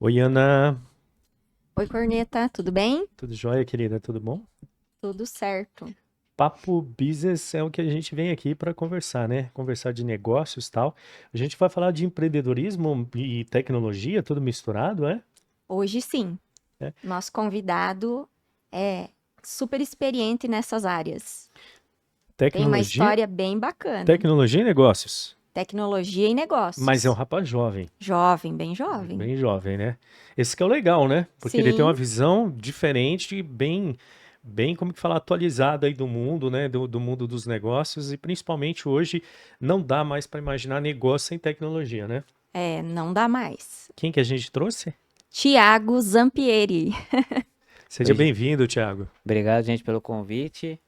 Oi, Ana. Oi, Corneta, tudo bem? Tudo jóia, querida? Tudo bom? Tudo certo. Papo Business é o que a gente vem aqui para conversar, né? Conversar de negócios e tal. A gente vai falar de empreendedorismo e tecnologia, tudo misturado, é? Hoje sim, É. nosso convidado é super experiente nessas áreas. Tem uma Tecnologia, história bem bacana. tecnologia e negócios. Tecnologia e Mas é um negócios. rapaz jovem, Jovem, bem jovem. bem jovem, né? Esse que é o legal, né? Porque ele tem uma Sim. visão diferente, bem, como que falar, atualizada aí do mundo, né? Do mundo dos negócios e principalmente hoje não dá mais para imaginar negócio sem tecnologia, né? Não dá mais. Quem que a gente trouxe? Tiago Zampieri. Seja Oi, bem-vindo, Thiago. obrigado, gente, pelo convite.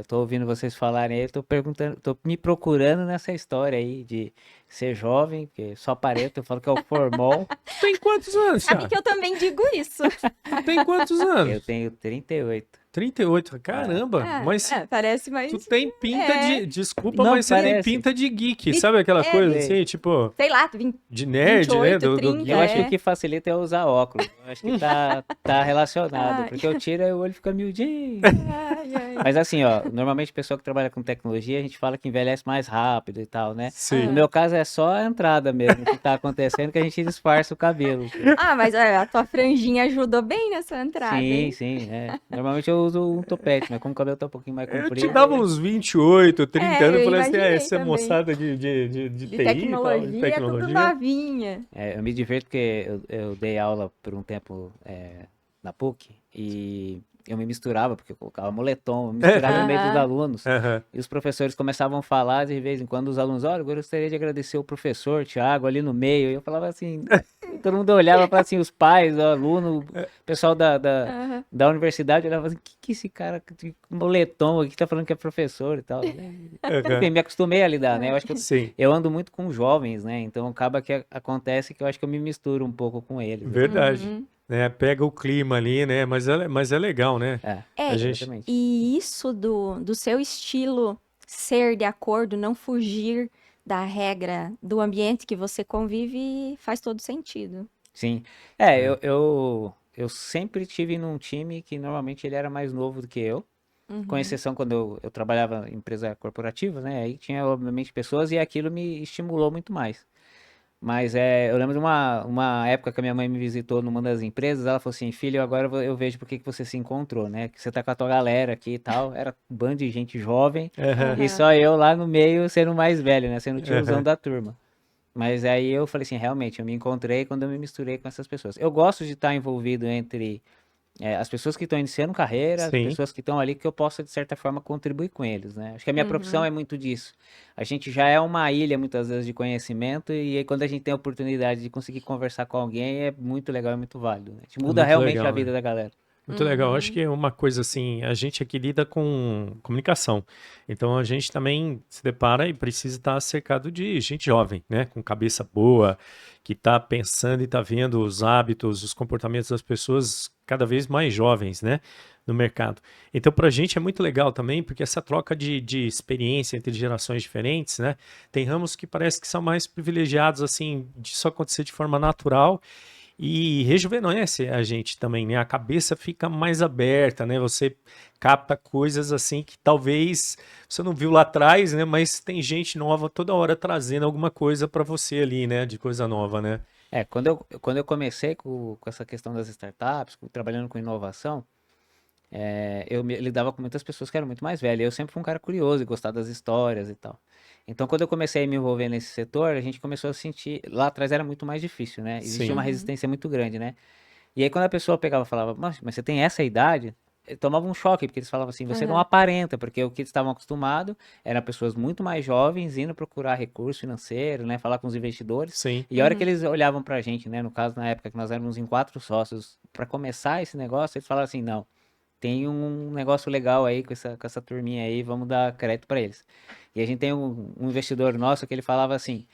Tô ouvindo vocês falarem aí, tô perguntando, tô me procurando nessa história aí de ser jovem, porque só aparento, eu falo que é o formol. Tu tem quantos anos, Sabe que Thiago? eu também digo isso. Tu tem quantos Eu anos? tenho 38. 38. É. Caramba, mas Parece tu mais. tem pinta É, de. Desculpa, Não mas você tem parece. pinta de geek, de, sabe aquela é, coisa de, Sei. assim, tipo, sei lá, de vinte e nerd, né? oito, Do 30, Eu acho que o geek. que facilita é usar óculos. Eu acho que tá relacionado, Ai, porque eu tiro e o olho fica miudinho. ai, ai. Mas assim, ó, normalmente pessoa que trabalha com tecnologia, a gente fala que envelhece mais rápido e tal, né? No Sim. meu caso é só a entrada mesmo que tá acontecendo que a gente disfarça o cabelo. Mas a tua franjinha ajudou bem nessa entrada, Sim, hein? sim, é. Normalmente eu uso um topete, mas como o cabelo tá um pouquinho mais Eu te comprido, dava aí... uns 28, 30 anos, Eu eu falei assim, imaginei essa é também. moçada de De TI e tal, de tecnologia, tudo tecnologia. novinha. Eu me divirto porque eu dei aula por um tempo na PUC e eu me misturava, porque eu colocava moletom, eu me misturava no meio dos Aham. alunos. Aham. E os professores começavam a falar, de vez em quando os alunos, olha, eu gostaria de agradecer o professor Tiago ali no meio. E eu falava assim, e todo mundo olhava e falava assim, os pais, o aluno, o pessoal Aham. da universidade olhava assim, que esse cara de moletom aqui tá falando que é professor e tal. Aham. Enfim, me acostumei a lidar, né? Eu acho que Sim. eu ando muito com jovens, né? Então acaba que acontece que eu acho que eu me misturo um pouco com eles, assim. Verdade. Uhum. Né, pega o clima ali, né? Mas é legal, né? A gente. Exatamente. E isso do seu estilo ser de acordo, não fugir da regra do ambiente que você convive, faz todo sentido. Sim. É. Eu sempre tive num time que normalmente ele era mais novo do que eu. Com Uhum. exceção quando eu trabalhava em empresa corporativa, né? Aí tinha, obviamente, pessoas e aquilo me estimulou muito mais. Mas eu lembro de uma época que a minha mãe me visitou numa das empresas, ela falou assim, filho, agora eu vejo por que que você se encontrou, né? Que você tá com a tua galera aqui e tal. Era um bando de gente jovem Aham. e Aham. só eu lá no meio sendo o mais velho, né? Sendo o tiozão Aham. da turma. Mas aí eu falei assim, realmente, eu me encontrei quando eu me misturei com essas pessoas. Eu gosto de estar envolvido entre as pessoas que estão iniciando carreira, as Sim. pessoas que estão ali que eu possa, de certa forma, contribuir com eles, né? Acho que a minha profissão Uhum. é muito disso. A gente já é uma ilha, muitas vezes, de conhecimento, e aí quando a gente tem a oportunidade de conseguir conversar com alguém, é muito legal, é muito válido, né? A gente É muda muito realmente a legal, né? vida da galera. Muito legal. Acho Uhum. que é uma coisa assim, a gente aqui lida com comunicação. Então a gente também se depara e precisa estar cercado de gente jovem, né? Com cabeça boa, que está pensando e está vendo os hábitos, os comportamentos das pessoas cada vez mais jovens, né? No mercado. Então, para a gente é muito legal também, porque essa troca de experiência entre gerações diferentes, né? Tem ramos que parece que são mais privilegiados, assim, disso acontecer de forma natural e rejuvenesce a gente também, né? A cabeça fica mais aberta, né? Você capta coisas assim que talvez você não viu lá atrás, né? Mas tem gente nova toda hora trazendo alguma coisa para você ali, né? De coisa nova, né? Quando eu comecei com essa questão das startups, trabalhando com inovação, lidava com muitas pessoas que eram muito mais velhas. Eu sempre fui um cara curioso e gostava das histórias e tal. Então, quando eu comecei a me envolver nesse setor, a gente começou a sentir. Lá atrás era muito mais difícil, né? Existia uma Sim. Uhum. resistência muito grande, né? E aí, quando a pessoa pegava e falava, mas você tem essa idade? Eu tomava um choque, porque eles falavam assim, você não Aham. aparenta, porque o que eles estavam acostumados eram pessoas muito mais jovens indo procurar recurso financeiro, né? Falar com os investidores. Sim. E a hora que Uhum. eles olhavam pra gente, né? No caso, na época que nós éramos em 4 sócios, para começar esse negócio, eles falaram assim, não. Tem um negócio legal aí com essa turminha aí, vamos dar crédito para eles. E a gente tem um investidor nosso que ele falava assim: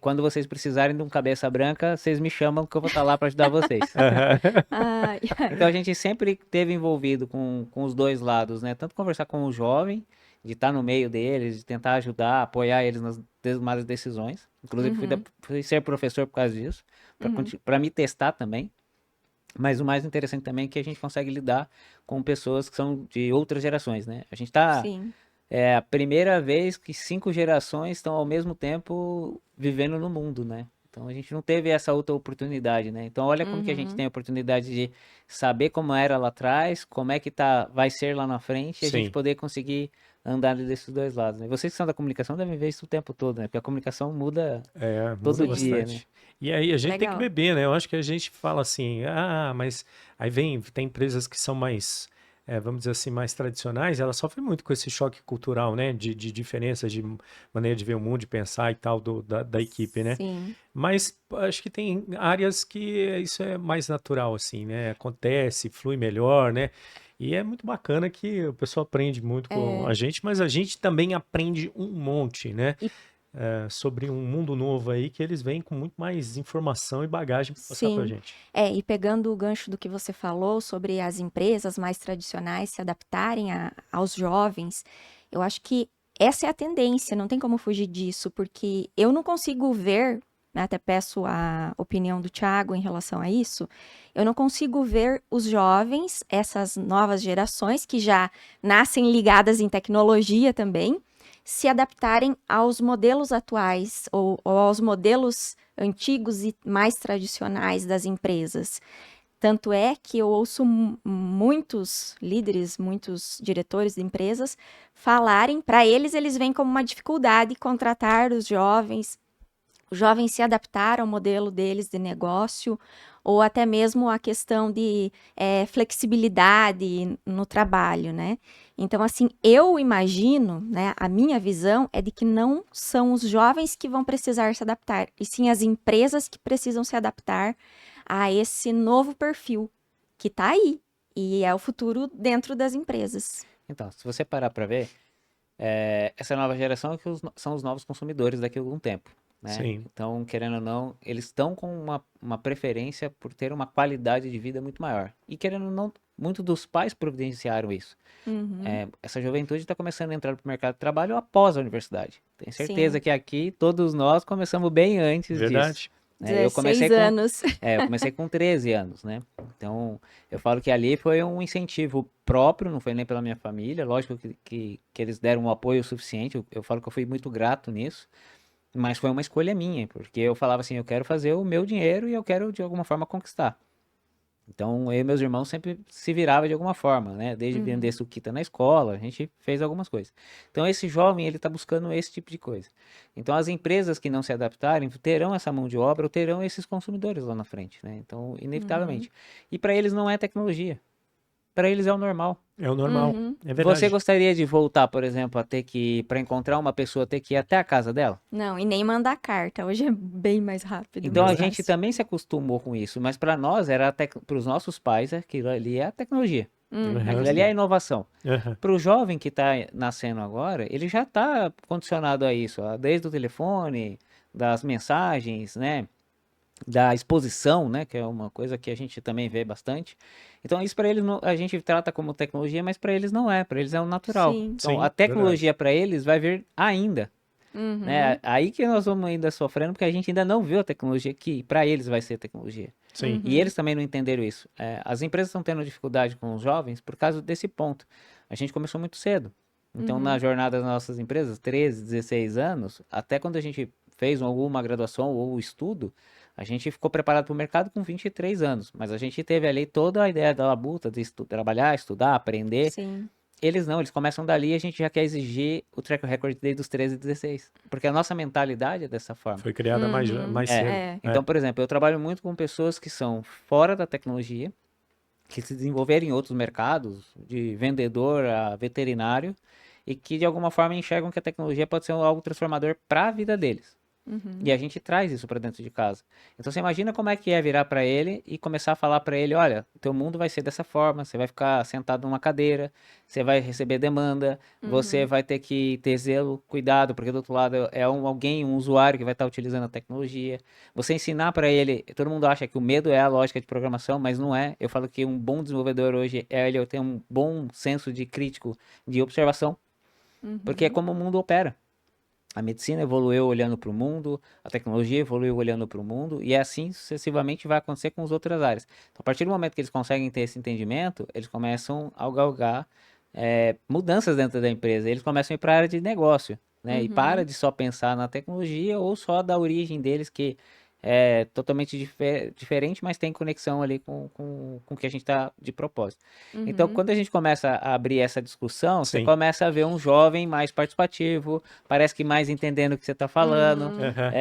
quando vocês precisarem de um cabeça branca, vocês me chamam que eu vou estar lá para ajudar vocês. Aham. Ai, Então a gente sempre teve envolvido com os dois lados, né? Tanto conversar com o jovem, de estar no meio deles, de tentar ajudar, apoiar eles nas mais decisões, Inclusive, fui ser professor por causa disso, para me testar também. Mas o mais interessante também é que a gente consegue lidar com pessoas que são de outras gerações, né? A gente tá... Sim. É a primeira vez que 5 gerações estão ao mesmo tempo vivendo no mundo, né? Então a gente não teve essa outra oportunidade, né? Então olha como que a gente tem a oportunidade de saber como era lá atrás, como é que vai ser lá na frente, e a gente Sim. poder conseguir andar desses dois lados, né? Vocês que são da comunicação devem ver isso o tempo todo, né? Porque a comunicação muda Muda todo dia, né? bastante. E aí a gente tem que Legal. beber, né? Eu acho que a gente fala assim, mas aí tem empresas que são mais, vamos dizer assim, mais tradicionais, elas sofrem muito com esse choque cultural, né? De diferenças de maneira de ver o mundo, de pensar e tal da equipe, né? Sim. Mas acho que tem áreas que isso é mais natural, assim, né? Acontece, flui melhor, né? E é muito bacana que o pessoal aprende muito com a gente, mas a gente também aprende um monte, né? E Sobre um mundo novo aí que eles vêm com muito mais informação e bagagem para passar para a sim. gente. E pegando o gancho do que você falou sobre as empresas mais tradicionais se adaptarem aos jovens, eu acho que essa é a tendência, não tem como fugir disso, porque eu não consigo ver, né, até peço a opinião do Thiago em relação a isso, eu não consigo ver os jovens, essas novas gerações que já nascem ligadas em tecnologia também, se adaptarem aos modelos atuais ou aos modelos antigos e mais tradicionais das empresas. Tanto é que eu ouço muitos líderes, muitos diretores de empresas falarem, para eles veem como uma dificuldade contratar os jovens se adaptar ao modelo deles de negócio, ou até mesmo a questão de flexibilidade no trabalho, né? Então, assim, eu imagino, né, a minha visão é de que não são os jovens que vão precisar se adaptar, e sim as empresas que precisam se adaptar a esse novo perfil que está aí, e é o futuro dentro das empresas. Então, se você parar para ver, essa nova geração é que são os novos consumidores daqui a algum tempo, né? Sim. Então, querendo ou não, eles estão com uma preferência por ter uma qualidade de vida muito maior. E querendo ou não, muitos dos pais providenciaram isso. Essa juventude está começando a entrar para o mercado de trabalho após a universidade. Tenho certeza Sim, que aqui todos nós começamos bem antes disso. Verdade. Né? Eu 16 comecei com, anos. eu comecei com 13 anos, né? Então, eu falo que ali foi um incentivo próprio, não foi nem pela minha família. Lógico que eles deram um apoio suficiente. Eu falo que eu fui muito grato nisso. Mas foi uma escolha minha, porque eu falava assim, eu quero fazer o meu dinheiro e eu quero de alguma forma conquistar. Então, eu e meus irmãos sempre se virava de alguma forma, né? Desde vender suquita na escola, a gente fez algumas coisas. Então, esse jovem, ele tá buscando esse tipo de coisa. Então, as empresas que não se adaptarem terão essa mão de obra ou terão esses consumidores lá na frente, né? Então, inevitavelmente. E para eles não é tecnologia. Para eles é o normal. É o normal. É Você verdade. gostaria de voltar, por exemplo, a ter que, para encontrar uma pessoa, ter que ir até a casa dela? Não, e nem mandar carta. Hoje é bem mais rápido, Então mais a gente fácil. também se acostumou com isso, mas para nós era para os nossos pais aquilo ali é a tecnologia, Aham, aquilo ali é a sim. inovação. Aham. Para o jovem que está nascendo agora, ele já está condicionado a isso, desde o telefone, das mensagens, né, da exposição, né, que é uma coisa que a gente também vê bastante. Então isso para eles a gente trata como tecnologia, mas para eles não é, para eles é o natural. Sim. Então a Sim, verdade. tecnologia para eles vai vir ainda. Né? Aí que nós vamos ainda sofrendo, porque a gente ainda não viu a tecnologia que para eles vai ser tecnologia. Sim. E eles também não entenderam isso. As empresas estão tendo dificuldade com os jovens por causa desse ponto. A gente começou muito cedo. Então, na jornada das nossas empresas, 13, 16 anos, até quando a gente fez alguma graduação ou estudo, a gente ficou preparado para o mercado com 23 anos. Mas a gente teve ali toda a ideia da labuta de trabalhar, estudar, aprender. Sim. Eles não, eles começam dali e a gente já quer exigir o track record desde os 13 e 16. Porque a nossa mentalidade é dessa forma. Foi criada mais É. cedo. É. Então, por exemplo, eu trabalho muito com pessoas que são fora da tecnologia, que se desenvolveram em outros mercados, de vendedor a veterinário, e que de alguma forma enxergam que a tecnologia pode ser algo transformador para a vida deles. E a gente traz isso para dentro de casa. Então você imagina como é que é virar para ele e começar a falar para ele, olha, teu mundo vai ser dessa forma, você vai ficar sentado numa cadeira, você vai receber demanda, você vai ter que ter zelo, cuidado, porque do outro lado é um usuário que vai estar utilizando a tecnologia. Você ensinar para ele, todo mundo acha que o medo é a lógica de programação, mas não é. Eu falo que um bom desenvolvedor hoje é ele ter um bom senso de crítico, de observação, porque é como o mundo opera. A medicina evoluiu olhando para o mundo, a tecnologia evoluiu olhando para o mundo, e assim sucessivamente vai acontecer com as outras áreas. Então, a partir do momento que eles conseguem ter esse entendimento, eles começam a galgar mudanças dentro da empresa. Eles começam a ir para a área de negócio, né? E para Uhum. de só pensar na tecnologia ou só da origem deles, que é totalmente diferente, mas tem conexão ali com o que a gente está de propósito. Então, Uhum. quando a gente começa a abrir essa discussão, você Sim. começa a ver um jovem mais participativo, parece que mais entendendo o que você está falando, Uhum. Aham.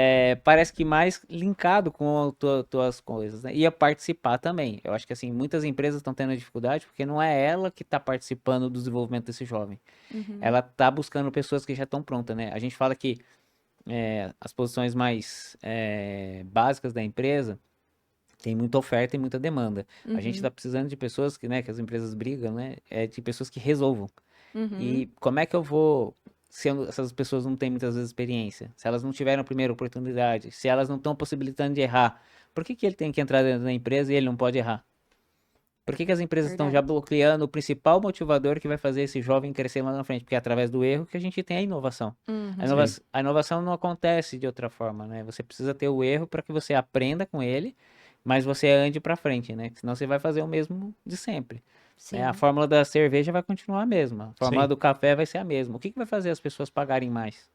parece que mais linkado com as tuas coisas, né? E a participar também. Eu acho que assim, muitas empresas estão tendo dificuldade porque não é ela que está participando do desenvolvimento desse jovem. Uhum. Ela está buscando pessoas que já estão prontas, né? A gente fala que as posições mais básicas da empresa tem muita oferta e muita demanda. A gente Uhum. está precisando de pessoas que, né, que as empresas brigam, né? De pessoas que resolvam. Uhum. E como é que eu vou, se essas pessoas não têm muitas vezes experiência, se elas não tiveram a primeira oportunidade, se elas não estão possibilitando de errar, por que que ele tem que entrar dentro da empresa e ele não pode errar? Por que que as empresas estão já Verdade. bloqueando o principal motivador que vai fazer esse jovem crescer lá na frente? Porque é através do erro que a gente tem a inovação. Uhum. Sim. A inovação não acontece de outra forma, né? Você precisa ter o erro para que você aprenda com ele, mas você ande para frente, né? Senão você vai fazer o mesmo de sempre, né? A Sim. fórmula da cerveja vai continuar a mesma, a fórmula Sim. do café vai ser a mesma. O que que vai fazer as pessoas pagarem mais?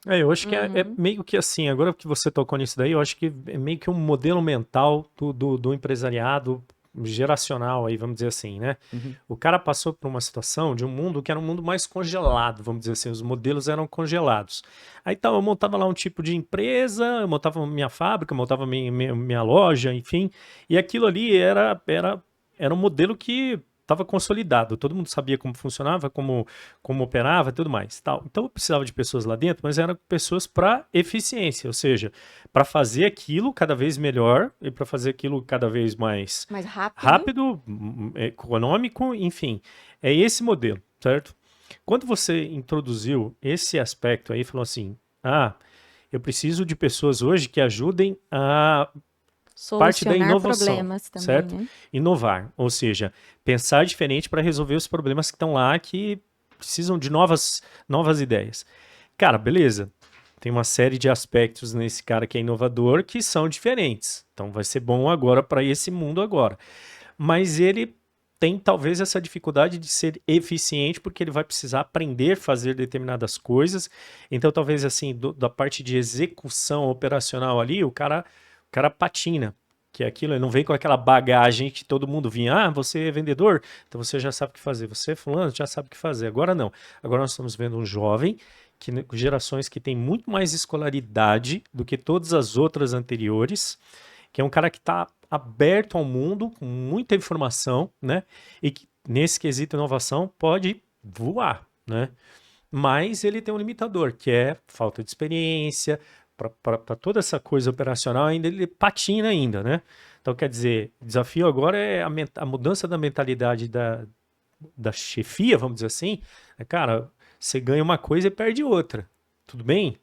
Eu acho que é Uhum. meio que assim, agora que você tocou nisso daí, eu acho que é meio que um modelo mental do empresariado geracional aí, vamos dizer assim, né? Uhum. O cara passou por uma situação de um mundo que era um mundo mais congelado, vamos dizer assim, os modelos eram congelados. Aí então, eu montava lá um tipo de empresa, eu montava minha fábrica, eu montava minha loja, enfim, e aquilo ali era um modelo que estava consolidado, todo mundo sabia como funcionava, como operava e tudo mais. Tal. Então eu precisava de pessoas lá dentro, mas eram pessoas para eficiência, ou seja, para fazer aquilo cada vez melhor e para fazer aquilo cada vez mais Mais rápido. rápido, econômico, enfim. É esse modelo, certo? Quando você introduziu esse aspecto aí, falou assim: ah, eu preciso de pessoas hoje que ajudem a parte da Solucionar inovação, problemas também, certo? né? Inovar, ou seja, pensar diferente para resolver os problemas que estão lá que precisam de novas ideias. Cara, beleza. Tem uma série de aspectos nesse cara que é inovador que são diferentes. Então vai ser bom agora para esse mundo agora. Mas ele tem talvez essa dificuldade de ser eficiente porque ele vai precisar aprender a fazer determinadas coisas. Então talvez assim, da parte de execução operacional ali, o cara patina. Que é aquilo, ele não vem com aquela bagagem que todo mundo vinha. Ah, você é vendedor, então você já sabe o que fazer. Você é fulano, já sabe o que fazer. Agora não. Agora nós estamos vendo um jovem gerações que têm muito mais escolaridade do que todas as outras anteriores, que é um cara que está aberto ao mundo, com muita informação, né? E que nesse quesito inovação pode voar, né? Mas ele tem um limitador, que é falta de experiência, para toda essa coisa operacional ainda ele patina ainda, né? Então quer dizer, o desafio agora é a mudança da mentalidade da chefia, vamos dizer assim. Cara, você ganha uma coisa e perde outra. Tudo bem?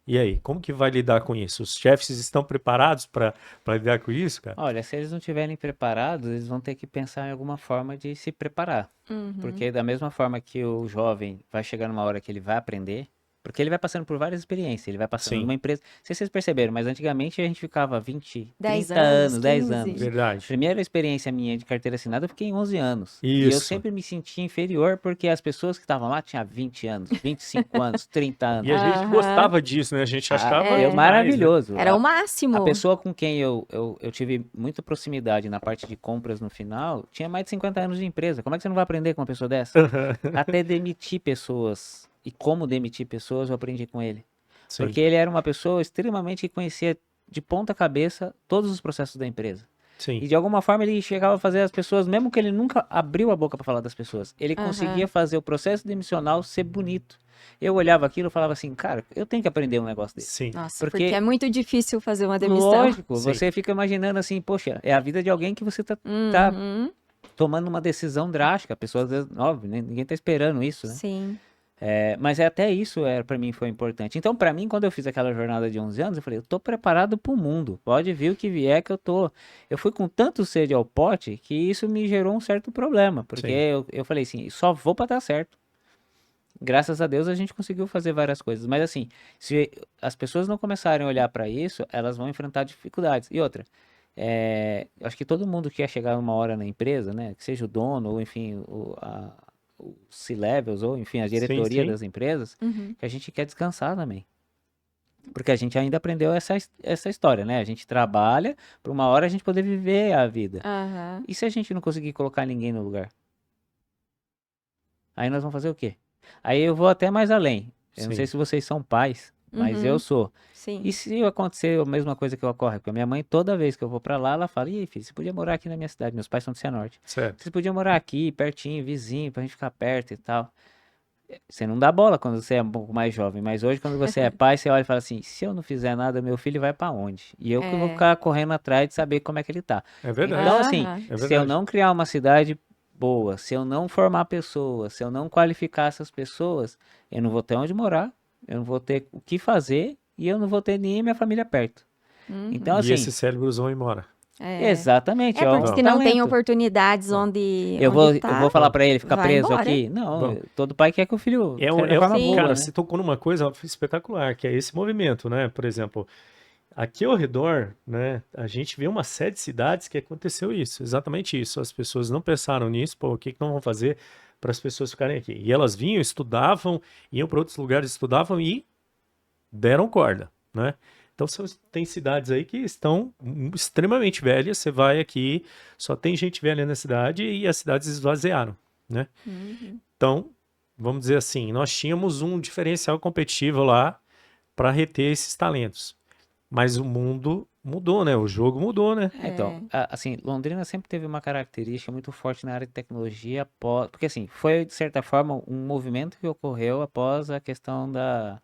E aí, como que vai lidar com isso? Os chefes estão preparados para lidar com isso, cara? Olha, se eles não estiverem preparados, eles vão ter que pensar em alguma forma de se preparar. Uhum. Porque da mesma forma que o jovem vai chegar numa hora que ele vai aprender, porque ele vai passando por várias experiências, ele vai passando Sim, numa empresa. Não sei se vocês perceberam, mas antigamente a gente ficava 20, 10 30 anos, anos, 10 15. anos. verdade. Primeira experiência minha de carteira assinada, eu fiquei em 11 anos. E eu Isso. sempre me sentia inferior porque as pessoas que estavam lá tinham 20 anos, 25 anos, 30 E anos. a gente Aham. gostava disso, né? A gente Ah, achava eu É. demais, né? maravilhoso. Era o A máximo. pessoa com quem eu tive muita proximidade na parte de compras no final tinha mais de 50 anos de empresa. Como é que você não vai aprender com uma pessoa dessa? Até demitir pessoas e como demitir pessoas eu aprendi com ele. Sim, Porque ele era uma pessoa extremamente que conhecia de ponta cabeça todos os processos da empresa. sim. E de alguma forma ele chegava a fazer as pessoas, mesmo que ele nunca abriu a boca para falar das pessoas, ele conseguia Aham. fazer o processo demissional ser bonito. Eu olhava aquilo e falava assim, cara, eu tenho que aprender um negócio desse. Sim, Nossa, porque é Porque muito difícil fazer uma demissão. lógico, sim. você fica imaginando assim, poxa, é a vida de alguém que você tá Uhum. tomando uma decisão drástica. A pessoa, às vezes, óbvio, né, ninguém tá esperando isso, né? Sim. Mas até isso para mim foi importante. Então, para mim, quando eu fiz aquela jornada de 11 anos, eu falei, eu tô preparado pro mundo. Pode vir o que vier que eu tô. Eu fui com tanto sede ao pote que isso me gerou um certo problema, porque Sim. eu falei assim, só vou para dar certo. graças a Deus a gente conseguiu fazer várias coisas. Mas assim, se as pessoas não começarem a olhar para isso, elas vão enfrentar dificuldades. E outra, acho que todo mundo quer chegar uma hora na empresa, né? Que seja o dono, ou enfim, os C-levels, ou enfim, a diretoria sim. das empresas, Uhum. que a gente quer descansar também. Porque a gente ainda aprendeu essa história, né? A gente trabalha para uma hora a gente poder viver a vida. Aham. E se a gente não conseguir colocar ninguém no lugar? Aí nós vamos fazer o quê? Aí eu vou até mais além. Eu não sei Sim. se vocês são pais, mas eu Uhum. sou. Sim. E se acontecer a mesma coisa que ocorre com a minha mãe, toda vez que eu vou pra lá, ela fala: "E aí, filho, você podia morar aqui na minha cidade?" Meus pais são do Cianorte. Certo. Vocês podiam morar aqui, pertinho, vizinho, pra gente ficar perto e tal. Você não dá bola quando você é um pouco mais jovem, mas hoje, quando você é pai, você olha e fala assim: se eu não fizer nada, meu filho vai pra onde? E eu que vou É. ficar correndo atrás de saber como é que ele tá. É verdade. Então, assim, Aham. É se eu verdade. não criar uma cidade boa, se eu não formar pessoas, se eu não qualificar essas pessoas, eu não vou ter onde morar, eu não vou ter o que fazer e eu não vou ter nem minha família perto. Uhum. Então, E assim, esses cérebros vão embora. É. exatamente, É é porque um se não tem talento. oportunidades Vão. onde Eu onde vou tá, falar pra ele ficar vai preso embora. aqui? Não, Vão. todo pai quer que o filho, de certa forma, Sim. voa, Cara, né? você tocou numa coisa espetacular, que é esse movimento, né? Por exemplo, aqui ao redor, né, a gente vê uma série de cidades que aconteceu isso, exatamente isso. As pessoas não pensaram nisso, pô, o que que nós vamos fazer para as pessoas ficarem aqui? E elas vinham, estudavam, iam para outros lugares, estudavam e deram corda, né? Então tem cidades aí que estão extremamente velhas, você vai aqui, só tem gente velha na cidade e as cidades esvaziaram, né? Uhum. Então, vamos dizer assim, nós tínhamos um diferencial competitivo lá para reter esses talentos. Mas o mundo mudou, né? O jogo mudou, né? Então, assim, Londrina sempre teve uma característica muito forte na área de tecnologia, porque assim, foi de certa forma um movimento que ocorreu após a questão da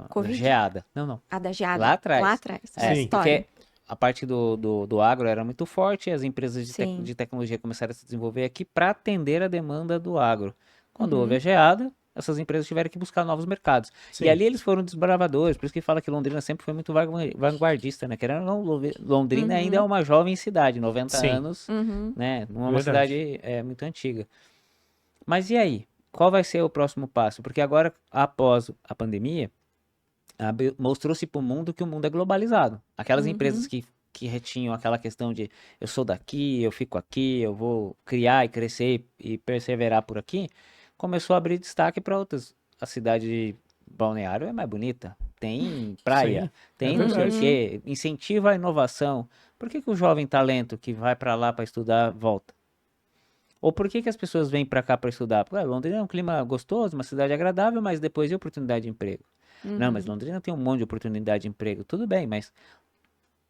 Covid. geada. Não, A da lá geada. Lá atrás. atrás. É, Sim. História. porque a parte do agro era muito forte, as empresas Sim. de tecnologia começaram a se desenvolver aqui para atender a demanda do agro. Quando houve Uhum. a geada, essas empresas tiveram que buscar novos mercados. E Sim. ali eles foram desbravadores, por isso que fala que Londrina sempre foi muito vanguardista, né? Querendo ou não, Londrina ainda é Uhum. uma jovem cidade, 90 Sim. anos, Uhum. né? Não é uma Verdade. cidade muito antiga. Mas e aí? Qual vai ser o próximo passo? Porque agora, após a pandemia, mostrou-se para o mundo que o mundo é globalizado. Aquelas empresas Uhum. que retinham aquela questão de eu sou daqui, eu fico aqui, eu vou criar e crescer e perseverar por aqui, começou a abrir destaque para outras. A cidade de Balneário é mais bonita, tem praia, Sim. É tem não sei o verdade. Uhum. quê, incentiva a inovação. Por que que o jovem talento que vai para lá para estudar volta? Ou por que que as pessoas vêm para cá para estudar? Porque Londrina é um clima gostoso, uma cidade agradável, mas depois de oportunidade de emprego. Não, mas Uhum. Londrina tem um monte de oportunidade de emprego. Tudo bem, mas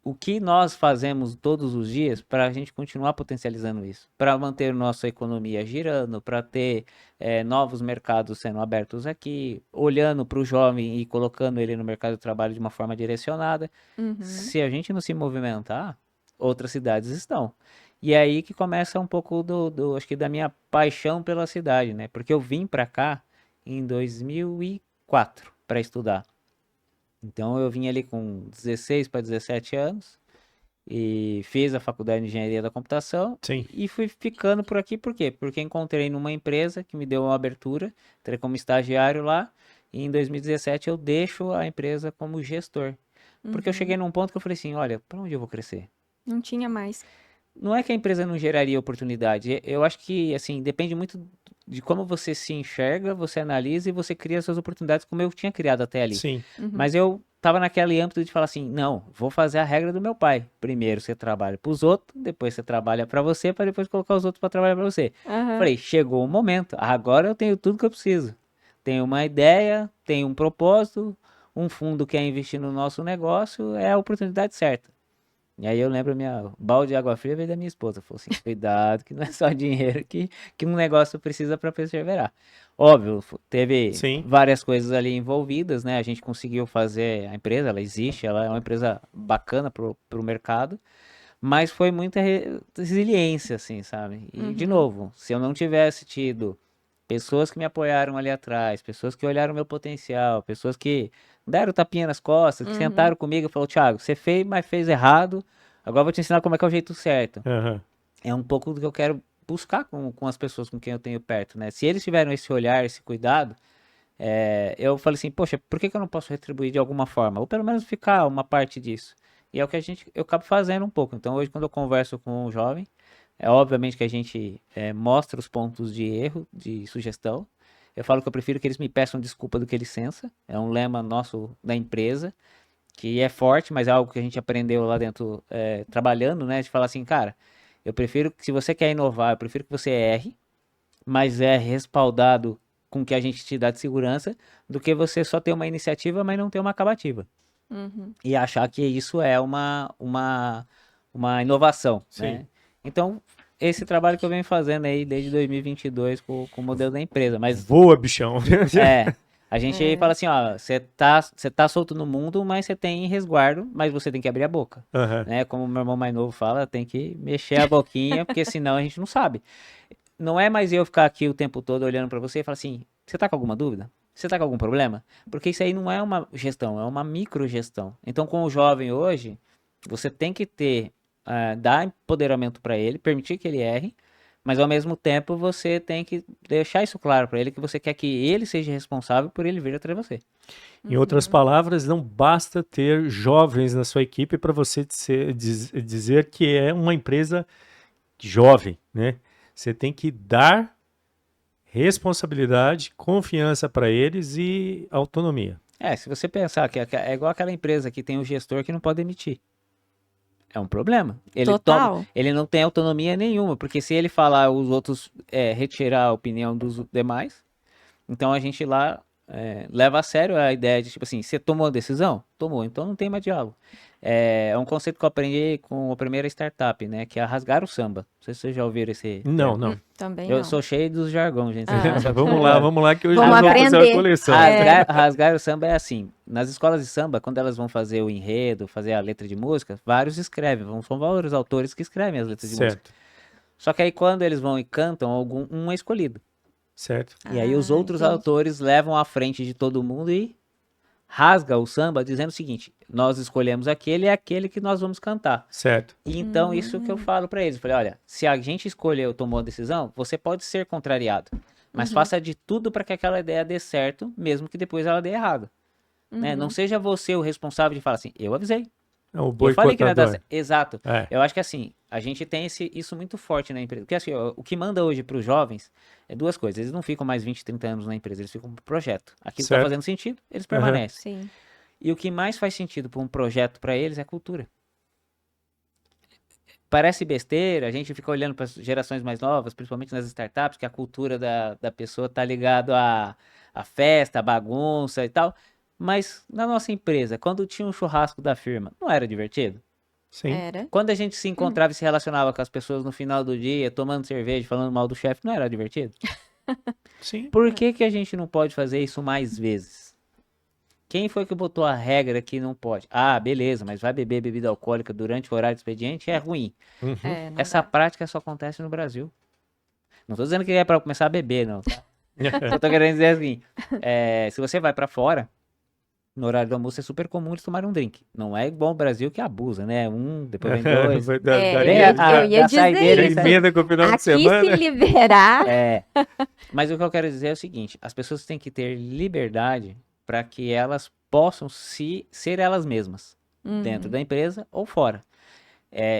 o que nós fazemos todos os dias para a gente continuar potencializando isso? Para manter nossa economia girando, para ter novos mercados sendo abertos aqui, olhando para o jovem e colocando ele no mercado de trabalho de uma forma direcionada. Uhum. Se a gente não se movimentar, outras cidades estão. E é aí que começa um pouco acho que da minha paixão pela cidade, né? Porque eu vim para cá em 2004 para estudar. Então eu vim ali com 16 para 17 anos e fiz a faculdade de engenharia da computação Sim. e fui ficando por aqui, por quê? Porque encontrei numa empresa que me deu uma abertura, entrei como estagiário lá, e em 2017 eu deixo a empresa como gestor. Porque eu cheguei Uhum. num ponto que eu falei assim, olha, para onde eu vou crescer? Não tinha mais. Não é que a empresa não geraria oportunidade, eu acho que, assim, depende muito de como você se enxerga, você analisa e você cria suas oportunidades como eu tinha criado até ali. Sim. Uhum. Mas eu tava naquele âmbito de falar assim, não, vou fazer a regra do meu pai. Primeiro você trabalha pros outros, depois você trabalha pra você, pra depois colocar os outros pra trabalhar pra você. Aham. Falei, chegou o momento, agora eu tenho tudo que eu preciso. Tenho uma ideia, tenho um propósito, um fundo quer investir no nosso negócio, é a oportunidade certa. E aí eu lembro minha balde de água fria veio da minha esposa. Falou assim, cuidado que não é só dinheiro que um negócio precisa para perseverar. Óbvio, teve Sim. várias coisas ali envolvidas, né? A gente conseguiu fazer a empresa, ela existe, ela é uma empresa bacana pro mercado, mas foi muita resiliência, assim, sabe? E, de Uhum. novo, se eu não tivesse tido pessoas que me apoiaram ali atrás, pessoas que olharam o meu potencial, pessoas que deram tapinha nas costas, que Uhum. sentaram comigo e falaram, Thiago, você fez, mas fez errado, agora eu vou te ensinar como é que é o jeito certo. Aham. É um pouco do que eu quero buscar com as pessoas com quem eu tenho perto, né? Se eles tiveram esse olhar, esse cuidado, eu falei assim, poxa, por que que eu não posso retribuir de alguma forma? Ou pelo menos ficar uma parte disso. E é o que eu acabo fazendo um pouco. Então hoje quando eu converso com um jovem, obviamente que a gente mostra os pontos de erro, de sugestão. Eu falo que eu prefiro que eles me peçam desculpa do que licença. É um lema nosso da empresa, que é forte, mas é algo que a gente aprendeu lá dentro, trabalhando, né? De falar assim, cara, eu prefiro que, se você quer inovar, eu prefiro que você erre, mas respaldado com o que a gente te dá de segurança, do que você só ter uma iniciativa, mas não ter uma acabativa. Uhum. E achar que isso é uma inovação, Sim. né? Então, esse trabalho que eu venho fazendo aí desde 2022 com o modelo da empresa, mas Voa, bichão. a gente fala assim, ó, você tá solto no mundo, mas você tem resguardo, mas você tem que abrir a boca, Aham. né? Como o meu irmão mais novo fala, tem que mexer a boquinha, porque senão a gente não sabe. Não é mais eu ficar aqui o tempo todo olhando pra você e falar assim, você tá com alguma dúvida? Você tá com algum problema? Porque isso aí não é uma gestão, é uma microgestão. Então, com o jovem hoje, você tem que dar empoderamento pra ele, permitir que ele erre, mas ao mesmo tempo você tem que deixar isso claro pra ele, que você quer que ele seja responsável por ele vir atrás de você. Em outras palavras, não basta ter jovens na sua equipe para você dizer que é uma empresa jovem, né? Você tem que dar responsabilidade, confiança para eles e autonomia. Se você pensar que é igual aquela empresa que tem um gestor que não pode demitir. É um problema. Total. Ele não tem autonomia nenhuma, porque se ele falar, os outros retirar a opinião dos demais, então a gente lá leva a sério a ideia de, tipo assim, você tomou a decisão? Tomou, então não tem mais diálogo. É um conceito que eu aprendi com a primeira startup, né, que é rasgar o samba. Não sei se vocês já ouviram esse Não, termo. não. Também Eu não. sou cheio dos jargões, gente. Ah. Vamos lá, que hoje Vamos nós vamos fazer aprender. uma coleção. Rasgar o samba é assim. Nas escolas de samba, quando elas vão fazer o enredo, fazer a letra de música, vários escrevem. São vários autores que escrevem as letras de música. Certo, Só que aí quando eles vão e cantam, um é escolhido. certo. E aí os outros Entendi. autores levam à frente de todo mundo e rasga o samba dizendo o seguinte: nós escolhemos aquele, é aquele que nós vamos cantar. Certo. E então isso que eu falo pra eles. Eu falei, olha, se a gente escolheu, tomou a decisão, você pode ser contrariado. Mas faça de tudo para que aquela ideia dê certo, mesmo que depois ela dê errado. Né? Não seja você o responsável de falar assim, eu avisei. É o Eu falei que não ia dar boicotador. certo. Exato. É. Eu acho que assim, a gente tem isso muito forte na empresa. Porque assim, ó, o que manda hoje para os jovens é duas coisas. Eles não ficam mais 20, 30 anos na empresa, eles ficam pro projeto. Aquilo está Certo. fazendo sentido, eles permanecem. Sim. E o que mais faz sentido para um projeto para eles é cultura. Parece besteira, a gente fica olhando para as gerações mais novas, principalmente nas startups, que a cultura da pessoa tá ligado à festa, à bagunça e tal. Mas na nossa empresa, quando tinha um churrasco da firma, não era divertido? Sim. Era. Quando a gente se encontrava e se relacionava com as pessoas no final do dia, tomando cerveja, falando mal do chefe, não era divertido? Sim. Por que que a gente não pode fazer isso mais vezes? Quem foi que botou a regra que não pode? Ah, beleza, mas vai beber bebida alcoólica durante o horário do expediente é ruim. Uhum. Não Essa dá. prática só acontece no Brasil. Não tô dizendo que é pra começar a beber, não. Tá? Só tô querendo dizer assim, se você vai pra fora, no horário do almoço é super comum eles tomarem um drink. Não é igual o Brasil que abusa, né? Depois vem dois. Vai dar- É, dar- Vem eu ia a dizer saideira, isso. Emenda com o final de Aqui semana. se liberar. Mas o que eu quero dizer é o seguinte: as pessoas têm que ter liberdade para que elas possam ser elas mesmas, dentro da empresa ou fora.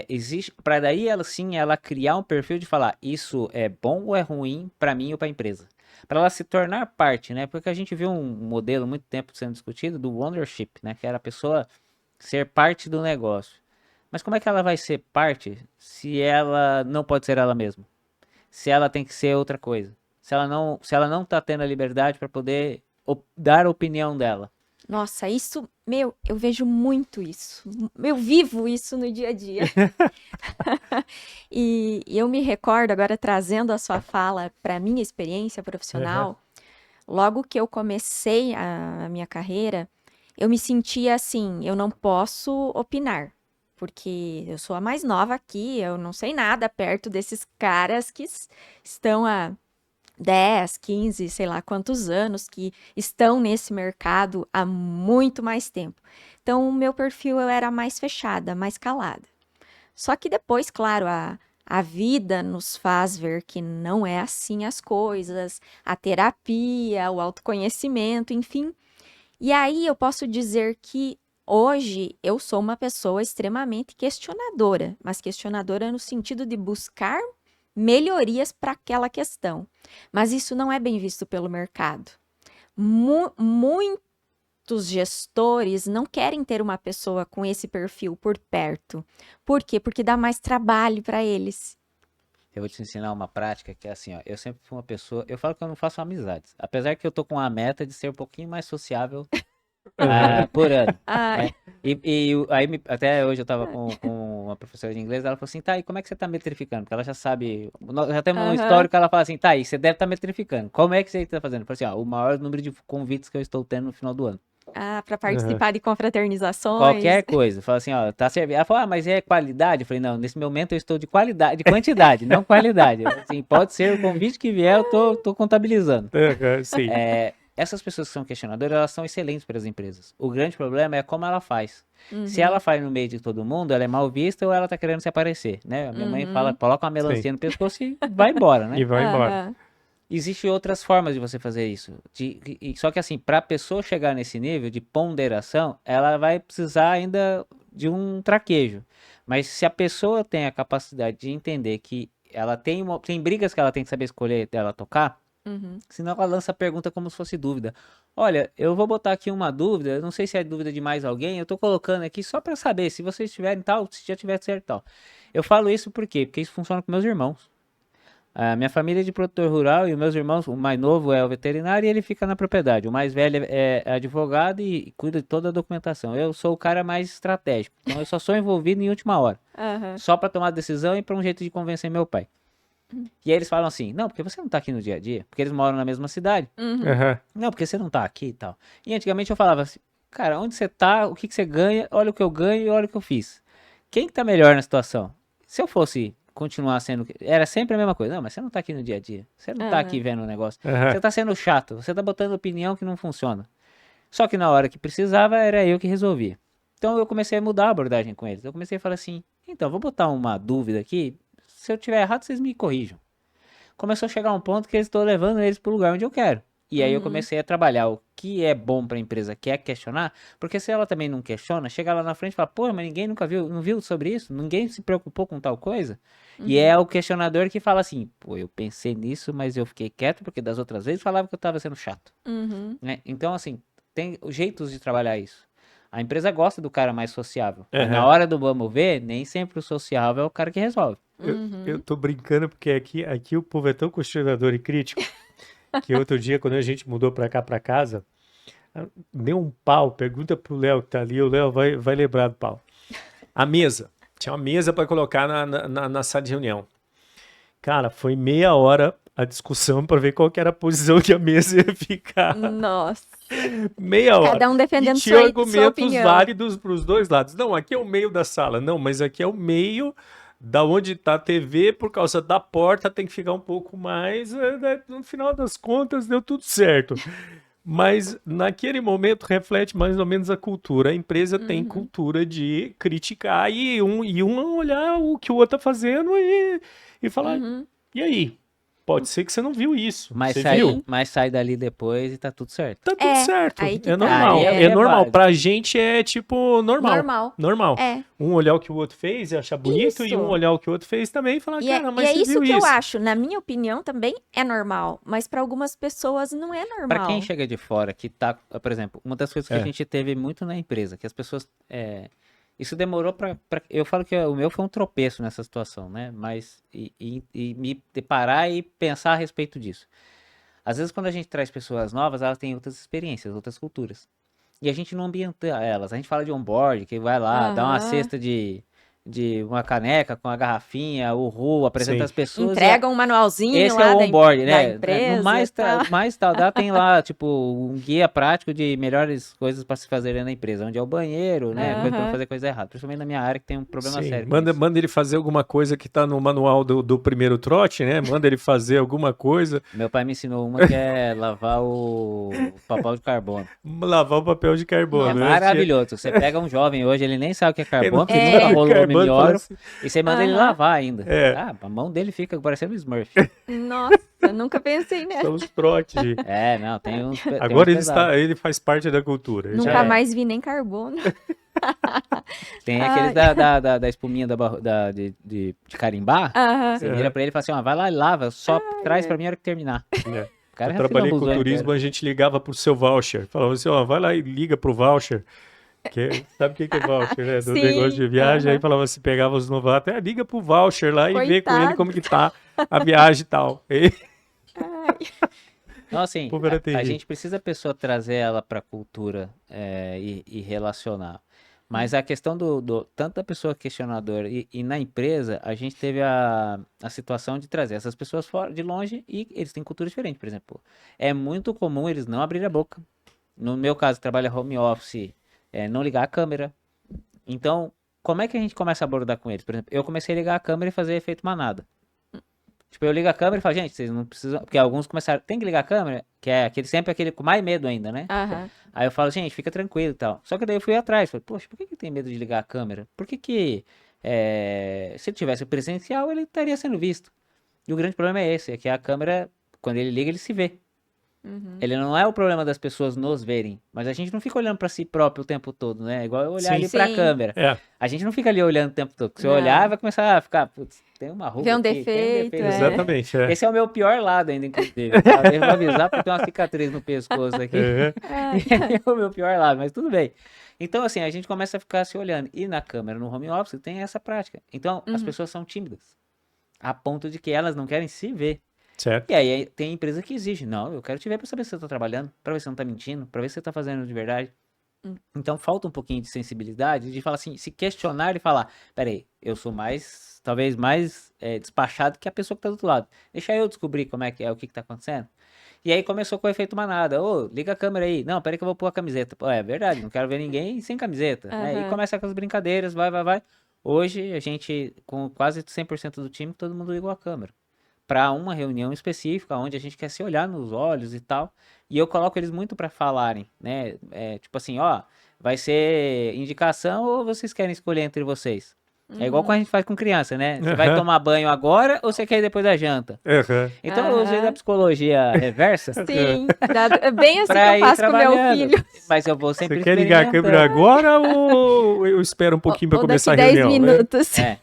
Existe, para daí ela criar um perfil de falar isso é bom ou é ruim para mim ou para a empresa. Para ela se tornar parte, né? Porque a gente viu um modelo muito tempo sendo discutido do ownership, né? Que era a pessoa ser parte do negócio. Mas como é que ela vai ser parte se ela não pode ser ela mesma? Se ela tem que ser outra coisa? Se ela não tá tendo a liberdade para poder dar a opinião dela? Nossa, isso, eu vejo muito isso. Eu vivo isso no dia a dia. E eu me recordo, agora trazendo a sua fala para a minha experiência profissional, logo que eu comecei a minha carreira, eu me sentia assim, eu não posso opinar, porque eu sou a mais nova aqui, eu não sei nada perto desses caras que estão há 10, 15, sei lá quantos anos, que estão nesse mercado há muito mais tempo. Então, o meu perfil eu era mais fechada, mais calada. Só que depois, claro, A vida nos faz ver que não é assim as coisas, a terapia, o autoconhecimento, enfim. E aí eu posso dizer que hoje eu sou uma pessoa extremamente questionadora, mas questionadora no sentido de buscar melhorias para aquela questão. Mas isso não é bem visto pelo mercado. Muitos gestores não querem ter uma pessoa com esse perfil por perto. Por quê? Porque dá mais trabalho para eles. Eu vou te ensinar uma prática que é assim, ó. Eu sempre fui uma pessoa. Eu falo que eu não faço amizades. Apesar que eu tô com a meta de ser um pouquinho mais sociável por ano. Ai, Né? Aí até hoje eu tava com uma professora de inglês, ela falou assim, tá, e como é que você tá metrificando? Porque ela já sabe, já tem um aham. histórico que ela fala assim, tá, e você deve estar metrificando. Como é que você tá fazendo? Eu falei assim, ó, o maior número de convites que eu estou tendo no final do ano. Para Aham. participar de confraternizações. Qualquer coisa. Fala assim, ó, tá servindo. Ela falou, ah, mas é qualidade? Eu falei, não, nesse momento eu estou de qualidade, de quantidade, não qualidade. Eu falei assim, pode ser o convite que vier, eu tô contabilizando. Aham, sim. Essas pessoas que são questionadoras, elas são excelentes para as empresas. O grande problema é como ela faz. Se Uhum, ela faz no meio de todo mundo, ela é mal vista ou ela tá querendo se aparecer, né? A minha mãe fala, uhum, coloca uma Sim. melancia no pescoço e vai embora, E né? vai embora. aham, Existem outras formas de você fazer isso. Só que assim, para a pessoa chegar nesse nível de ponderação, ela vai precisar ainda de um traquejo. Mas se a pessoa tem a capacidade de entender que ela tem brigas que ela tem que saber escolher dela tocar, uhum, senão ela lança a pergunta como se fosse dúvida. Olha, eu vou botar aqui uma dúvida, eu não sei se é dúvida de mais alguém, eu tô colocando aqui só para saber se vocês tiverem tal, se já tiver certo tal. Eu falo isso por quê? Porque isso funciona com meus irmãos. A minha família é de produtor rural e os meus irmãos, o mais novo é o veterinário e ele fica na propriedade. O mais velho é advogado e cuida de toda a documentação. Eu sou o cara mais estratégico, então eu só sou envolvido em última hora, aham, só para tomar decisão e para um jeito de convencer meu pai. E aí eles falam assim: não, porque você não tá aqui no dia a dia, porque eles moram na mesma cidade. uhum, Aham. Não, porque você não tá aqui e tal. E antigamente eu falava assim: cara, onde você tá, o que que você ganha, olha o que eu ganho e olha o que eu fiz. Quem que tá melhor na situação? Se eu fosse continuar sendo. Era sempre a mesma coisa. Não, mas você não tá aqui no dia a dia. Você não tá aqui aham, vendo o negócio. Você Aham. tá sendo chato. Você tá botando opinião que não funciona. Só que na hora que precisava, era eu que resolvia. Então eu comecei a mudar a abordagem com eles. Eu comecei a falar assim: então, vou botar uma dúvida aqui. Se eu tiver errado, vocês me corrijam. Começou a chegar um ponto que eu estou levando eles para o lugar onde eu quero. E aí eu uhum, comecei a trabalhar o que é bom para a empresa, que é questionar, porque se ela também não questiona, chega lá na frente e fala, pô, mas ninguém nunca viu, não viu sobre isso? Ninguém se preocupou com tal coisa? E uhum, é o questionador que fala assim, pô, eu pensei nisso, mas eu fiquei quieto, porque das outras vezes falava que eu estava sendo chato, uhum. né? Então, assim, tem jeitos de trabalhar isso. A empresa gosta do cara mais sociável, mas na Aham. hora do vamos ver, nem sempre o sociável é o cara que resolve. Eu Uhum. tô brincando porque aqui o povo é tão questionador e crítico que outro dia, quando a gente mudou pra cá, pra casa, deu um pau. Pergunta pro Léo que tá ali, o Léo vai lembrar do pau. A mesa. Tinha uma mesa pra colocar na sala de reunião. Cara, foi meia hora a discussão pra ver qual que era a posição que a mesa ia ficar. Nossa. Meia hora. Cada um E defendendo tinha sua argumentos opinião. válidos para os dois lados. Não, aqui é o meio da sala. Não, mas aqui é o meio da onde está a TV, por causa da porta, tem que ficar um pouco mais. Né? No final das contas, deu tudo certo. Mas naquele momento reflete mais ou menos a cultura. A empresa tem Uhum, cultura de criticar e um olhar o que o outro está fazendo e falar: uhum. e aí? Pode ser que você não viu isso. Mas Você viu? Sim. mas sai dali depois e tá tudo certo. Tá tudo É, certo. aí que É tá. Aí normal. aí É é normal. válido. Pra gente é tipo normal. Normal. Normal. É. Um olhar o que o outro fez e achar bonito, e um Isso. olhar o que o outro fez também e falar, E é, cara, e mas é você isso viu que eu isso? acho. Na minha opinião, também é normal. Mas para algumas pessoas não é Pra quem normal. chega de fora, que tá, por exemplo, uma das coisas que a É. gente teve muito na empresa, que as pessoas, isso demorou eu falo que o meu foi um tropeço nessa situação, né? Mas, e me deparar e pensar a respeito disso. Às vezes, quando a gente traz pessoas novas, elas têm outras experiências, outras culturas. E a gente não ambienta elas. A gente fala de onboard, que vai lá, dá uma Aham. cesta de uma caneca com a garrafinha, o ru, apresenta Sim. as pessoas e Entregam um manualzinho esse é lá o onboard, da né? No empresa e mais, tal. mais tardar tem lá, tipo, um guia prático de melhores coisas para se fazer na empresa, onde é o banheiro, né? Coisa para não Aham. fazer coisa errada. Principalmente na minha área que tem um problema Sim. sério com Manda, isso. manda ele fazer alguma coisa que tá no manual do primeiro trote, né? Manda ele fazer alguma coisa. Meu pai me ensinou uma que é lavar o papel de carbono. Lavar o papel de E é carbono, né? Nossa. maravilhoso. Você pega um jovem hoje, ele nem sabe o que é Ele não carbono, porque sabe nunca É. o rolou uma mimeógrafo e você manda ele Aham. lavar ainda. É. Ah, a mão dele fica parecendo um Smurf. Nossa, nunca pensei nessa. São os protege. É, não, tem uns, tem uns Agora pesados. ele faz parte da cultura. Ele Nunca já é. mais vi nem carbono. Tem aqueles Ai. da espuminha de carimbar. Aham. Você vira pra ele e fala assim, ó, vai lá e lava, só traz pra mim a hora que terminar. É. O cara Eu já se trabalhei com lambuzou turismo, inteiro. a gente ligava pro seu voucher. Falava assim, ó, vai lá e liga pro voucher. Sabe o que que é voucher, né? Do negócio Sim, de viagem. Aí aham. falava assim, pegava os novatos, liga pro voucher lá e vê com ele Coitado. como que tá a viagem e tal. E, Ai. Então, assim, pô, era a terrível. gente precisa a pessoa trazer ela pra cultura e relacionar. Mas a questão tanto da pessoa questionadora e na empresa, a gente teve a situação de trazer essas pessoas fora de longe e eles têm cultura diferente, por exemplo. É muito comum eles não abrirem a boca. No meu caso, trabalha home office, não ligar a câmera. Então, como é que a gente começa a abordar com eles? Por exemplo, eu comecei a ligar a câmera e fazer efeito manada. Tipo, eu ligo a câmera e falo, gente, vocês não precisam. Porque alguns começaram, tem que ligar a câmera, que é sempre aquele com mais medo ainda, né? Aham. Aí eu falo, gente, fica tranquilo e tal. Só que daí eu fui atrás, falei, poxa, por que tem medo de ligar a câmera? Por que se ele tivesse presencial, ele estaria sendo visto? E o grande problema é esse, é que a câmera, quando ele liga, ele se vê. Uhum. Ele não é o problema das pessoas nos verem, mas a gente não fica olhando pra si próprio o tempo todo, né? É igual eu olhar Sim. ali pra Sim. câmera. É, A gente não fica ali olhando o tempo todo. Se eu Não. olhar, vai começar a ficar, putz, tem uma ruga Vê um aqui, tem um defeito, defeito. exatamente. É. Esse é o meu pior lado ainda, inclusive. Tá? Deixa eu avisar porque tem uma cicatriz no pescoço aqui. É. Ai. É o meu pior lado, mas tudo bem. Então, assim, a gente começa a ficar se olhando. E na câmera, no home office, tem essa prática. Então, as pessoas são tímidas. A ponto de que elas não querem se ver. Certo. E aí tem empresa que exige. Não, eu quero te ver pra saber se você tá trabalhando, pra ver se você não tá mentindo, pra ver se você tá fazendo de verdade. Então, falta um pouquinho de sensibilidade, de falar assim, se questionar e falar, peraí, eu sou talvez mais despachado que a pessoa que tá do outro lado. Deixa eu descobrir como é que é, o que que tá acontecendo. E aí começou com o efeito manada. Ô, liga a câmera aí. Não, peraí que eu vou pôr a camiseta. Pô, é verdade, não quero ver ninguém sem camiseta. Né? E Aham. começa com as brincadeiras, vai. Hoje, a gente, com quase 100% do time, todo mundo ligou a câmera. Pra uma reunião específica, onde a gente quer se olhar nos olhos e tal. E eu coloco eles muito pra falarem, né? Tipo assim, ó, vai ser indicação ou vocês querem escolher entre vocês? É igual quando a gente faz com criança, né? Você vai Aham. tomar banho agora ou você quer ir depois da janta? Aham. Então eu usei da Aham. psicologia reversa Sim, é bem assim que pra eu ir faço com meu trabalhando. filho. Mas eu vou sempre Você quer ligar a câmera experimentando. agora ou eu espero um pouquinho pra Ou começar daqui a 10 reunião? Né? minutos. É.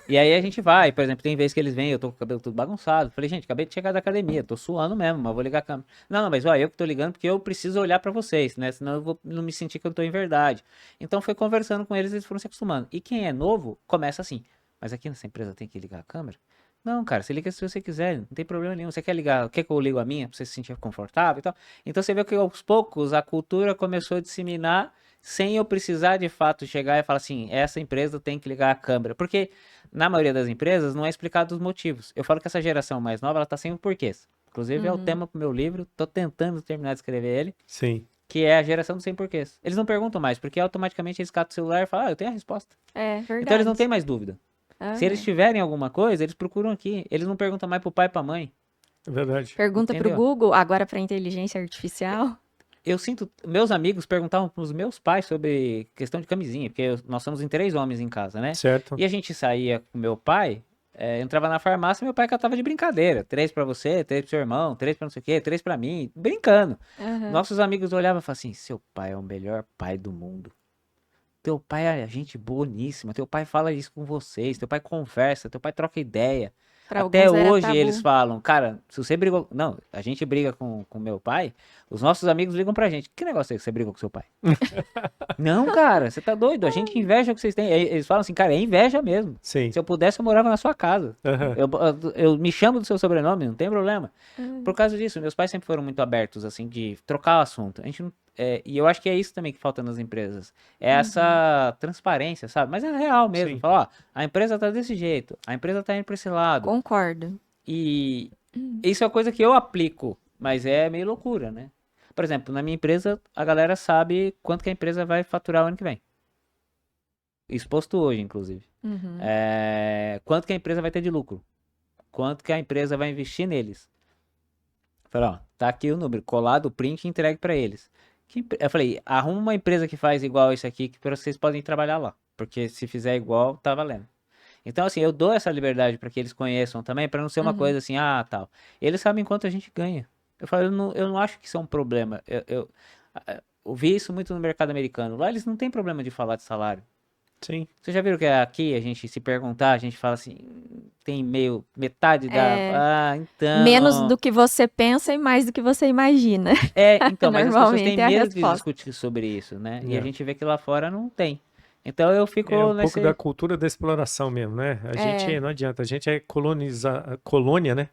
E aí a gente vai, por exemplo, tem vezes que eles vêm, eu tô com o cabelo tudo bagunçado. Falei, gente, acabei de chegar da academia, tô suando mesmo, mas vou ligar a câmera. Não, mas ó, eu que tô ligando porque eu preciso olhar pra vocês, né? Senão eu vou não me sentir que eu tô em verdade. Então foi conversando com eles, eles foram se acostumando. E quem é novo, começa assim. Mas aqui nessa empresa tem que ligar a câmera? Não, cara, você liga se você quiser, não tem problema nenhum. Você quer ligar, quer que eu ligo a minha pra você se sentir confortável e tal? Então você vê que aos poucos a cultura começou a disseminar sem eu precisar de fato chegar e falar assim, essa empresa tem que ligar a câmera. Porque na maioria das empresas não é explicado os motivos. Eu falo que essa geração mais nova, ela tá sem porquês. Inclusive é o tema pro meu livro, tô tentando terminar de escrever ele, Sim. que é a geração dos sem porquês. Eles não perguntam mais, porque automaticamente eles catam o celular e falam, eu tenho a resposta. É verdade. Então eles não têm mais dúvida. Se eles tiverem alguma coisa, eles procuram aqui. Eles não perguntam mais pro pai e pra mãe. É verdade. Pergunta pro Entendeu? Google, agora pra inteligência artificial. Eu sinto, meus amigos perguntavam pros meus pais sobre questão de camisinha, porque nós somos em 3 homens em casa, né? Certo. E a gente saía com meu pai, entrava na farmácia e meu pai catava de brincadeira. 3 pra você, 3 pro seu irmão, 3 pra não sei o quê, 3 pra mim, brincando. Aham. Nossos amigos olhavam e falavam assim, seu pai é o melhor pai do mundo. Teu pai é gente boníssima, teu pai fala isso com vocês, teu pai conversa, teu pai troca ideia. Pra Até alguns era hoje tabu. eles falam, cara, se você brigou. Não, a gente briga com meu pai, os nossos amigos ligam pra gente. Que negócio é que você brigou com seu pai? Não, cara, você tá doido, a gente inveja o que vocês têm. Eles falam assim, cara, é inveja mesmo. Sim. Se eu pudesse, eu morava na sua casa. Aham. Eu me chamo do seu sobrenome, não tem problema. Por causa disso, meus pais sempre foram muito abertos, assim, de trocar o assunto. A gente não. E eu acho que é isso também que falta nas empresas. É essa transparência, sabe? Mas é real mesmo. Sim. Falar, ó, a empresa tá desse jeito, a empresa tá indo pra esse lado. Concordo. E isso é uma coisa que eu aplico, mas é meio loucura, né? Por exemplo, na minha empresa, a galera sabe quanto que a empresa vai faturar o ano que vem. Exposto hoje, inclusive. Uhum. Quanto que a empresa vai ter de lucro. Quanto que a empresa vai investir neles. Falei, ó, tá aqui o número, colado, o print e entregue pra eles. Eu falei, arruma uma empresa que faz igual isso aqui, que vocês podem trabalhar lá. Porque se fizer igual, tá valendo. Então, assim, eu dou essa liberdade para que eles conheçam também, para não ser uma coisa assim, tal. Eles sabem quanto a gente ganha. Eu falo, eu não acho que isso é um problema. Eu vi isso muito no mercado americano. Lá eles não têm problema de falar de salário. Sim. Vocês já viram que aqui a gente se perguntar, a gente fala assim, tem metade da. É, menos Então. do que você pensa e mais do que você imagina. Então, mas as pessoas têm Normalmente é a medo de resposta. discutir sobre isso, né? E a É. gente vê que lá fora não tem. Então eu É um fico pouco da nesse. cultura da exploração mesmo, né? A gente, É, não adianta, a gente é colônia, né?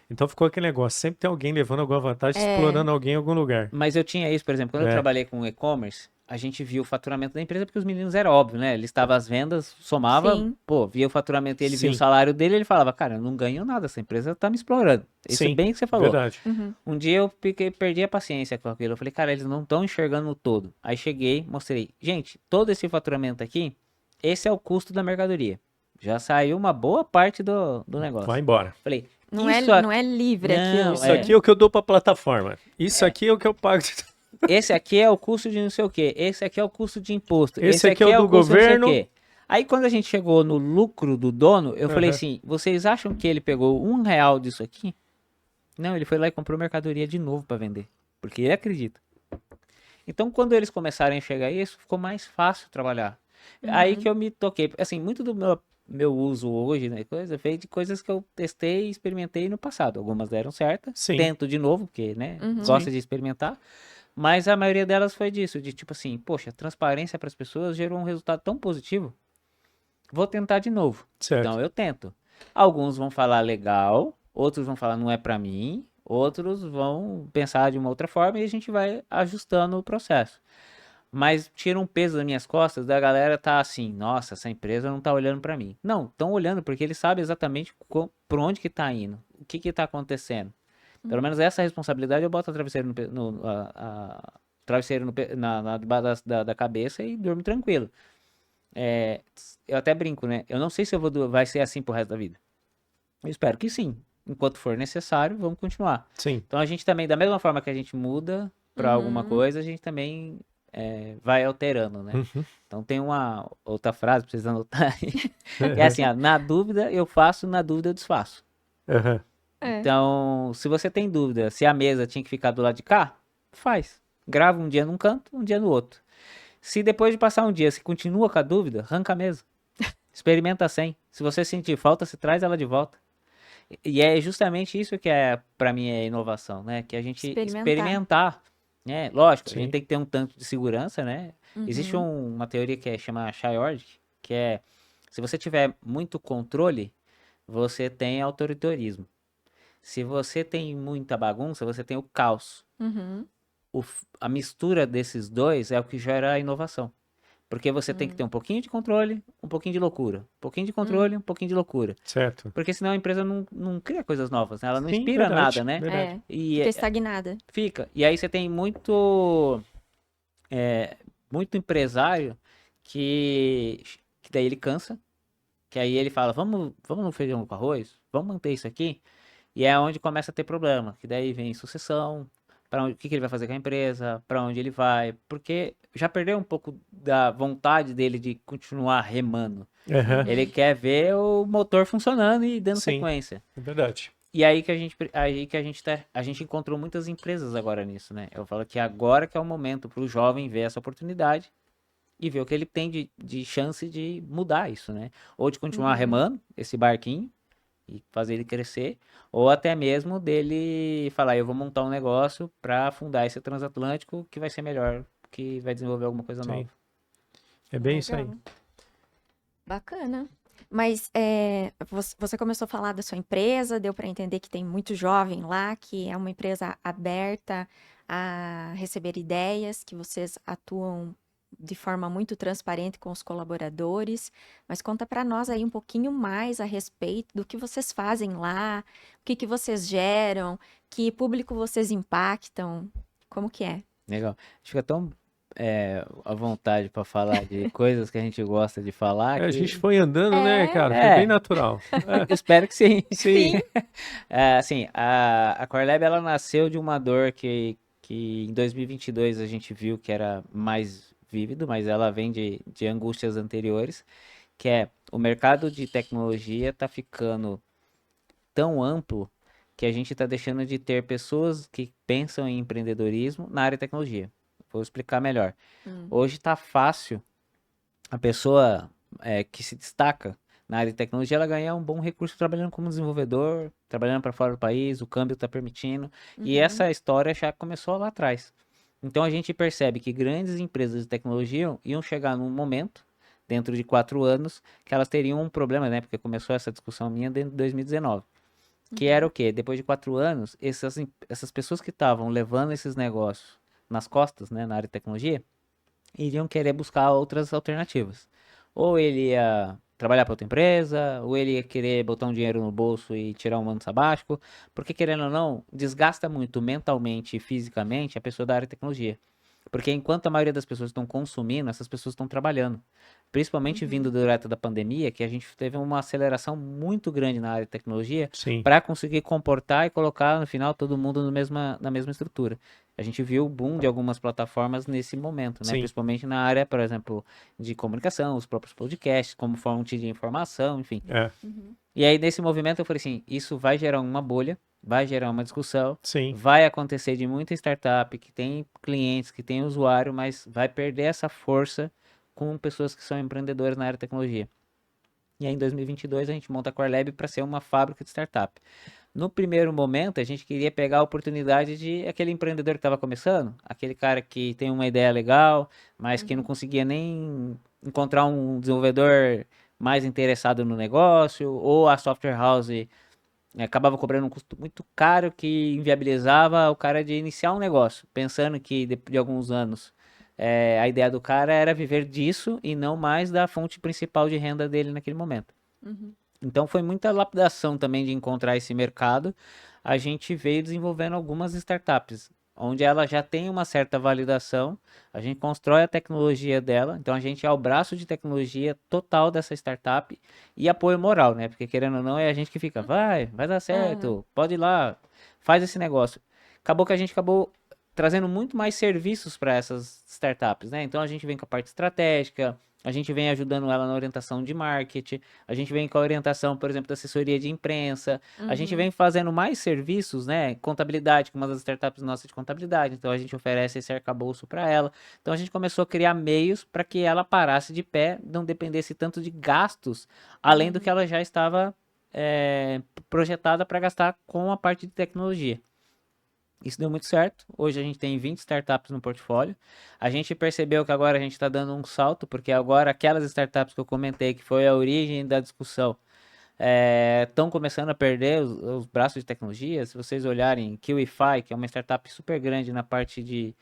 Então ficou aquele negócio, sempre tem alguém levando alguma vantagem, é, explorando alguém em algum lugar. Mas eu tinha isso, por exemplo, quando eu É, trabalhei com e-commerce, a gente via o faturamento da empresa porque os meninos era óbvio, né? Ele estava as vendas, somava, sim. pô, via o faturamento e ele via o sim, salário dele, ele falava, cara, eu não ganho nada, essa empresa tá me explorando. Isso é sim, bem o que você falou. verdade. Uhum. Um dia eu perdi a paciência com aquilo. Eu falei, cara, eles não estão enxergando o todo. Aí cheguei, mostrei, gente, todo esse faturamento aqui, esse é o custo da mercadoria. Já saiu uma boa parte do Vai negócio. embora. Falei, Não é, isso não aqui. é livre Não, aquilo. Isso aqui é o que eu dou pra plataforma. Isso aqui é o que eu pago. Esse aqui é o custo de não sei o quê. Esse aqui é o custo de imposto. Esse Esse aqui é aqui o é o do custo de não sei o governo. quê. Aí quando a gente chegou no lucro do dono, eu falei Aham. assim: vocês acham que ele pegou R$ 1 disso aqui? Não, ele foi lá e comprou mercadoria de novo para vender. Porque ele acredita. Então quando eles começarem a enxergar isso, ficou mais fácil trabalhar. Aí que eu me toquei. Assim, muito do meu uso hoje, né, coisa, veio de coisas que eu testei e experimentei no passado. Algumas deram certo, Sim, tento de novo, porque, né, Uhum. gosta sim, de experimentar. Mas a maioria delas foi disso, de tipo assim, poxa, transparência para as pessoas gerou um resultado tão positivo, vou tentar de novo. certo. Então eu tento. Alguns vão falar legal, outros vão falar não é para mim, outros vão pensar de uma outra forma e a gente vai ajustando o processo. Mas tira um peso das minhas costas da galera tá assim, nossa, essa empresa não tá olhando para mim. Não, estão olhando porque eles sabem exatamente por onde que tá indo, o que que tá acontecendo. Pelo menos essa responsabilidade eu boto o travesseiro travesseiro debaixo da cabeça e durmo tranquilo. É, eu até brinco, né? Eu não sei se vai ser assim pro resto da vida. Eu espero que sim. Enquanto for necessário, vamos continuar. Sim. Então a gente também, da mesma forma que a gente muda para alguma Uhum. coisa, a gente também vai alterando, né? Uhum. Então tem uma outra frase, pra vocês anotarem, que é assim, ó, na dúvida eu faço, na dúvida eu desfaço. Aham. É. Então, se você tem dúvida se a mesa tinha que ficar do lado de cá, faz. Grava um dia num canto, um dia no outro. Se depois de passar um dia você continua com a dúvida, arranca a mesa. Experimenta sem. Se você sentir falta, você traz ela de volta. E é justamente isso que para mim é inovação, né? Que a gente Experimentar. experimentar, né? Lógico, a gente Sim. tem que ter um tanto de segurança, né? Existe Uhum. uma teoria que chama Shayord, que é se você tiver muito controle, você tem autoritarismo. Se você tem muita bagunça, você tem o caos. Uhum. A mistura desses dois é o que gera a inovação. Porque você tem que ter um pouquinho de controle, um pouquinho de loucura. Um pouquinho de Hum. controle, um pouquinho de loucura. Certo. Porque senão a empresa não cria coisas novas, né? Ela não Sim, inspira nada, verdade, né? verdade. É. E Fica estagnada. fica. E aí você tem muito empresário que daí ele cansa, que aí ele fala, vamos no feijão com arroz? Vamos manter isso aqui? E é onde começa a ter problema, que daí vem sucessão, o que que ele vai fazer com a empresa, para onde ele vai, porque já perdeu um pouco da vontade dele de continuar remando. Aham. Ele quer ver o motor funcionando e dando Sim, sequência. é verdade. E a gente encontrou muitas empresas agora nisso, né? Eu falo que agora que é o momento para o jovem ver essa oportunidade e ver o que ele tem de chance de mudar isso, né? Ou de continuar Uhum. remando esse barquinho e fazer ele crescer, ou até mesmo dele falar, eu vou montar um negócio para fundar esse transatlântico que vai ser melhor, que vai desenvolver alguma coisa Sim. nova. É bem isso aí. Legal. Bacana. Mas você começou a falar da sua empresa, deu para entender que tem muito jovem lá, que é uma empresa aberta a receber ideias, que vocês atuam de forma muito transparente com os colaboradores. Mas conta para nós aí um pouquinho mais a respeito do que vocês fazem lá, o que que vocês geram, que público vocês impactam, como que é? Legal. A gente fica tão à vontade para falar de coisas que a gente gosta de falar É, a gente que foi andando, né, É, cara? Foi bem é, natural. É, espero que sim. sim. sim. Assim, a Corlab ela nasceu de uma dor que em 2022 a gente viu que era mais vívido, mas ela vem de angústias anteriores, que é o mercado de tecnologia está ficando tão amplo que a gente está deixando de ter pessoas que pensam em empreendedorismo na área de tecnologia. Vou explicar melhor. Hoje está fácil a pessoa que se destaca na área de tecnologia, ela ganha um bom recurso trabalhando como desenvolvedor, trabalhando para fora do país, o câmbio está permitindo. E essa história já começou lá atrás. Então a gente percebe que grandes empresas de tecnologia iam chegar num momento, dentro de 4 anos, que elas teriam um problema, né? Porque começou essa discussão minha dentro de 2019. Que era o quê? Depois de 4 anos, essas pessoas que estavam levando esses negócios nas costas, né, na área de tecnologia, iriam querer buscar outras alternativas. Ou ele ia trabalhar para outra empresa, ou ele ia querer botar um dinheiro no bolso e tirar um ano sabático, porque querendo ou não, desgasta muito mentalmente e fisicamente a pessoa da área de tecnologia. Porque enquanto a maioria das pessoas estão consumindo, essas pessoas estão trabalhando. Principalmente vindo direto da pandemia, que a gente teve uma aceleração muito grande na área de tecnologia Sim, para conseguir comportar e colocar no final todo mundo na mesma estrutura. A gente viu o boom de algumas plataformas nesse momento, né? sim. Principalmente na área, por exemplo, de comunicação, os próprios podcasts, como fonte de informação, enfim. É, E aí, nesse movimento, eu falei assim: isso vai gerar uma bolha, vai gerar uma discussão, sim. vai acontecer de muita startup que tem clientes, que tem usuário, mas vai perder essa força com pessoas que são empreendedoras na área de tecnologia. E aí, em 2022, a gente monta a Core Lab para ser uma fábrica de startup. No primeiro momento, a gente queria pegar a oportunidade de aquele empreendedor que estava começando, aquele cara que tem uma ideia legal, mas que não conseguia nem encontrar um desenvolvedor mais interessado no negócio, ou a software house acabava cobrando um custo muito caro que inviabilizava o cara de iniciar um negócio, pensando que depois de alguns anos a ideia do cara era viver disso e não mais da fonte principal de renda dele naquele momento. Então foi muita lapidação também de encontrar esse mercado. A gente veio desenvolvendo algumas startups, onde ela já tem uma certa validação, a gente constrói a tecnologia dela, então a gente é o braço de tecnologia total dessa startup e apoio moral, né? Porque querendo ou não, é a gente que fica, vai dar certo, pode ir lá, faz esse negócio. Acabou que a gente acabou trazendo muito mais serviços para essas startups, né? Então a gente vem com a parte estratégica, a gente vem ajudando ela na orientação de marketing, a gente vem com a orientação, por exemplo, da assessoria de imprensa, a gente vem fazendo mais serviços, né? Contabilidade, com uma das startups nossas de contabilidade, então a gente oferece esse arcabouço para ela. Então a gente começou a criar meios para que ela parasse de pé, não dependesse tanto de gastos, além do que ela já estava projetada para gastar com a parte de tecnologia. Isso deu muito certo. Hoje a gente tem 20 startups no portfólio. A gente percebeu que agora a gente está dando um salto, porque agora aquelas startups que eu comentei, que foi a origem da discussão, estão começando a perder os braços de tecnologia. Se vocês olharem Kiwify, que é uma startup super grande na parte de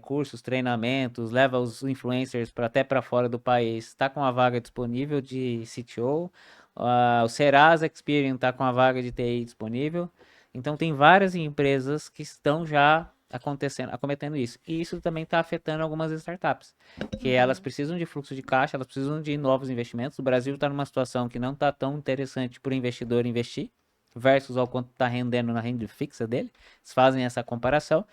cursos, treinamentos, leva os influencers até para fora do país, está com a vaga disponível de CTO. O Serasa Experian está com a vaga de TI disponível. Então tem várias empresas que estão já acometendo isso. E isso também está afetando algumas startups, que elas precisam de fluxo de caixa, elas precisam de novos investimentos. O Brasil está numa situação que não está tão interessante para o investidor investir, versus ao quanto está rendendo na renda fixa dele. Eles fazem essa comparação.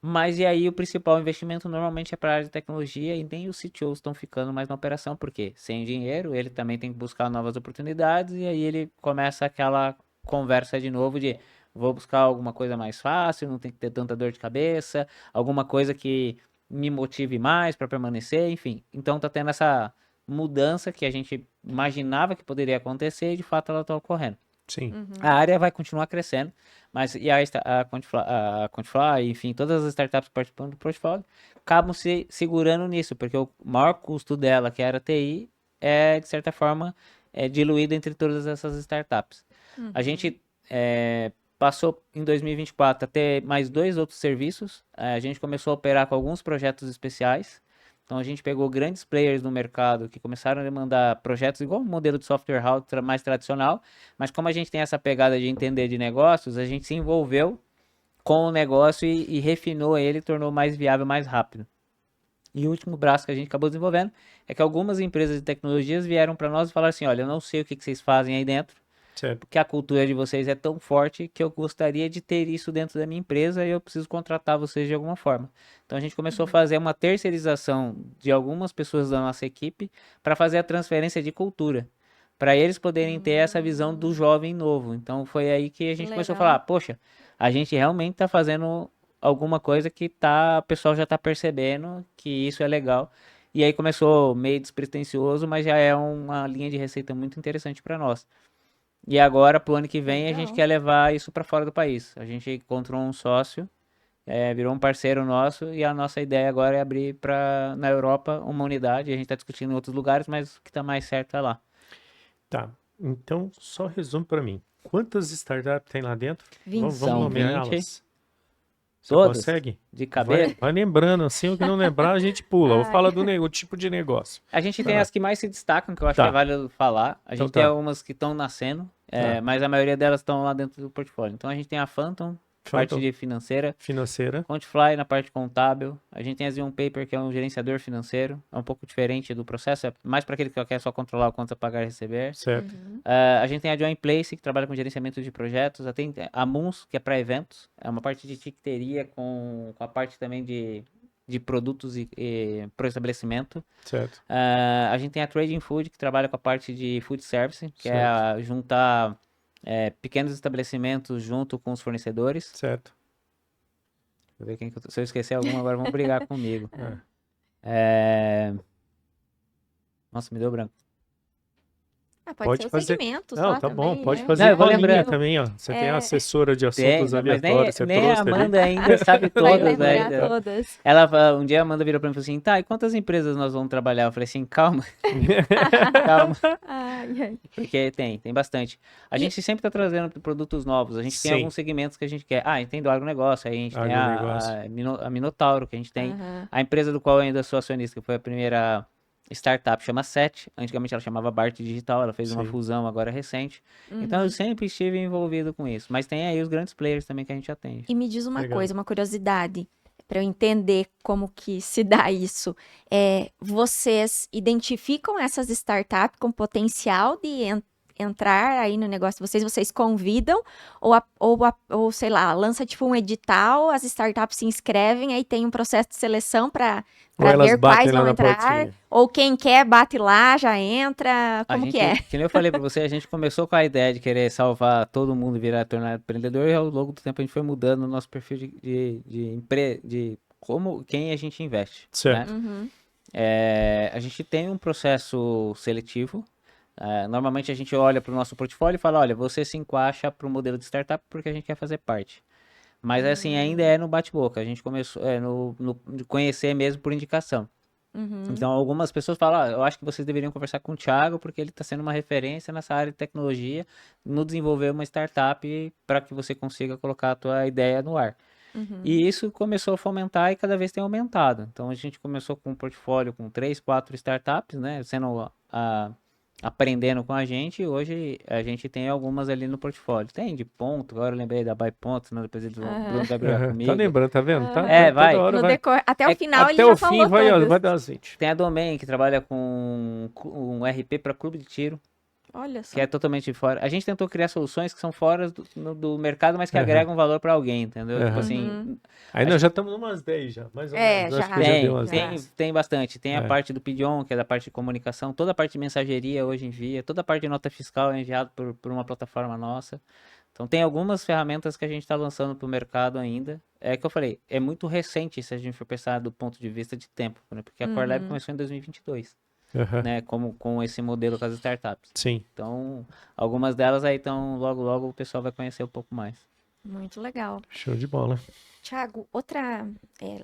Mas e aí o principal investimento normalmente é para a área de tecnologia e nem os CTOs estão ficando mais na operação, porque sem dinheiro ele também tem que buscar novas oportunidades e aí ele começa aquela conversa de novo de vou buscar alguma coisa mais fácil, não tem que ter tanta dor de cabeça, alguma coisa que me motive mais para permanecer, enfim. Então tá tendo essa mudança que a gente imaginava que poderia acontecer e de fato ela está ocorrendo. Sim. A área vai continuar crescendo, mas e a Quantify, enfim, todas as startups participando do portfólio acabam se segurando nisso, porque o maior custo dela, que era a TI, de certa forma, diluído entre todas essas startups. A gente passou em 2024 a ter mais 2 outros serviços. A gente começou a operar com alguns projetos especiais. Então a gente pegou grandes players no mercado que começaram a demandar projetos igual o modelo de software house mais tradicional, mas como a gente tem essa pegada de entender de negócios, a gente se envolveu com o negócio e refinou ele, tornou mais viável, mais rápido. E o último braço que a gente acabou desenvolvendo é que algumas empresas de tecnologias vieram para nós e falaram assim, olha, eu não sei o que vocês fazem aí dentro, Certo. porque a cultura de vocês é tão forte que eu gostaria de ter isso dentro da minha empresa e eu preciso contratar vocês de alguma forma. Então a gente começou a fazer uma terceirização de algumas pessoas da nossa equipe para fazer a transferência de cultura, para eles poderem ter essa visão do jovem novo. Então foi aí que a gente começou a falar, poxa, a gente realmente está fazendo alguma coisa que o pessoal já está percebendo que isso é legal. E aí começou meio despretensioso, mas já é uma linha de receita muito interessante para nós. E agora, pro ano que vem, a gente quer levar isso para fora do país. A gente encontrou um sócio, virou um parceiro nosso, e a nossa ideia agora é abrir na Europa uma unidade. A gente está discutindo em outros lugares, mas o que está mais certo é lá. Tá. Então, só resume para mim. Quantas startups tem lá dentro? 20. Vamos São nomear 20. elas. Você Todas? consegue? De cabeça? Vai lembrando, assim, o que não lembrar, a gente pula. Ou fala o tipo de negócio. A gente Vai tem lá. as que mais se destacam, que eu acho Tá. que é válido falar. A Então gente tem tá. algumas que estão nascendo, Tá. mas a maioria delas estão lá dentro do portfólio. Então a gente tem a Phantom, parte de financeira, Financeira. Countifly na parte contábil. A gente tem a Xeon Paper, que é um gerenciador financeiro. É um pouco diferente do processo, é mais para aquele que quer só controlar o quanto a pagar e receber. Certo. A gente tem a Join Place, que trabalha com gerenciamento de projetos. Tem a Moons, que é para eventos. É uma parte de ticketeria com a parte também de produtos e pro estabelecimento. Certo. A gente tem a Trading Food, que trabalha com a parte de food service, que é juntar pequenos estabelecimentos junto com os fornecedores. Certo. Vou ver se eu esquecer alguma, agora vão brigar comigo. Nossa, me deu branco. Pode ser o segmento Não, só tá bom. também, Pode né? fazer Não, eu vou igual a minha lembrando. também, ó. Você tem a assessora de assuntos Mas aleatórios. Você nem a trouxe ali. Amanda ainda sabe Vai todas lembrar ainda. todas. Um dia a Amanda virou pra mim e falou assim, tá, e quantas empresas nós vamos trabalhar? Eu falei assim, calma, calma. Ai, ai. Porque tem bastante. A gente sempre tá trazendo produtos novos. A gente tem Sim. alguns segmentos que a gente quer. A gente tem do agronegócio, aí a gente tem Agronegócio. a Minotauro, que a gente tem. Aham. A empresa do qual eu ainda sou acionista, que foi a primeira startup, chama Set. Antigamente ela chamava Bart Digital, ela fez uma Sim. fusão agora recente. Então eu sempre estive envolvido com isso. Mas tem aí os grandes players também que a gente atende. E me diz uma Legal. coisa, uma curiosidade, para eu entender como que se dá isso. Vocês identificam essas startups com potencial de entrar aí no negócio de vocês convidam ou sei lá, lança tipo um edital, as startups se inscrevem, aí tem um processo de seleção para Ou elas ver batem quais lá vão na entrar, portinha. ou quem quer bate lá, já entra, como que é? Que nem eu falei pra você, a gente começou com a ideia de querer salvar todo mundo, tornar empreendedor, e ao longo do tempo a gente foi mudando o nosso perfil de quem a gente investe. Certo. Né? A gente tem um processo seletivo. Normalmente a gente olha para o nosso portfólio e fala, olha, você se encaixa para o modelo de startup porque a gente quer fazer parte. Mas assim, ainda é no bate-boca. A gente começou no conhecer mesmo por indicação. Então, algumas pessoas falam, eu acho que vocês deveriam conversar com o Thiago porque ele está sendo uma referência nessa área de tecnologia, no desenvolver uma startup para que você consiga colocar a tua ideia no ar. E isso começou a fomentar e cada vez tem aumentado. Então, a gente começou com um portfólio com 3, 4 startups, né, sendo aprendendo com a gente, e hoje a gente tem algumas ali no portfólio. Tem de ponto, agora eu lembrei da By Ponto, senão depois eles Bruno vai brigar comigo. Tá lembrando, tá vendo? Tá, vai. toda hora No vai. até o final Até ele já o fim falou vai todas. dar as 20. Tem a Domain, que trabalha com um RP para clube de tiro, Olha só. que é totalmente fora. A gente tentou criar soluções que são fora do mercado, mas que agregam valor para alguém, entendeu? Tipo assim, Aí nós já estamos umas 10 já, mais ou menos. Acho já. que eu já dei umas 10. tem bastante. Tem a parte do Pigeon, que é da parte de comunicação, toda a parte de mensageria hoje envia, toda a parte de nota fiscal é enviada por uma plataforma nossa. Então tem algumas ferramentas que a gente está lançando para o mercado ainda. É que eu falei, é muito recente se a gente for pensar do ponto de vista de tempo, né? Porque a Core Lab começou em 2022, né? Com esse modelo com as startups. Sim. Então, algumas delas aí estão, logo o pessoal vai conhecer um pouco mais. Muito legal. Show de bola. Thiago,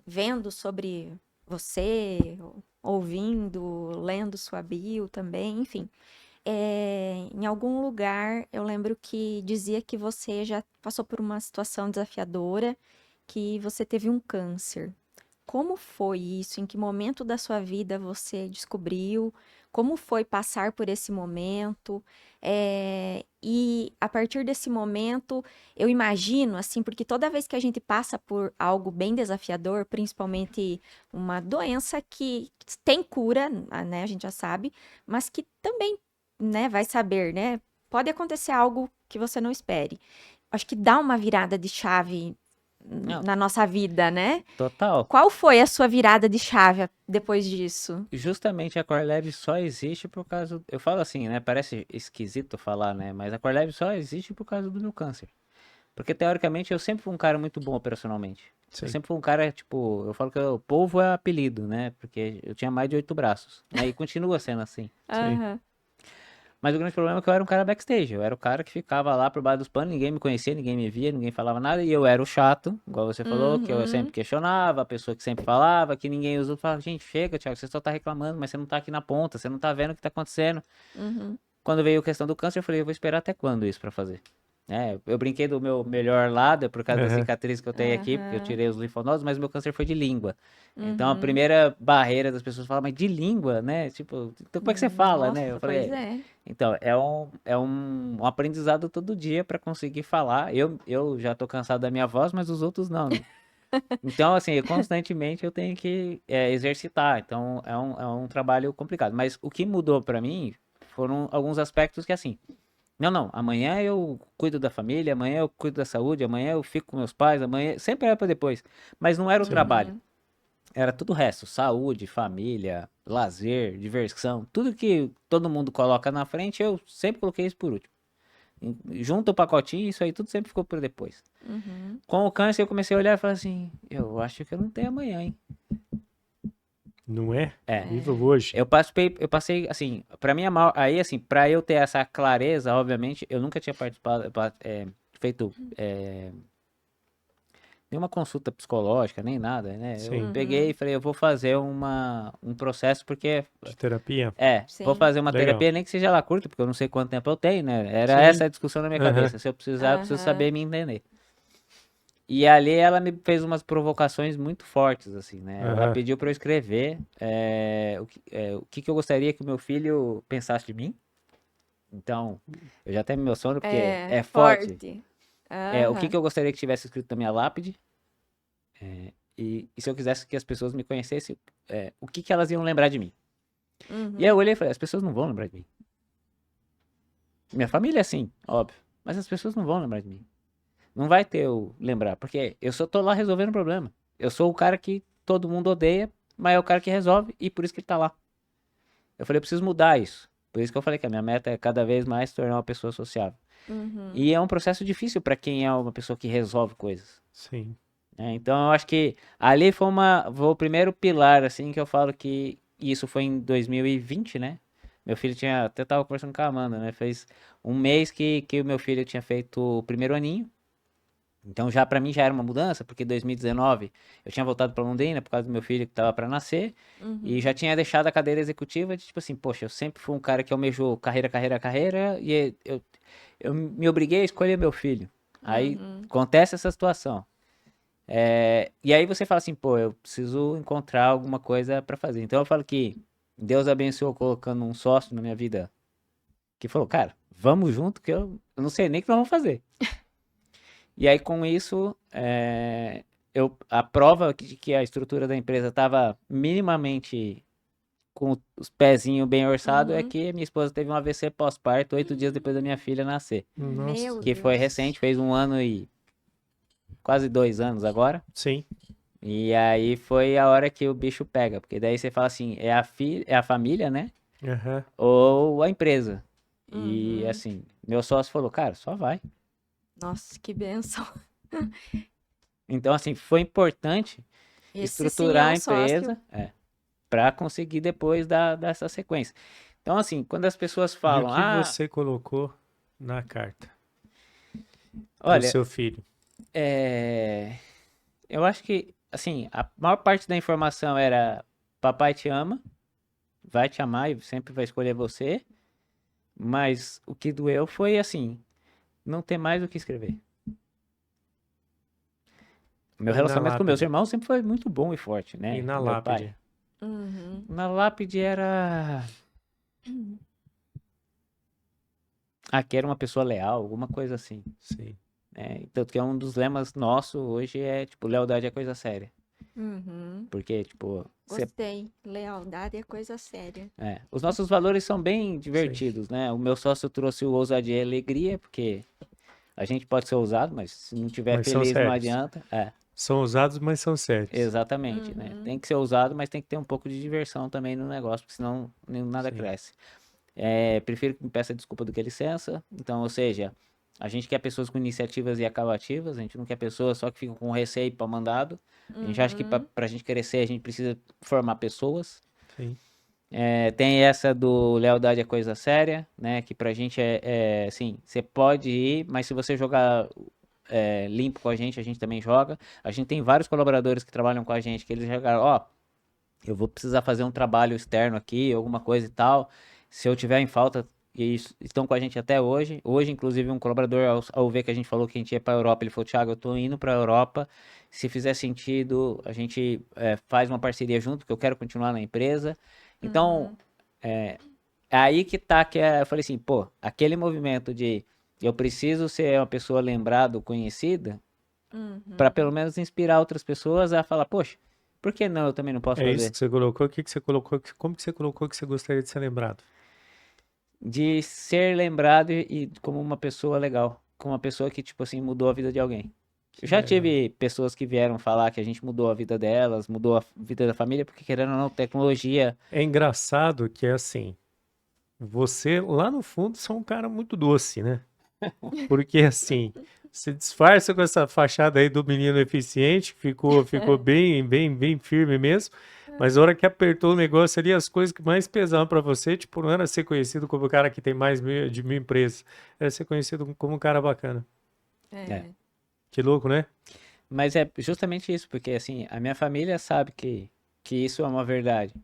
vendo sobre você, ouvindo, lendo sua bio também, enfim. Em algum lugar eu lembro que dizia que você já passou por uma situação desafiadora, que você teve um câncer. Como foi isso? Em que momento da sua vida você descobriu? Como foi passar por esse momento? E a partir desse momento, eu imagino, assim, porque toda vez que a gente passa por algo bem desafiador, principalmente uma doença que tem cura, né, a gente já sabe, mas que também, né, vai saber, né, pode acontecer algo que você não espere. Acho que dá uma virada de chave Não, na nossa vida, né? total. Qual foi a sua virada de chave depois disso? Justamente a Core Lab só existe por causa. Eu falo assim, né? Parece esquisito falar, né? Mas a Core Lab só existe por causa do meu câncer. Porque teoricamente eu sempre fui um cara muito bom operacionalmente. Eu Sim. sempre fui um cara, tipo, eu falo que o polvo é apelido, né? Porque eu tinha mais de 8 braços, né? E continua sendo assim. Sim. Aham. Mas o grande problema é que eu era um cara backstage. Eu era o cara que ficava lá por baixo dos panos, ninguém me conhecia, ninguém me via, ninguém falava nada. E eu era o chato, igual você falou, que eu Uhum. sempre questionava, a pessoa que sempre falava, que ninguém usou. Falava, gente, chega, Thiago, você só tá reclamando, mas você não tá aqui na ponta, você não tá vendo o que tá acontecendo. Uhum. Quando veio a questão do câncer, eu falei, eu vou esperar até quando isso pra fazer? Eu brinquei do meu melhor lado, é por causa da Aham. cicatriz que eu tenho aqui, porque eu Aham. tirei os linfonodos, mas meu câncer foi de língua. Então a Uhum. primeira barreira das pessoas falam, mas de língua, né? Tipo, então como é que você fala, né? Eu Nossa, falei, pois é. então, é um aprendizado todo dia para conseguir falar. Eu já tô cansado da minha voz, mas os outros não, né? Então, assim, constantemente eu tenho que exercitar. Então, é um trabalho complicado. Mas o que mudou para mim foram alguns aspectos que, assim, não, amanhã eu cuido da família, amanhã eu cuido da saúde, amanhã eu fico com meus pais, amanhã. Sempre era para depois. Mas não era o Sim. trabalho. Uhum. Era tudo o resto, saúde, família, lazer, diversão, tudo que todo mundo coloca na frente, eu sempre coloquei isso por último. Junto o pacotinho, isso aí tudo sempre ficou por depois. Uhum. Com o câncer eu comecei a olhar e falar assim, eu acho que eu não tenho amanhã, hein? Não é? É, Viva É. hoje. eu passei assim, pra mim, aí assim, pra eu ter essa clareza, obviamente, eu nunca tinha participado, feito nenhuma consulta psicológica, nem nada, né? Eu Sim. peguei e Uhum. falei, eu vou fazer um processo porque De terapia? vou Sim. fazer uma Legal. terapia, nem que seja lá curta, porque eu não sei quanto tempo eu tenho, né? Era Sim. essa a discussão na minha Aham. cabeça. Se eu precisar, eu preciso Aham. saber me entender. E ali ela me fez umas provocações muito fortes, assim, né? Ela Aham. pediu para eu escrever o que eu gostaria que o meu filho pensasse de mim. Então, eu já até me emociono porque É, é forte. forte. O que Aham. eu gostaria que tivesse escrito na minha lápide. E se eu quisesse que as pessoas me conhecessem, o que elas iam lembrar de mim. E aí eu Uhum. olhei e falei, as pessoas não vão lembrar de mim. Minha família, sim, óbvio. Mas as pessoas não vão lembrar de mim. Não vai ter o lembrar, porque eu só tô lá resolvendo o problema. Eu sou o cara que todo mundo odeia, mas é o cara que resolve e por isso que ele tá lá. Eu falei, eu preciso mudar isso. Por isso que eu falei que a minha meta é cada vez mais se tornar uma pessoa sociável. Uhum. E é um processo difícil para quem é uma pessoa que resolve coisas. Sim. Então eu acho que ali foi o primeiro pilar, assim, que eu falo que isso foi em 2020, né? Meu filho até tava conversando com a Amanda, né? Fez um mês que o meu filho tinha feito o primeiro aninho. Então já para mim já era uma mudança, porque em 2019 eu tinha voltado para Londrina por causa do meu filho que estava para nascer e Uhum. já tinha deixado a cadeira executiva de tipo assim, poxa, eu sempre fui um cara que almejou carreira, carreira, carreira e eu me obriguei a escolher meu filho. Aí Uhum. acontece essa situação. E aí você fala assim, pô, eu preciso encontrar alguma coisa para fazer. Então eu falo que Deus abençoou colocando um sócio na minha vida que falou, cara, vamos junto que eu não sei nem o que nós vamos fazer. E aí, com isso, a prova de que a estrutura da empresa estava minimamente com os pezinhos bem orçados é Uhum. que minha esposa teve um AVC pós-parto 8 dias depois da minha filha nascer. Meu Nossa. Que foi Deus. recente, fez 1 ano e quase 2 anos agora. Sim. E aí foi a hora que o bicho pega, porque daí você fala assim, é a família, né? Aham. Ou a empresa. E Uhum. assim, meu sócio falou, cara, só vai. Nossa, que bênção. Então, assim, foi importante Esse sim é estruturar um a sócio. empresa para conseguir depois dar essa sequência. Então, assim, quando as pessoas E o falam, que você colocou na carta para o olha, seu filho? eu acho que, assim, a maior parte da informação era papai te ama, vai te amar e sempre vai escolher você, mas o que doeu foi, assim, não ter mais o que escrever. Meu E na relacionamento com meus lápide? irmãos sempre foi muito bom e forte, E né? na Com meu pai. lápide? Uhum. Na lápide era. Que era uma pessoa leal, alguma coisa assim. Sim. Tanto que é um dos lemas nosso hoje tipo, lealdade é coisa séria. Uhum. Porque, tipo, Gostei. Lealdade é coisa séria. os nossos valores são bem Sim. divertidos, né? O meu sócio trouxe o ousadia e alegria, porque a gente pode ser ousado, mas se não tiver Mas são feliz não sérios. adianta. São ousados, mas são sérios. Exatamente, né? Uhum. Tem que ser ousado, mas tem que ter um pouco de diversão também no negócio, porque senão nada Sim. cresce. Prefiro que me peça desculpa do que licença. Então, ou seja, a gente quer pessoas com iniciativas e acabativas, a gente não quer pessoas só que ficam com receio para mandado. A gente acha que Uhum. para a gente crescer, a gente precisa formar pessoas. Sim. Tem essa do lealdade é coisa séria, né? Que pra gente assim, você pode ir, mas se você jogar limpo com a gente também joga. A gente tem vários colaboradores que trabalham com a gente, que eles jogaram, ó, eu vou precisar fazer um trabalho externo aqui, alguma coisa e tal. Se eu tiver em falta, e estão com a gente até hoje. Hoje, inclusive, um colaborador, ao ver que a gente falou que a gente ia para a Europa, ele falou, Thiago, eu tô indo para a Europa. Se fizer sentido, a gente faz uma parceria junto, que eu quero continuar na empresa. Então, Uhum. é aí que tá, eu falei assim, pô, aquele movimento de eu preciso ser uma pessoa lembrada, conhecida, para Uhum. pelo menos inspirar outras pessoas a falar, poxa, por que não? Eu também não posso É isso fazer. que você colocou. O que que você colocou? Como que você colocou que você gostaria de ser lembrado? De ser lembrado e como uma pessoa legal, como uma pessoa que, tipo assim, mudou a vida de alguém. Eu Que já legal. tive pessoas que vieram falar que a gente mudou a vida delas, mudou a vida da família, porque querendo ou não, tecnologia. É engraçado que é assim, você lá no fundo você é um cara muito doce, né? Porque assim, se disfarça com essa fachada aí do menino eficiente, ficou bem firme mesmo. Mas a hora que apertou o negócio ali, as coisas que mais pesavam pra você, tipo, não era ser conhecido como o cara que tem de 1.000 empresas, era ser conhecido como um cara bacana. É. É. Que louco, né? Mas é justamente isso, porque assim, a minha família sabe que isso é uma verdade.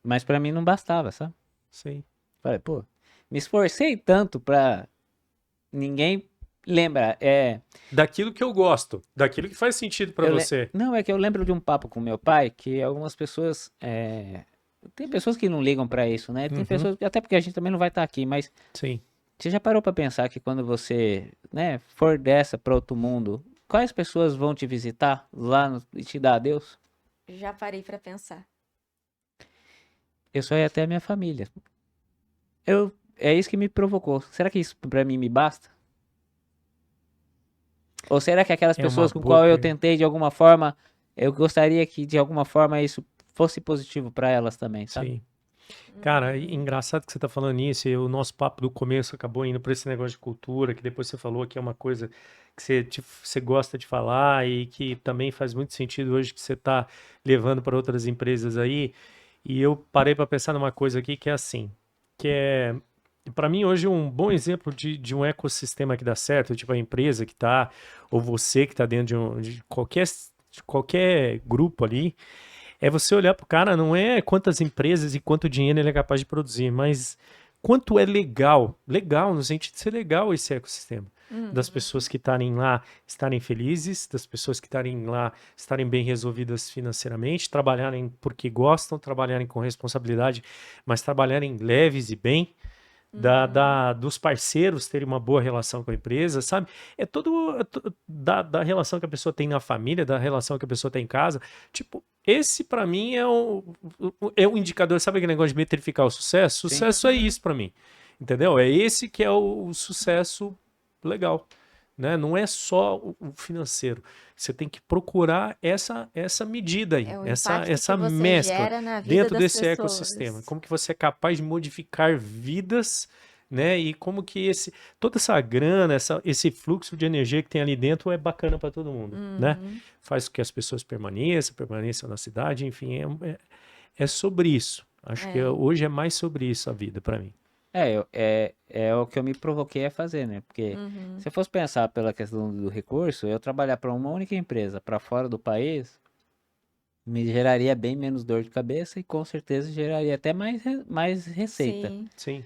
Mas pra mim não bastava, sabe? Sim. Falei, pô, me esforcei tanto pra ninguém lembrar. Daquilo que eu gosto, daquilo que faz sentido pra você. Não, é que eu lembro de um papo com meu pai que algumas pessoas. Tem pessoas que não ligam pra isso, né? Tem Uhum, pessoas, até porque a gente também não vai estar aqui, mas sim. você já parou pra pensar que quando você, né, for dessa pra outro mundo, quais pessoas vão te visitar lá e te dar adeus? Já parei pra pensar. Eu só ia até a minha família. É isso que me provocou. Será que isso pra mim me basta? Ou será que aquelas É uma pessoas com boa qual eu pergunta. tentei de alguma forma, eu gostaria que de alguma forma isso fosse positivo pra elas também, sabe? Sim. Cara, Uhum. engraçado que você tá falando isso, e o nosso papo do começo acabou indo para esse negócio de cultura, que depois você falou que é uma coisa que você gosta de falar e que também faz muito sentido hoje que você tá levando para outras empresas aí. E eu parei para pensar numa coisa aqui que é assim, que é, para mim hoje um bom exemplo de um ecossistema que dá certo, tipo a empresa que tá, ou você que tá dentro de qualquer grupo ali, é você olhar pro cara, não é quantas empresas e quanto dinheiro ele é capaz de produzir, mas quanto é legal, legal no sentido de ser legal esse ecossistema. Das Uhum. pessoas que estarem lá estarem felizes, das pessoas que estarem lá estarem bem resolvidas financeiramente, trabalharem porque gostam, trabalharem com responsabilidade, mas trabalharem leves e bem, Uhum. dos parceiros terem uma boa relação com a empresa, sabe? Da relação que a pessoa tem na família, da relação que a pessoa tem em casa. Tipo, esse pra mim é o indicador, sabe aquele negócio de metrificar o sucesso? Sim. Sucesso é Uhum. isso pra mim, entendeu? É esse que é o sucesso legal. Né? Não é só o financeiro. Você tem que procurar essa medida aí, É o essa, impacto que essa você mescla gera na vida dentro das desse ecossistema. pessoas. Como que você é capaz de modificar vidas, né? E como que toda essa grana, esse fluxo de energia que tem ali dentro é bacana para todo mundo, né? Uhum. Faz com que as pessoas permaneçam na cidade, enfim, é sobre isso. Acho que É. hoje é mais sobre isso a vida para mim. É o que eu me provoquei a fazer, né? Porque Uhum. se eu fosse pensar pela questão do recurso, eu trabalhar para uma única empresa para fora do país me geraria bem menos dor de cabeça e com certeza geraria até mais receita. Sim. Sim,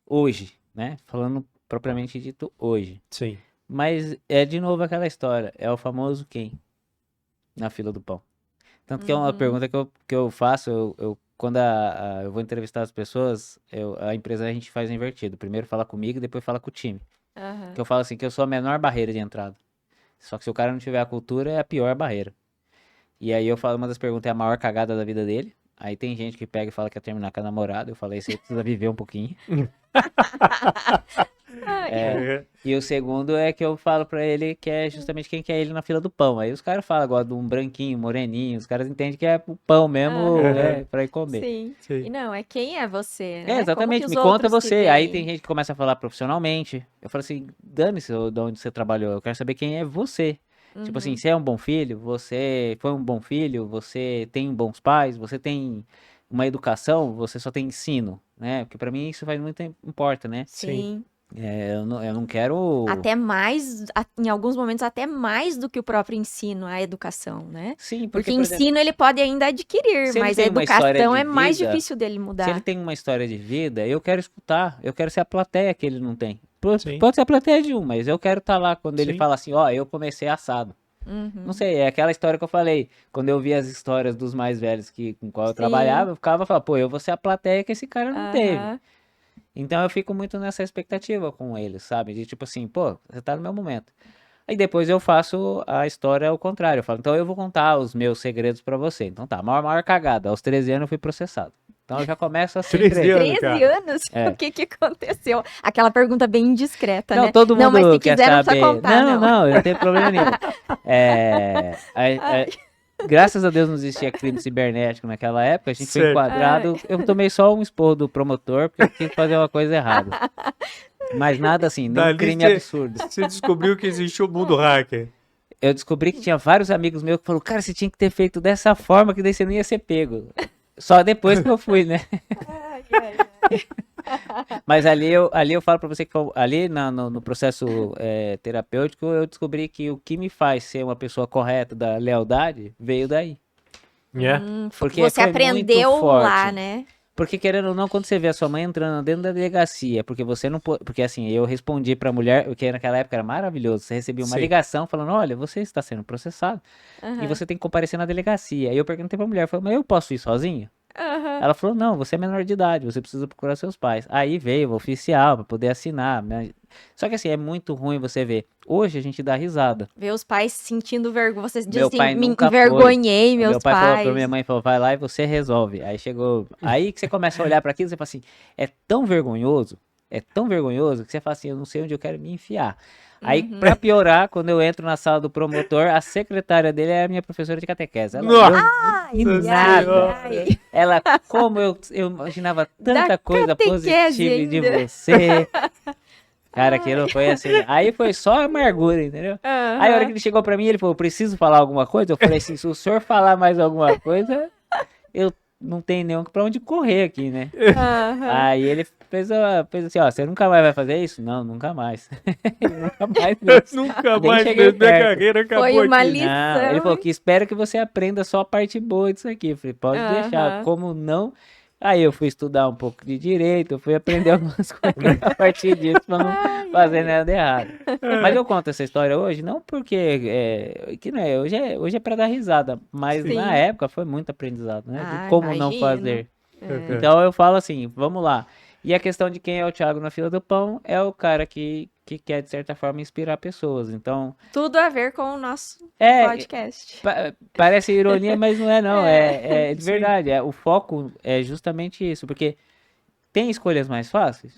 Hoje, né? Falando propriamente dito hoje. sim. Mas é de novo aquela história, é o famoso quem na fila do pão. Tanto que é uma Uhum. pergunta que eu faço, quando eu vou entrevistar as pessoas, a empresa a gente faz invertido. Primeiro fala comigo, depois fala com o time. Que Aham. eu falo assim, que eu sou a menor barreira de entrada. Só que se o cara não tiver a cultura, é a pior barreira. E aí eu falo, uma das perguntas é a maior cagada da vida dele. Aí tem gente que pega e fala que quer terminar com a namorada. Eu falei, você precisa viver um pouquinho. É. E o segundo é que eu falo pra ele que é justamente quem quer ele na fila do pão. Aí os caras falam agora de um branquinho, moreninho. Os caras entendem que é o pão mesmo, Aham. pra ir comer. Sim. Sim. E não, é quem é você, É, né? Como que exatamente, os me conta outros te você. Aí veem? tem gente que começa a falar profissionalmente. Eu falo assim, dane-se de onde você trabalhou. Eu quero saber quem é você. Tipo assim, Uhum. você é um bom filho? Você foi um bom filho? Você tem bons pais? Você tem uma educação? Você só tem ensino, né? Porque pra mim isso faz muito importa, né? Sim. Sim. Eu não quero. Até mais, em alguns momentos, até mais do que o próprio ensino, a educação, né? Sim, Porque porque, por exemplo, ensino ele pode ainda adquirir, se ele mas a tem uma história educação de é mais vida, difícil dele se ele mudar. tem uma história de vida, eu quero escutar. Eu quero ser a plateia que ele não tem. Sim. Pode ser a plateia de um, mas eu quero estar lá quando ele Sim. fala assim, ó, eu comecei assado. Uhum. Não sei, é aquela história que eu falei. Quando eu vi as histórias dos mais velhos com qual eu Sim. trabalhava, eu ficava falando, pô, eu vou ser a plateia que esse cara não teve. Aham. Então eu fico muito nessa expectativa com eles, sabe? De tipo assim, pô, você tá no meu momento. Aí depois eu faço a história ao contrário. Eu falo, então eu vou contar os meus segredos pra você. Então tá, maior cagada. Aos 13 anos eu fui processado. Então eu já começo assim 13 pra ele. anos, 13 cara. anos? É. O que que aconteceu? Aquela pergunta bem indiscreta, Não, né? todo Não, mas mundo se quer quiser, não precisa saber. contar, Não, não. eu não tenho problema nenhum. É, Ai. graças a Deus não existia crime cibernético naquela época. A gente foi Certo. enquadrado. Eu tomei só um esporro do promotor porque eu quis fazer uma coisa errada. Mas nada assim, nenhum Dali crime absurdo. você descobriu que existe o mundo hacker. Eu descobri que tinha vários amigos meus que falaram, cara, você tinha que ter feito dessa forma que daí você não ia ser pego. Só depois que eu fui, né? Ai, ai, ai. Mas ali eu falo pra você que ali no processo terapêutico eu descobri que o que me faz ser uma pessoa correta da lealdade veio daí. É. Porque Você foi aprendeu muito lá, forte. né? Porque querendo ou não, quando você vê a sua mãe entrando dentro da delegacia, porque você não pode, porque assim, eu respondi pra mulher, o que naquela época era maravilhoso, você recebia uma Sim. ligação falando, olha, você está sendo processado e Aham. você tem que comparecer na delegacia. Aí eu perguntei pra mulher, eu falei, mas eu posso ir sozinho? Aham. Ela falou, não, você é menor de idade, você precisa procurar seus pais. Aí veio o oficial pra poder assinar, né? Só que assim, é muito ruim você ver. Hoje a gente dá risada. Ver os pais sentindo vergonha. Você diz Meu assim, pai me nunca foi. envergonhei, meus Meu pai falou pra minha pais. mãe, falou, vai lá e você resolve. Aí chegou, aí que você começa a olhar pra aquilo, você fala assim, é tão vergonhoso que você fala assim, eu não sei onde eu quero me enfiar. Aí, Uhum. pra piorar, quando eu entro na sala do promotor, a secretária dele é a minha professora de catequese. Ela Nossa deu em Ai, nada. ai. Ela, como eu imaginava tanta Da coisa catequese positiva de ainda. você. Cara, aquilo foi assim. Aí foi só amargura, entendeu? Aí a hora que Aham. ele chegou pra mim, ele falou: preciso falar alguma coisa? Eu falei assim: se o senhor falar mais alguma coisa, eu não tenho nem pra onde correr aqui, né? Aham. Aí ele fez assim: ó, você nunca mais vai fazer isso? Não, nunca mais. Nunca mais mesmo. Nunca Nem mais cheguei mesmo, minha perto. carreira acabou Foi uma aqui. lição. Não, ele falou que espera que você aprenda só a parte boa disso aqui. Eu falei, pode deixar, Aham. como não? Aí eu fui estudar um pouco de direito, eu fui aprender algumas coisas a partir disso pra não Ai, fazer ai. nada errado. Mas eu conto essa história hoje, não porque que não é, hoje é para dar risada, mas na Sim. época foi muito aprendizado, né? De Ah, como não imagino. fazer. É. Então eu falo assim, vamos lá. E a questão de quem é o Thiago na fila do pão é o cara que quer, de certa forma, inspirar pessoas. Então, Tudo a ver com o nosso é, podcast. parece ironia, mas não é não, é de Sim. verdade. O foco é justamente isso, porque tem escolhas mais fáceis?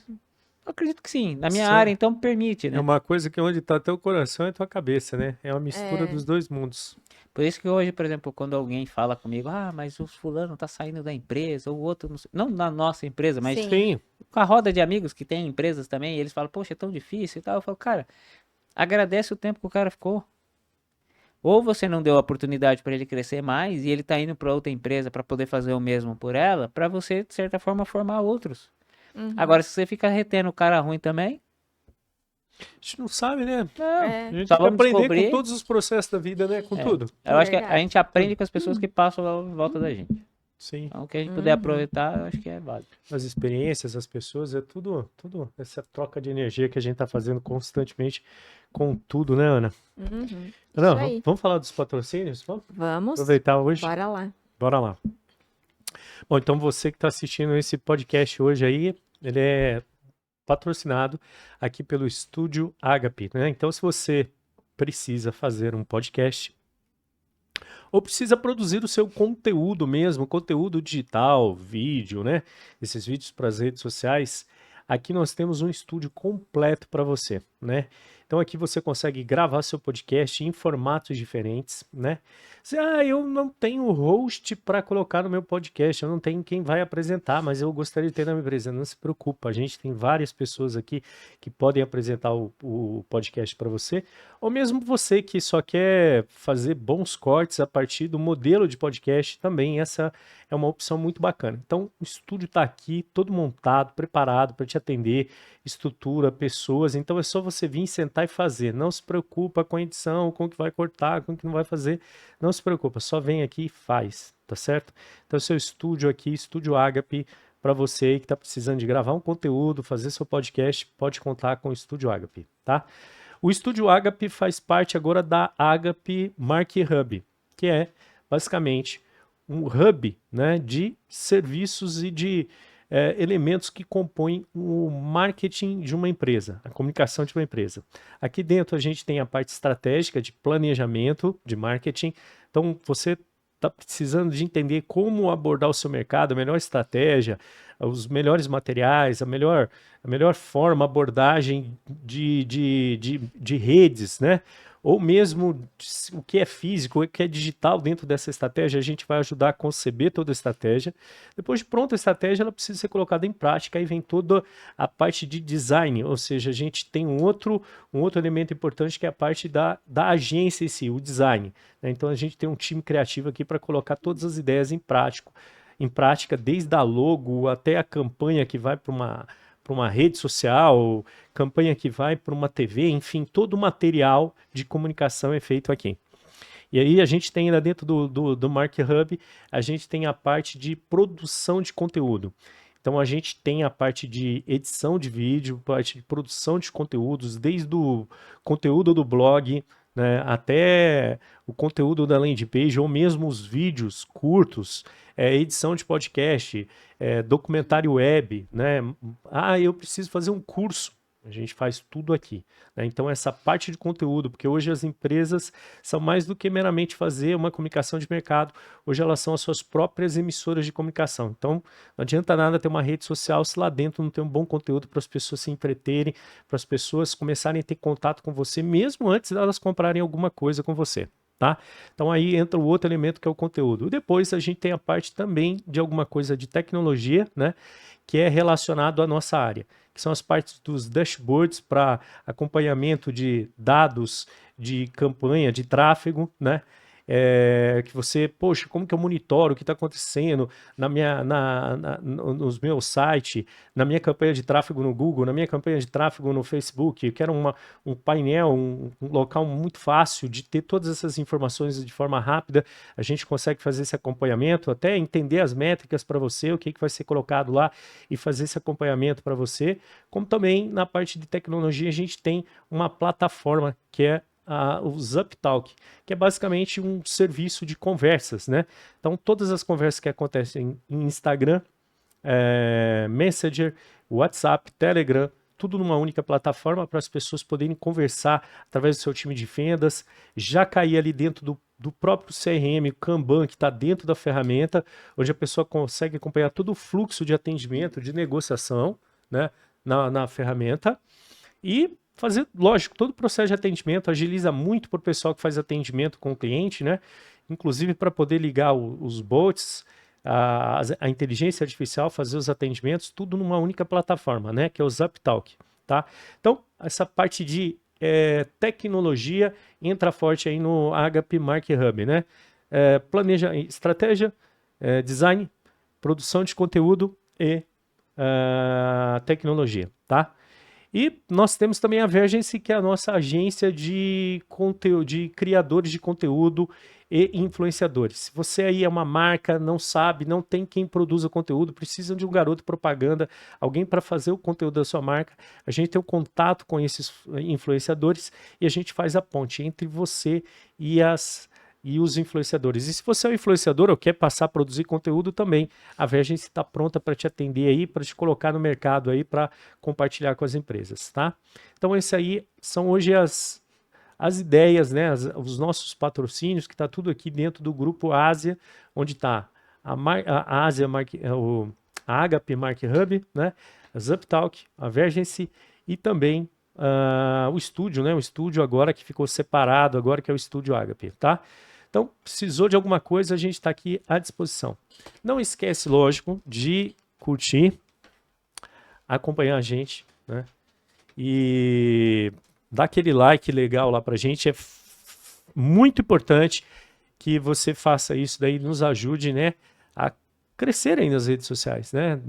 Eu acredito que sim. Na minha Sim. área, então, permite, É né? uma coisa que onde tá teu coração é tua cabeça, né? É uma mistura dos dois mundos. Por isso que hoje, por exemplo, quando alguém fala comigo, mas o fulano tá saindo da empresa, o outro não sei, não na nossa empresa, mas Sim. Sim. com a roda de amigos que tem empresas também, eles falam, poxa, é tão difícil e tal. Eu falo, cara, agradece o tempo que o cara ficou. Ou você não deu a oportunidade para ele crescer mais e ele tá indo para outra empresa para poder fazer o mesmo por ela, para você, de certa forma, formar outros. Uhum. Agora, se você fica retendo o cara ruim também, A gente não sabe, né? não. É. A gente Só tem que vamos aprender descobrir. com todos os processos da vida, né? Com tudo. Eu acho que a Verdade. gente aprende com as pessoas que passam em volta da gente. Sim. Então, o que a gente puder aproveitar, eu acho que é válido. As experiências, as pessoas, é tudo essa troca de energia que a gente tá fazendo constantemente com tudo, né, Ana? Uhum. Não, Isso aí. vamos falar dos patrocínios? Vamos Vamos. aproveitar hoje? Bora lá. Bora lá. Bom, então você que está assistindo esse podcast hoje aí, ele é patrocinado aqui pelo Estúdio Agape, né? Então, se você precisa fazer um podcast ou precisa produzir o seu conteúdo mesmo, conteúdo digital, vídeo, né? Esses vídeos para as redes sociais. Aqui nós temos um estúdio completo para você, né? Então aqui você consegue gravar seu podcast em formatos diferentes, né? Eu não tenho host para colocar no meu podcast, eu não tenho quem vai apresentar, mas eu gostaria de ter na minha empresa. Não se preocupa, a gente tem várias pessoas aqui que podem apresentar o podcast para você, ou mesmo você que só quer fazer bons cortes a partir do modelo de podcast, também essa é uma opção muito bacana. Então o estúdio está aqui, todo montado, preparado para te atender, estrutura, pessoas, então é só você vir sentar e fazer. Não se preocupa com a edição, com o que vai cortar, com o que não vai fazer. Não se preocupa, só vem aqui e faz, tá certo? Então, seu estúdio aqui, Estúdio Agape, para você que está precisando de gravar um conteúdo, fazer seu podcast, pode contar com o Estúdio Agape, tá? O Estúdio Agape faz parte agora da Agape Market Hub, que é basicamente um hub, né, de serviços e de elementos que compõem o marketing de uma empresa, a comunicação de uma empresa. Aqui dentro a gente tem a parte estratégica de planejamento de marketing. Então você está precisando de entender como abordar o seu mercado, a melhor estratégia, os melhores materiais, a melhor forma, abordagem de redes, né? Ou mesmo o que é físico, o que é digital dentro dessa estratégia, a gente vai ajudar a conceber toda a estratégia. Depois de pronta a estratégia, ela precisa ser colocada em prática, aí vem toda a parte de design, ou seja, a gente tem um outro elemento importante que é a parte da agência em si, o design, né? Então a gente tem um time criativo aqui para colocar todas as ideias em prática, desde a logo até a campanha que vai para uma rede social, campanha que vai para uma TV, enfim, todo o material de comunicação é feito aqui. E aí a gente tem lá dentro do Market Hub, a gente tem a parte de produção de conteúdo. Então a gente tem a parte de edição de vídeo, parte de produção de conteúdos, desde o conteúdo do blog, né, até o conteúdo da landing page, ou mesmo os vídeos curtos, edição de podcast, documentário web, né? Eu preciso fazer um curso. A gente faz tudo aqui, né? Então essa parte de conteúdo, porque hoje as empresas são mais do que meramente fazer uma comunicação de mercado, hoje elas são as suas próprias emissoras de comunicação. Então não adianta nada ter uma rede social se lá dentro não tem um bom conteúdo para as pessoas se entreterem, para as pessoas começarem a ter contato com você, mesmo antes delas comprarem alguma coisa com você. Tá? Então aí entra o outro elemento que é o conteúdo. Depois a gente tem a parte também de alguma coisa de tecnologia, né, que é relacionado à nossa área, que são as partes dos dashboards para acompanhamento de dados de campanha, de tráfego, né? Que você, poxa, como que eu monitoro o que está acontecendo nos meus sites, na minha campanha de tráfego no Google, na minha campanha de tráfego no Facebook. Eu quero um painel, um local muito fácil de ter todas essas informações de forma rápida. A gente consegue fazer esse acompanhamento, até entender as métricas para você, o que vai ser colocado lá e fazer esse acompanhamento para você. Como também na parte de tecnologia, a gente tem uma plataforma que é o ZupTalk, que é basicamente um serviço de conversas, né? Então, todas as conversas que acontecem em Instagram, Messenger, WhatsApp, Telegram, tudo numa única plataforma para as pessoas poderem conversar através do seu time de vendas, já cair ali dentro do próprio CRM, o Kanban, que está dentro da ferramenta, onde a pessoa consegue acompanhar todo o fluxo de atendimento, de negociação, né, na ferramenta, e fazer, lógico, todo o processo de atendimento agiliza muito para o pessoal que faz atendimento com o cliente, né? Inclusive para poder ligar os bots, a inteligência artificial, fazer os atendimentos, tudo numa única plataforma, né? Que é o ZupTalk, tá? Então, essa parte de tecnologia entra forte aí no Agape Market Hub, né? Planeja estratégia, design, produção de conteúdo e tecnologia, tá? E nós temos também a Vergency, que é a nossa agência de conteúdo, de criadores de conteúdo e influenciadores. Se você aí é uma marca, não sabe, não tem quem produza conteúdo, precisa de um garoto propaganda, alguém para fazer o conteúdo da sua marca, a gente tem um contato com esses influenciadores e a gente faz a ponte entre você e os influenciadores. E se você é um influenciador ou quer passar a produzir conteúdo também, a Vergency está pronta para te atender aí, para te colocar no mercado aí, para compartilhar com as empresas, tá? Então, esse aí são hoje as ideias, né, os nossos patrocínios, que está tudo aqui dentro do grupo Ásia, onde está a Ásia, a Agape Mark Hub, né, a ZupTalk, a Vergency e também o estúdio, né, o estúdio agora que ficou separado, agora que é o estúdio Agape, tá? Então, precisou de alguma coisa, a gente está aqui à disposição. Não esquece, lógico, de curtir, acompanhar a gente, né? E dar aquele like legal lá pra gente. É muito importante que você faça isso, daí nos ajude, né, a crescer aí nas redes sociais, né?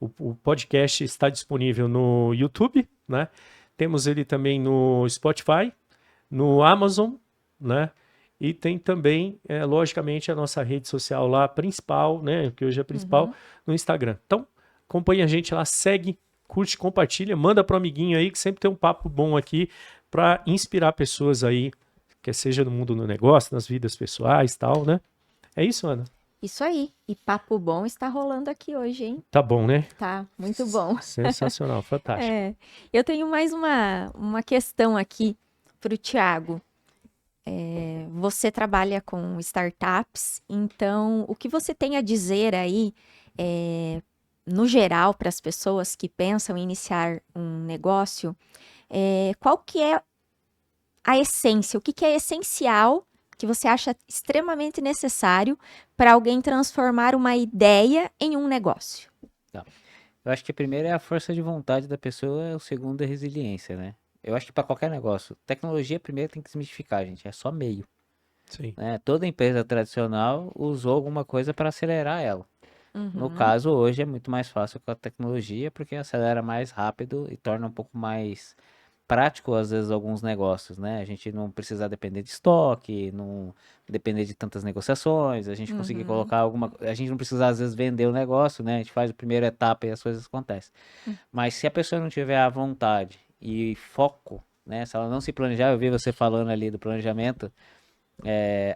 O podcast está disponível no YouTube, né? Temos ele também no Spotify, no Amazon, né? E tem também, logicamente, a nossa rede social lá principal, né? Que hoje é a principal, no Instagram. Então, acompanha a gente lá, segue, curte, compartilha, manda para o amiguinho aí, que sempre tem um papo bom aqui para inspirar pessoas aí, quer seja no mundo do negócio, nas vidas pessoais e tal, né? É isso, Ana? Isso aí. E papo bom está rolando aqui hoje, hein? Tá bom, né? Tá, muito bom. Sensacional, fantástico. Eu tenho mais uma questão aqui para o Thiago. Você trabalha com startups, então o que você tem a dizer aí, no geral, para as pessoas que pensam em iniciar um negócio, qual que é a essência, o que que é essencial, que você acha extremamente necessário para alguém transformar uma ideia em um negócio? Tá. Eu acho que primeiro é a força de vontade da pessoa, o segundo é a resiliência, né? Eu acho que para qualquer negócio, tecnologia primeiro tem que desmistificar, gente, é só meio, Sim. né? Toda empresa tradicional usou alguma coisa para acelerar ela. No caso, hoje é muito mais fácil com a tecnologia, porque acelera mais rápido e torna um pouco mais prático, às vezes, alguns negócios, né? A gente não precisa depender de estoque, não depender de tantas negociações, a gente conseguir colocar a gente não precisa, às vezes, vender o negócio, né? A gente faz a primeira etapa e as coisas acontecem. Mas se a pessoa não tiver a vontade e foco, né? Se ela não se planejar, eu vi você falando ali do planejamento,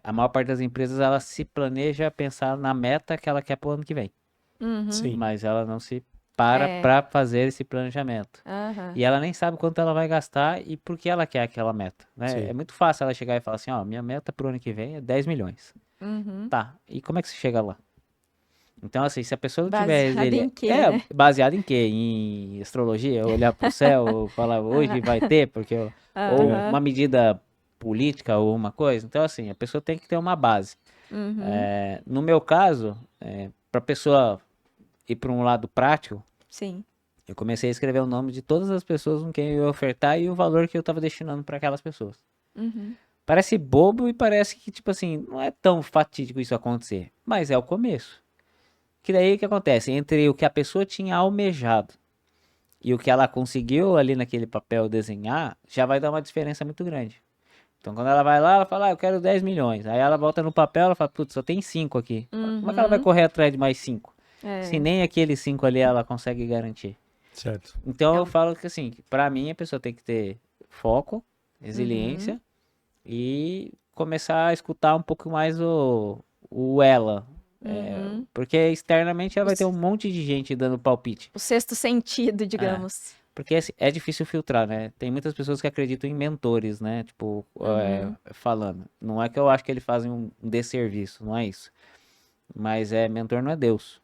a maior parte das empresas, ela se planeja pensar na meta que ela quer pro ano que vem. Sim. Mas ela não se para fazer esse planejamento. E ela nem sabe quanto ela vai gastar e por que ela quer aquela meta, né? Sim. É muito fácil ela chegar e falar assim, ó, minha meta pro ano que vem é 10 milhões. Tá, e como é que você chega lá? Então, assim, se a pessoa não tiver Baseado em quê, né? baseado em quê? Em astrologia, olhar pro céu, falar hoje vai ter, ou uma medida política ou uma coisa. Então, assim, a pessoa tem que ter uma base. No meu caso, para a pessoa ir para um lado prático, Sim. eu comecei a escrever o nome de todas as pessoas com quem eu ia ofertar e o valor que eu estava destinando para aquelas pessoas. Parece bobo e parece que, tipo assim, não é tão fatídico isso acontecer, mas é o começo. Que daí o que acontece? Entre o que a pessoa tinha almejado e o que ela conseguiu ali naquele papel desenhar, já vai dar uma diferença muito grande. Então, quando ela vai lá, ela fala, eu quero 10 milhões. Aí ela volta no papel, ela fala, putz, só tem 5 aqui. Como é que ela vai correr atrás de mais 5? Se nem aqueles 5 ali ela consegue garantir. Certo. Então, eu falo que, assim, pra mim, a pessoa tem que ter foco, resiliência e começar a escutar um pouco mais o ela. Porque externamente ela vai ter um monte de gente dando palpite. O sexto sentido, digamos. Porque assim, é difícil filtrar, né? Tem muitas pessoas que acreditam em mentores, né? Tipo, falando. Não é que eu acho que eles fazem um desserviço, não é isso. Mas mentor não é Deus.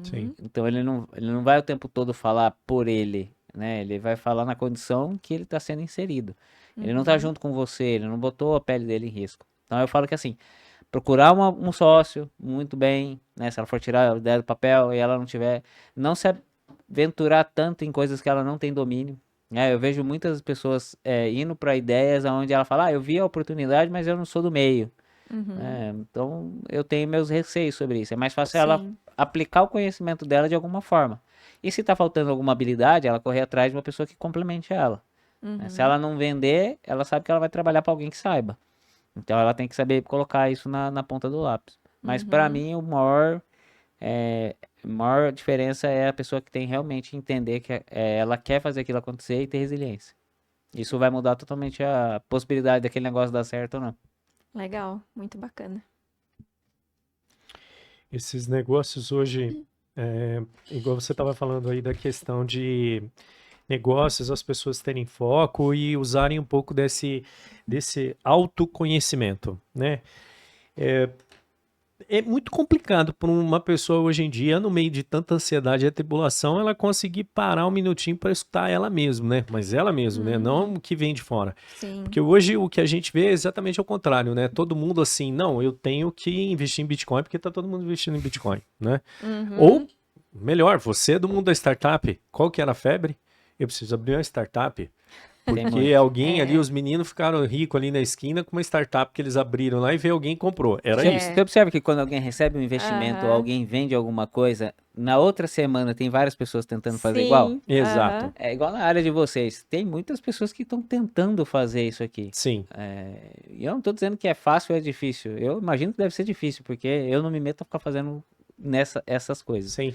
Sim. Então ele não vai o tempo todo falar por ele, né? Ele vai falar na condição que ele está sendo inserido. Ele não tá junto com você, ele não botou a pele dele em risco. Então eu falo que assim, procurar um sócio muito bem, né? Se ela for tirar a ideia do papel e ela não tiver, não se aventurar tanto em coisas que ela não tem domínio. Eu vejo muitas pessoas indo para ideias onde ela fala, eu vi a oportunidade, mas eu não sou do meio. Então eu tenho meus receios sobre isso. É mais fácil ela aplicar o conhecimento dela de alguma forma. E se tá faltando alguma habilidade, ela correr atrás de uma pessoa que complemente ela. Se ela não vender, ela sabe que ela vai trabalhar para alguém que saiba. Então ela tem que saber colocar isso na ponta do lápis. Mas para mim, a maior diferença é a pessoa que tem realmente entender que ela quer fazer aquilo acontecer e ter resiliência. Isso vai mudar totalmente a possibilidade daquele negócio dar certo ou não. Legal, muito bacana. Esses negócios hoje, igual você estava falando aí da questão de negócios, as pessoas terem foco e usarem um pouco desse autoconhecimento, né? É muito complicado para uma pessoa hoje em dia, no meio de tanta ansiedade e atribulação, ela conseguir parar um minutinho para escutar ela mesma, né? Mas ela mesma, né? Não o que vem de fora. Sim. Porque hoje o que a gente vê é exatamente o contrário, né? Todo mundo assim, não, eu tenho que investir em Bitcoin porque tá todo mundo investindo em Bitcoin, né? Ou, melhor, você é do mundo da startup, qual que era a febre? Eu preciso abrir uma startup. Tem Porque muito. alguém ali, os meninos ficaram ricos ali na esquina com uma startup que eles abriram lá e veio alguém e comprou. Era Você isso. você observa que quando alguém recebe um investimento ou Aham. alguém vende alguma coisa, na outra semana tem várias pessoas tentando fazer igual? Sim. Exato. aham. É igual na área de vocês. Tem muitas pessoas que estão tentando fazer isso aqui. Sim. E eu não estou dizendo que é fácil ou é difícil. Eu imagino que deve ser difícil, porque eu não me meto a ficar fazendo essas coisas. Sim.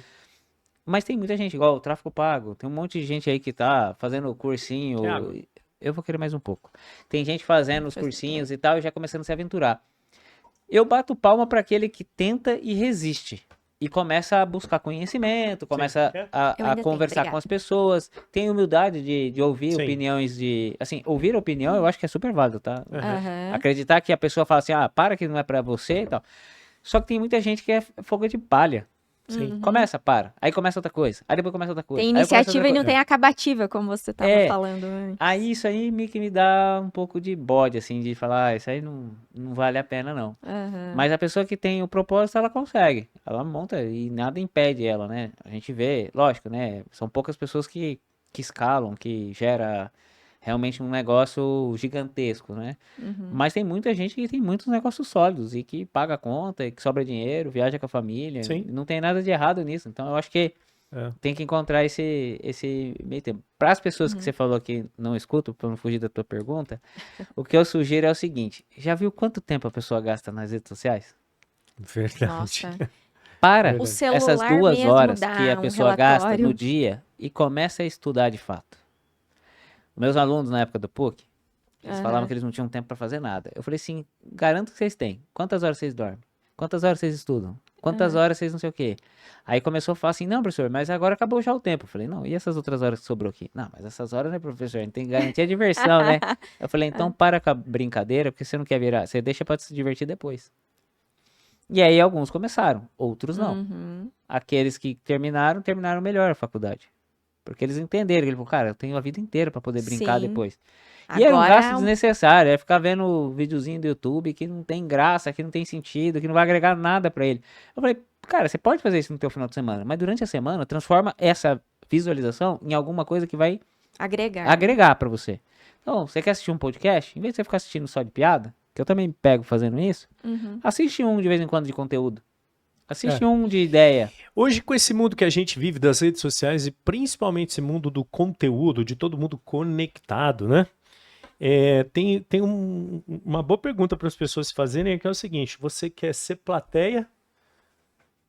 Mas tem muita gente, igual o tráfego pago. Tem um monte de gente aí que tá fazendo cursinho. Thiago. Eu vou querer mais um pouco. Tem gente fazendo os cursinhos e tal e já começando a se aventurar. Eu bato palma para aquele que tenta e resiste. E começa a buscar conhecimento, começa É. Eu a ainda tenho, conversar com obrigada. as pessoas, tem humildade de ouvir Sim. opiniões de. Assim, ouvir opinião eu acho que é super válido, tá? Aham. Acreditar que a pessoa fala assim, para que não é pra você e tal. Só que tem muita gente que é fogo de palha. Sim. Começa, para. Aí começa outra coisa. Aí depois começa outra coisa. Tem aí começa outra iniciativa e não coisa. tem acabativa, como você estava É. falando antes. Aí isso aí meio que me dá um pouco de bode, assim, de falar, isso aí não vale a pena, não. Aham. Mas a pessoa que tem o propósito, ela consegue. Ela monta e nada impede ela, né? A gente vê, lógico, né? São poucas pessoas que escalam, que gera realmente um negócio gigantesco, né? Mas tem muita gente que tem muitos negócios sólidos e que paga a conta, e que sobra dinheiro, viaja com a família. Sim. Não tem nada de errado nisso. Então eu acho que É. tem que encontrar esse meio termo. Para as pessoas que você falou que não escutam, para não fugir da tua pergunta, o que eu sugiro é o seguinte: já viu quanto tempo a pessoa gasta nas redes sociais? Verdade. Nossa. Para O essas celular 2 mesmo horas dá que a um pessoa gasta relatório. no dia e começa a estudar de fato. Meus alunos na época do PUC, eles falavam que eles não tinham tempo para fazer nada. Eu falei assim, garanto que vocês têm. Quantas horas vocês dormem? Quantas horas vocês estudam? Quantas horas vocês não sei o quê? Aí começou a falar assim, não, professor, mas agora acabou já o tempo. Eu falei, não, e essas outras horas que sobrou aqui? Não, mas essas horas, né, professor? A gente tem que garantir a diversão, né? Eu falei, então para com a brincadeira, porque você não quer virar, você deixa para se divertir depois. E aí alguns começaram, outros não. Aqueles que terminaram melhor a faculdade. Porque eles entenderam, que ele falou, cara, eu tenho a vida inteira para poder brincar Sim. depois. E era um Agora, gasto desnecessário, é ficar vendo videozinho do YouTube que não tem graça, que não tem sentido, que não vai agregar nada pra ele. Eu falei, cara, você pode fazer isso no teu final de semana, mas durante a semana, transforma essa visualização em alguma coisa que vai agregar pra você. Então, você quer assistir um podcast? Em vez de você ficar assistindo só de piada, que eu também pego fazendo isso, assiste um de vez em quando de conteúdo. Assiste um de ideia. Hoje, com esse mundo que a gente vive das redes sociais e principalmente esse mundo do conteúdo, de todo mundo conectado, né? Tem uma boa pergunta para as pessoas se fazerem, que é o seguinte: você quer ser plateia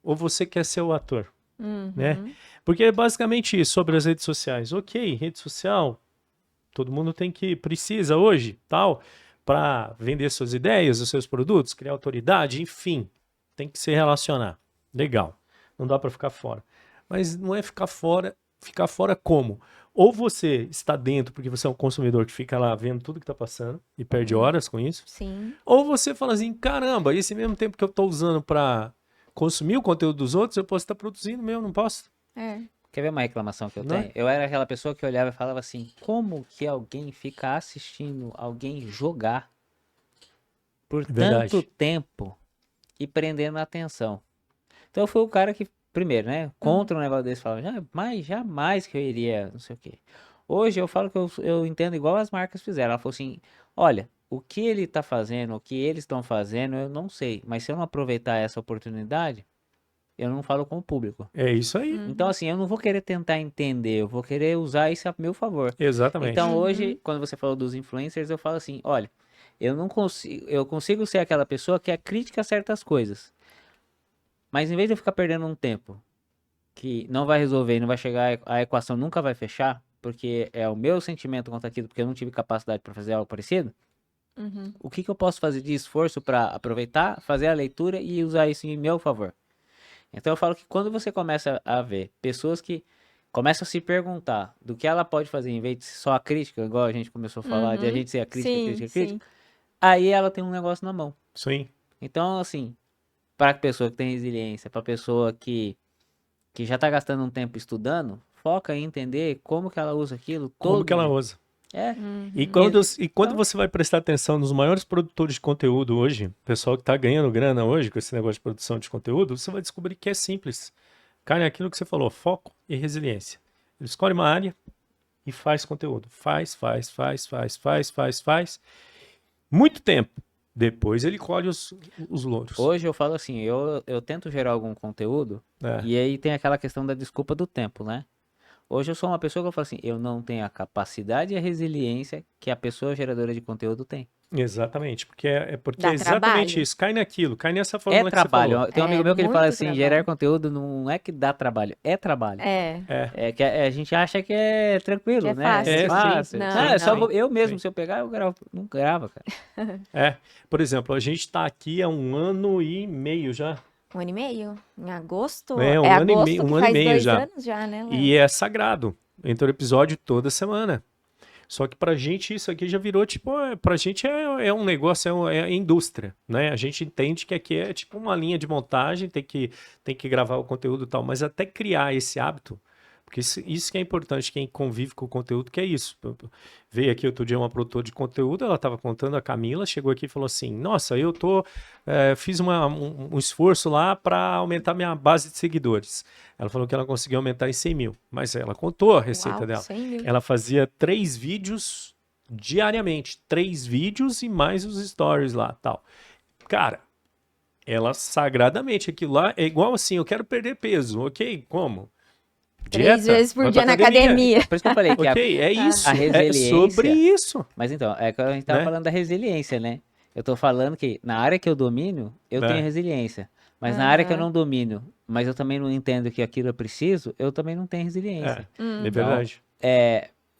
ou você quer ser o ator? Né? Porque é basicamente isso sobre as redes sociais. Ok, rede social, todo mundo precisa hoje, tal, para vender suas ideias, os seus produtos, criar autoridade, enfim, tem que se relacionar. Legal, não dá para ficar fora. Mas não é ficar fora como? Ou você está dentro porque você é um consumidor que fica lá vendo tudo que está passando e perde horas com isso. sim. Ou você fala assim, caramba, esse mesmo tempo que eu estou usando para consumir o conteúdo dos outros, eu posso estar produzindo mesmo, não posso? Quer ver uma reclamação que eu Não é? tenho? Eu era aquela pessoa que olhava e falava assim, como que alguém fica assistindo alguém jogar por Verdade. tanto tempo e prendendo a atenção? Então eu fui o cara que, primeiro, né, contra um negócio desse, falava, mas jamais que eu iria, não sei o quê. Hoje eu falo que eu entendo igual as marcas fizeram. Ela falou assim, olha, o que ele tá fazendo, o que eles estão fazendo, eu não sei. Mas se eu não aproveitar essa oportunidade, eu não falo com o público. É isso aí. Então, assim, eu não vou querer tentar entender, eu vou querer usar isso a meu favor. Exatamente. Então, hoje, quando você falou dos influencers, eu falo assim, olha, eu consigo ser aquela pessoa que é crítica a certas coisas. Mas em vez de eu ficar perdendo um tempo que não vai resolver e não vai chegar, a equação nunca vai fechar, porque é o meu sentimento contra aquilo, porque eu não tive capacidade para fazer algo parecido, o que eu posso fazer de esforço para aproveitar, fazer a leitura e usar isso em meu favor? Então eu falo que quando você começa a ver pessoas que começa a se perguntar do que ela pode fazer, em vez de ser só a crítica, igual a gente começou a falar, de a gente ser a crítica, Sim, crítica, sim. crítica, aí ela tem um negócio na mão. Sim. Então, assim, para a pessoa que tem resiliência, para a pessoa que já tá gastando um tempo estudando, foca em entender como que ela usa aquilo Como todo que ela dia. usa. É, E quando Então- você vai prestar atenção nos maiores produtores de conteúdo hoje, pessoal que está ganhando grana hoje com esse negócio de produção de conteúdo, você vai descobrir que é simples. Cara, é aquilo que você falou, foco e resiliência. Ele escolhe uma área e faz conteúdo. Faz. Muito tempo. Depois ele colhe os louros. hoje eu falo assim, eu tento gerar algum conteúdo, É. e aí tem aquela questão da desculpa do tempo, né? Hoje eu sou uma pessoa que eu falo assim, eu não tenho a capacidade e a resiliência que a pessoa geradora de conteúdo tem. Exatamente, porque porque Dá é exatamente trabalho. isso. Cai naquilo, cai nessa É fórmula que você trabalho. falou. Tem um amigo É meu que ele fala muito assim, trabalho. gerar conteúdo não é que dá trabalho, é trabalho. É. É. É que a gente acha que é tranquilo, Que é né? fácil. É, fácil. sim. Não, é só Não. eu mesmo, Sim. se eu pegar, eu gravo. Não grava, cara. É. Por exemplo, a gente está aqui há 1 ano e meio já. 1 ano e meio? Em agosto? É, um É ano e agosto meio- que um ano e faz meio 2 já. anos já, né, Léo? E é sagrado. Entra o episódio toda semana. Só que pra gente isso aqui já virou tipo, pra gente é um negócio, é indústria, né? A gente entende que aqui é tipo uma linha de montagem, tem que gravar o conteúdo e tal, mas até criar esse hábito, porque isso que é importante, quem convive com o conteúdo, que é isso. Veio aqui outro dia uma produtora de conteúdo, ela estava contando, a Camila, chegou aqui e falou assim, nossa, fiz um esforço lá para aumentar minha base de seguidores. Ela falou que ela conseguiu aumentar em 100 mil, mas ela contou a receita Uau, dela. 100 mil. Ela fazia 3 vídeos diariamente, 3 vídeos e mais os stories lá, tal. Cara, ela sagradamente, aquilo lá é igual assim, eu quero perder peso, ok? Como? 3 vezes por vai dia pra na academia. Por isso que eu falei que Ok, é isso, a é resiliência- sobre isso. Mas então, é que a gente tava Né? falando da resiliência, né? Eu tô falando que na área que eu domino, eu É. tenho resiliência. Mas na área que eu Aham. não domino, mas eu também não entendo que aquilo eu preciso, eu também não tenho resiliência. É verdade.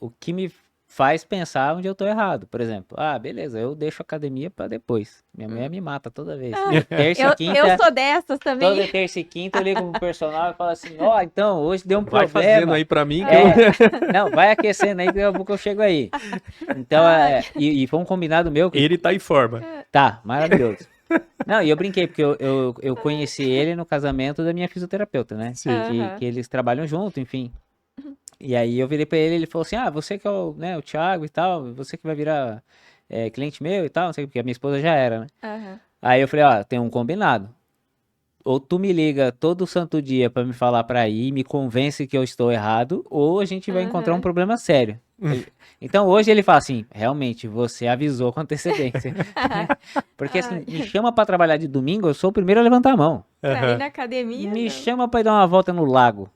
O que me faz pensar onde eu tô errado. Por exemplo, beleza, eu deixo a academia pra depois. Minha mulher me mata toda vez. Terça e Eu quinta, sou dessas toda também. terça e quinta eu ligo pro personal e falo assim, então, hoje deu um Vai problema. fazendo aí pra mim que Não, vai aquecendo aí, daqui a pouco eu chego aí. Então, e foi um combinado meu que ele tá em forma. tá, maravilhoso. Não, e eu brinquei, porque eu conheci ele no casamento da minha fisioterapeuta, né? Sim. Aham. Que eles trabalham junto, enfim. E aí eu virei pra ele, ele falou assim, você que é o Thiago e tal, você que vai virar cliente meu e tal, não sei, porque a minha esposa já era, né? Aham. Aí eu falei, tem um combinado. Ou tu me liga todo santo dia pra me falar pra ir, me convence que eu estou errado, ou a gente vai encontrar um problema sério. Então hoje ele fala assim, realmente, você avisou com antecedência. Porque assim, me chama pra trabalhar de domingo, eu sou o primeiro a levantar a mão. Pra ir na academia? Me não. chama pra ir dar uma volta no lago.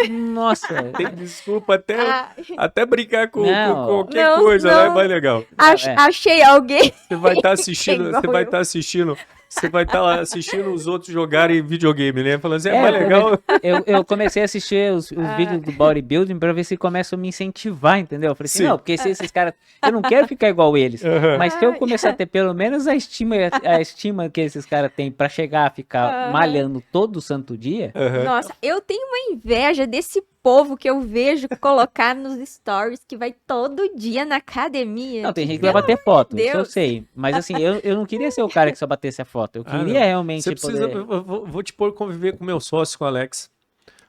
Nossa, Tem desculpa Ah, até brincar com Não. qualquer Não, coisa lá é não. mais legal. É. Achei alguém. Você vai estar assistindo, Igual você vai eu. estar assistindo, você vai estar lá assistindo os outros jogarem videogame, né? Falando assim, é É, mais eu legal. eu comecei a assistir os vídeos do bodybuilding pra ver se começam a me incentivar, entendeu? Eu falei assim, Sim. não, porque se esses caras. Eu não quero ficar igual eles. Aham. Mas se eu começar a ter pelo menos a estima que esses caras têm pra chegar a ficar Aham. malhando todo santo dia. Aham. Nossa, eu tenho uma inveja desse povo que eu vejo colocar nos stories que vai todo dia na academia. Não, tem gente que vai bater foto, isso eu Deus. sei. Mas assim, eu não queria ser o cara que só batesse a foto. Eu Ah, queria não. realmente Você precisa, poder. vou te pôr conviver com o meu sócio, com o Alex.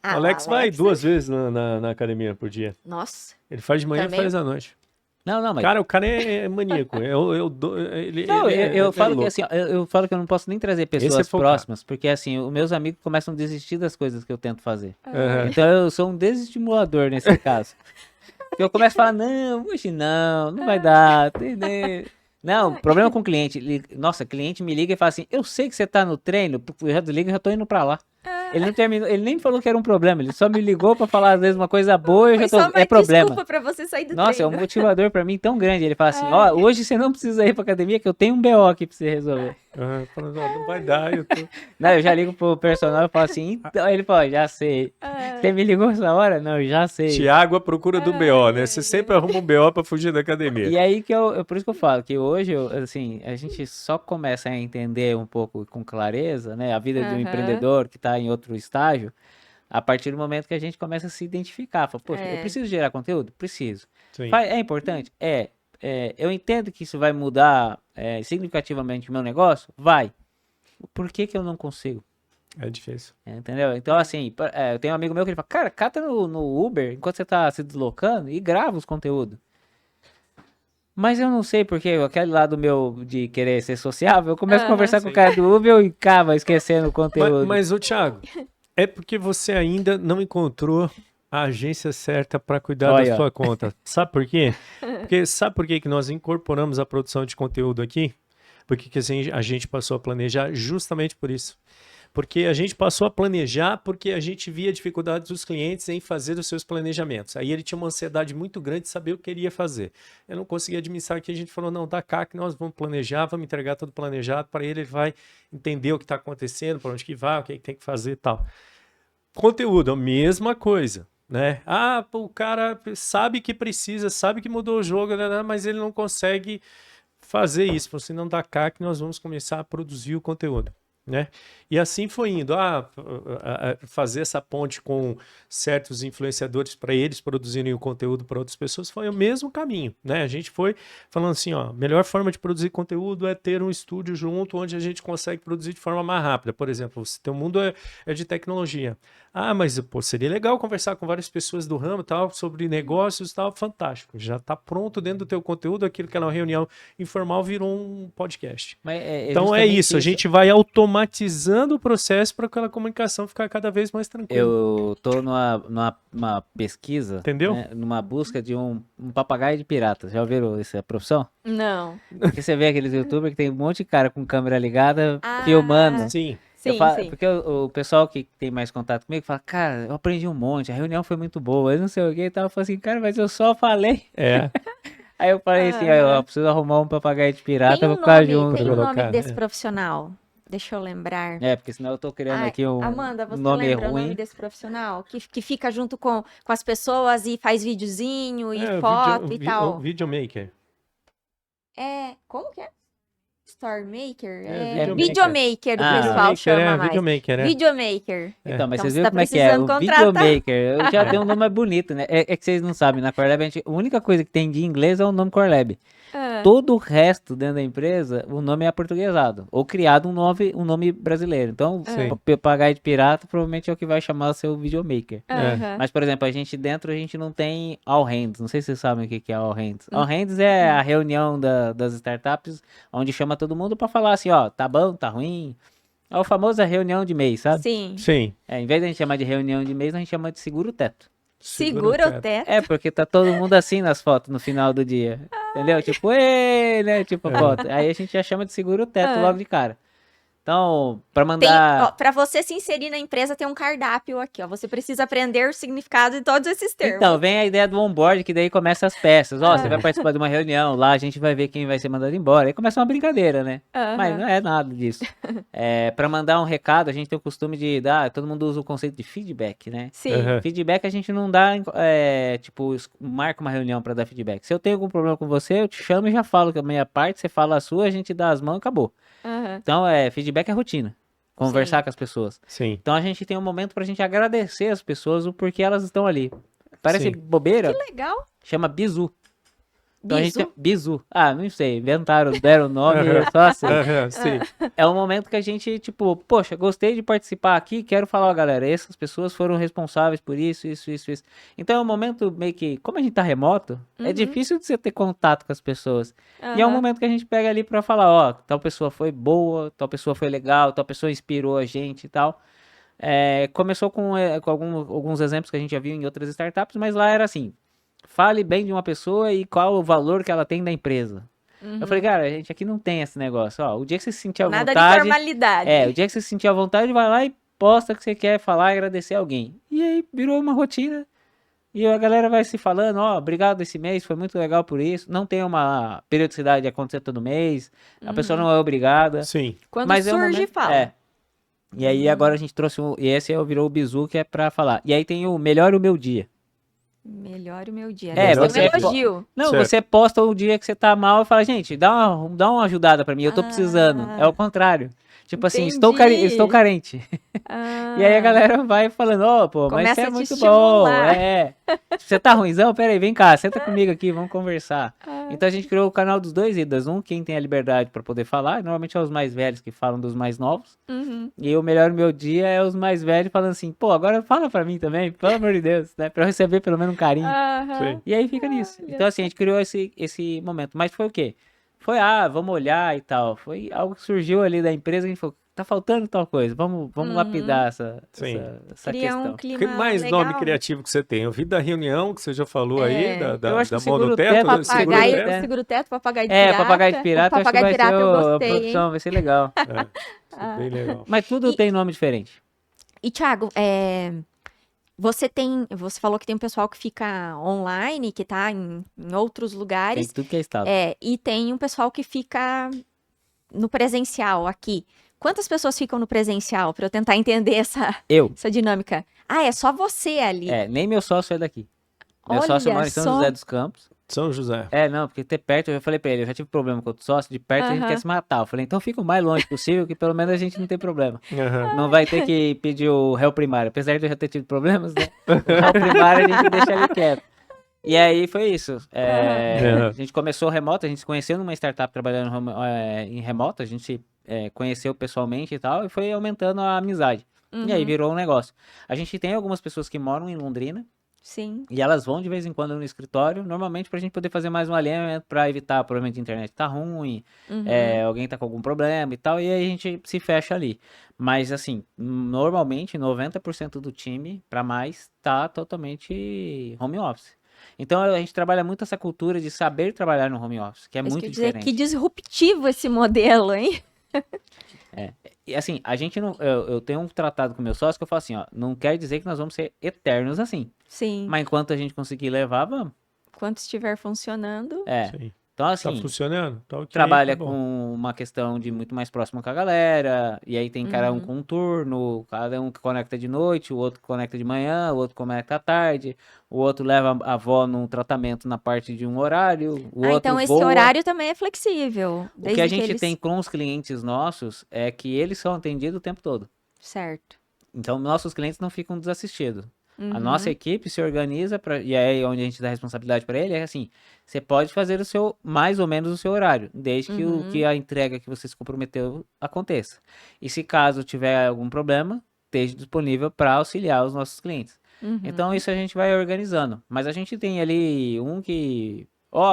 Ah, o Alex o vai Alex, 2 vezes na academia por dia. Nossa. Ele faz de manhã e Também? faz à noite. Não, mas. Cara, o cara é maníaco. Ele Não, eu é falo que louco. assim, eu falo que eu não posso nem trazer pessoas é focado. próximas, porque assim, os meus amigos começam a desistir das coisas que eu tento fazer. Aham. Então eu sou um desestimulador nesse caso. Porque eu começo a falar, não, hoje não vai dar, entendeu? Não, problema com o cliente. Nossa, cliente me liga e fala assim, eu sei que você tá no treino, eu já desligo e já tô indo pra lá. Ele não terminou, ele nem falou que era um problema, ele só me ligou pra falar às vezes uma coisa boa e eu Foi já só tô, uma é problema. desculpa pra você sair do Nossa, é um treino. motivador pra mim tão grande. Ele fala assim, hoje você não precisa ir pra academia que eu tenho um BO aqui pra você resolver. Aham. Falando, "Ó, não vai dar, eu tô... Não, eu já ligo pro personal e falo assim, então, aí ele fala, já sei. Você me ligou essa hora? Não, eu já sei. Tiago à procura do BO, né? Você sempre arruma um BO pra fugir da academia. E aí que por isso que eu falo, que hoje, assim, a gente só começa a entender um pouco com clareza, né, a vida do Aham. empreendedor que tá em outro estágio, A partir do momento que a gente começa a se identificar. Fala, poxa, eu preciso gerar conteúdo? Preciso. Sim. É importante? Eu entendo que isso vai mudar significativamente o meu negócio? Vai. Por que eu não consigo? É difícil. Entendeu? Então, assim, eu tenho um amigo meu que ele fala, cara, cata no Uber, enquanto você tá se deslocando, e grava os conteúdos. Mas eu não sei porque aquele lado meu de querer ser sociável, eu começo a conversar com o cara do Uber e acaba esquecendo o conteúdo. Mas ô Thiago, é porque você ainda não encontrou a agência certa para cuidar da sua conta. Sabe por quê? Porque sabe por que nós incorporamos a produção de conteúdo aqui? Porque assim, a gente passou a planejar justamente por isso. Porque a gente passou a planejar porque a gente via dificuldades dos clientes em fazer os seus planejamentos. Aí ele tinha uma ansiedade muito grande de saber o que ele ia fazer. Eu não conseguia administrar aqui, a gente falou, não, dá cá que nós vamos planejar, vamos entregar tudo planejado para ele vai entender o que está acontecendo, para onde que vai, o que tem que fazer e tal. Conteúdo, a mesma coisa. Né? O cara sabe que precisa, sabe que mudou o jogo, mas ele não consegue fazer isso. Você não dá cá que nós vamos começar a produzir o conteúdo. Né? E assim foi indo, fazer essa ponte com certos influenciadores para eles produzirem o conteúdo para outras pessoas foi o mesmo caminho, né? A gente foi falando assim, ó, a melhor forma de produzir conteúdo é ter um estúdio junto onde a gente consegue produzir de forma mais rápida. Por exemplo, o teu mundo é de tecnologia. Mas pô, seria legal conversar com várias pessoas do ramo tal, sobre negócios e tal, fantástico. Já está pronto dentro do teu conteúdo, aquilo que era uma reunião informal virou um podcast. Então é isso, a gente vai automatizando o processo para aquela comunicação ficar cada vez mais tranquila. Eu tô numa pesquisa, entendeu? Né, numa busca de um papagaio de pirata. Já ouviram essa profissão? Não. Porque você vê aqueles youtubers que tem um monte de cara com câmera ligada, filmando. Sim. Sim. Porque o pessoal que tem mais contato comigo fala, cara, eu aprendi um monte, a reunião foi muito boa, eu não sei o que e tal. Eu falei assim, cara, mas eu só falei. Aí eu falei assim, eu preciso arrumar um papagaio de pirata pra ficar junto. Tem o nome desse profissional? Deixa eu lembrar. Porque senão eu tô criando aqui um Amanda, você nome lembra ruim. o nome desse profissional? Que fica junto com as pessoas e faz videozinho e foto e tal. Videomaker. Como que é? Storemaker? Videomaker. Videomaker, o pessoal chama mais. Videomaker, Videomaker. Então, mas Então, vocês você viram tá como é que é? O precisando contratar. Videomaker, eu já dei um nome mais bonito, né? É que vocês não sabem, na Core Lab, a única coisa que tem de inglês é o nome Core Lab. Todo o resto dentro da empresa, o nome é aportuguesado. Ou criado um nome brasileiro. Então, papagaio de pirata provavelmente é o que vai chamar o seu videomaker. Mas, por exemplo, a gente não tem All Hands. Não sei se vocês sabem o que é All Hands. All Hands é a reunião das startups, onde chama todo mundo pra falar assim, ó, tá bom, tá ruim. É o famoso reunião de mês, sabe? Sim. Em vez de a gente chamar de reunião de mês, a gente chama de seguro-teto. Segura o teto. Porque tá todo mundo assim nas fotos no final do dia. Entendeu? Tipo, né? Tipo a foto. Aí a gente já chama de segura o teto logo de cara. Então, pra mandar... Pra você se inserir na empresa, tem um cardápio aqui, ó. Você precisa aprender o significado de todos esses termos. Então, vem a ideia do onboard, que daí começa as peças. Você vai participar de uma reunião, lá a gente vai ver quem vai ser mandado embora. Aí começa uma brincadeira, né? Mas não é nada disso. Pra mandar um recado, a gente tem o costume de dar... Todo mundo usa o conceito de feedback, né? Sim. Feedback a gente não dá, tipo, marca uma reunião pra dar feedback. Se eu tenho algum problema com você, eu te chamo e já falo que a minha parte, você fala a sua, a gente dá as mãos e acabou. Então, feedback é rotina. Conversar com as pessoas. Sim. Então, a gente tem um momento pra gente agradecer as pessoas o porquê elas estão ali. Parece bobeira. Que legal. Chama bizu. Então, Bizu? a gente tem... Bizu. Não sei. Inventaram, deram o nome, só assim. Sim. É um momento que a gente, tipo, poxa, gostei de participar aqui, quero falar, ó, galera, essas pessoas foram responsáveis por isso. Então é um momento meio que, como a gente tá remoto, é difícil de você ter contato com as pessoas. E é um momento que a gente pega ali pra falar, ó, tal pessoa foi boa, tal pessoa foi legal, tal pessoa inspirou a gente e tal. Começou com alguns exemplos que a gente já viu em outras startups, mas lá era assim, fale bem de uma pessoa e qual o valor que ela tem da empresa. Eu falei, cara, a gente aqui não tem esse negócio. Ó, o dia que você se sentir à vontade... Nada de formalidade. O dia que você se sentir à vontade, vai lá e posta que você quer falar e agradecer alguém. E aí virou uma rotina. E a galera vai se falando, ó, obrigado esse mês, foi muito legal por isso. Não tem uma periodicidade de acontecer todo mês. A pessoa não é obrigada. Sim. Quando Mas surge, fala. E aí agora a gente trouxe e esse virou o bizu, que é pra falar. E aí tem o melhor o meu dia. Melhore o meu dia. É, Deve ser você- um elogio. Não, Certo. você posta o dia que você tá mal e fala, gente, dá uma ajudada pra mim, eu tô precisando. É o contrário. Tipo assim, Entendi. estou carente. E aí a galera vai falando, ó, pô, mas Começa você é a te muito bom. estimular. É. Você tá ruimzão? Pera aí, vem cá, senta comigo aqui, vamos conversar. Então a gente criou o canal dos dois idas. Quem tem a liberdade pra poder falar, normalmente é os mais velhos que falam dos mais novos. Uhum. E o melhor do meu dia é os mais velhos falando assim, pô, agora fala pra mim também, pelo amor de Deus, né? Pra eu receber pelo menos um carinho. Aham. Sim. E aí fica nisso. Olha Então, assim, a gente criou esse momento. Mas foi o quê? Foi, vamos olhar e tal. Foi algo que surgiu ali da empresa, a gente falou, tá faltando tal coisa, vamos lapidar Sim. essa Cria um questão. Que clima mais legal. nome criativo que você tem? Eu vi da reunião que você já falou aí, É. Eu acho da que o mão no seguro teto, teto- do seguro Papagaio, teto. seguro-teto, papagaio de É, pirata. papagaio de pirata, O eu acho que papagaio vai de pirata ser eu a gostei, hein? produção, vai ser legal. É, isso é bem legal. Mas tudo E- tem nome diferente. E, Thiago, você falou que tem um pessoal que fica online, que tá em outros Tem lugares, tudo que é estado. e tem um pessoal que fica no presencial aqui. Quantas pessoas ficam no presencial, para eu tentar entender Eu. essa dinâmica? Ah, é só você ali. Nem meu sócio é daqui. Meu Olha sócio mora em São só. José dos Campos. São José. Não, porque ter perto, eu já falei pra ele, eu já tive problema com outro sócio, de perto a gente Aham. quer se matar. Eu falei, então fica o mais longe possível, que pelo menos a gente não tem problema. Aham. Não vai ter que pedir o réu primário. Apesar de eu já ter tido problemas, né? O réu primário a gente deixa ele quieto. E aí foi isso. Aham. A gente começou remoto, a gente se conheceu numa startup trabalhando em remoto, a gente se conheceu pessoalmente e tal, e foi aumentando a amizade. E aí Uhum. virou um negócio. A gente tem algumas pessoas que moram em Londrina, Sim. e elas vão de vez em quando no escritório, normalmente pra gente poder fazer mais um alinhamento pra evitar, provavelmente a internet tá ruim, Uhum. alguém tá com algum problema e tal, e aí a gente se fecha ali. Mas assim, normalmente 90% do time, pra mais, tá totalmente home office. Então a gente trabalha muito essa cultura de saber trabalhar no home office, que é Isso muito quer dizer, diferente. que disruptivo esse modelo, hein? E assim, a gente não. Eu tenho um tratado com meu sócio que eu falo assim, ó, não quer dizer que nós vamos ser eternos assim. Sim. Mas enquanto a gente conseguir levar, vamos. Enquanto estiver funcionando. Sim. Então, Tá assim, funcionando? Tá ok, trabalha tá bom. com uma questão de muito mais próximo com a galera, e aí tem cada um com um turno, cada um que conecta de noite, o outro conecta de manhã, o outro conecta à tarde, o outro leva a avó num tratamento na parte de um horário, o outro Então esse voa. horário também é flexível. O Desde que a que gente eles... tem com os clientes nossos é que eles são atendidos o tempo todo. Certo. Então, nossos clientes não ficam desassistidos. A Uhum. nossa equipe se organiza e aí onde a gente dá responsabilidade para ele é assim, você pode fazer o seu mais ou menos o seu horário, desde que a entrega que você se comprometeu aconteça. E se caso tiver algum problema, esteja disponível para auxiliar os nossos clientes. Uhum. Então isso a gente vai organizando. Mas a gente tem ali um que,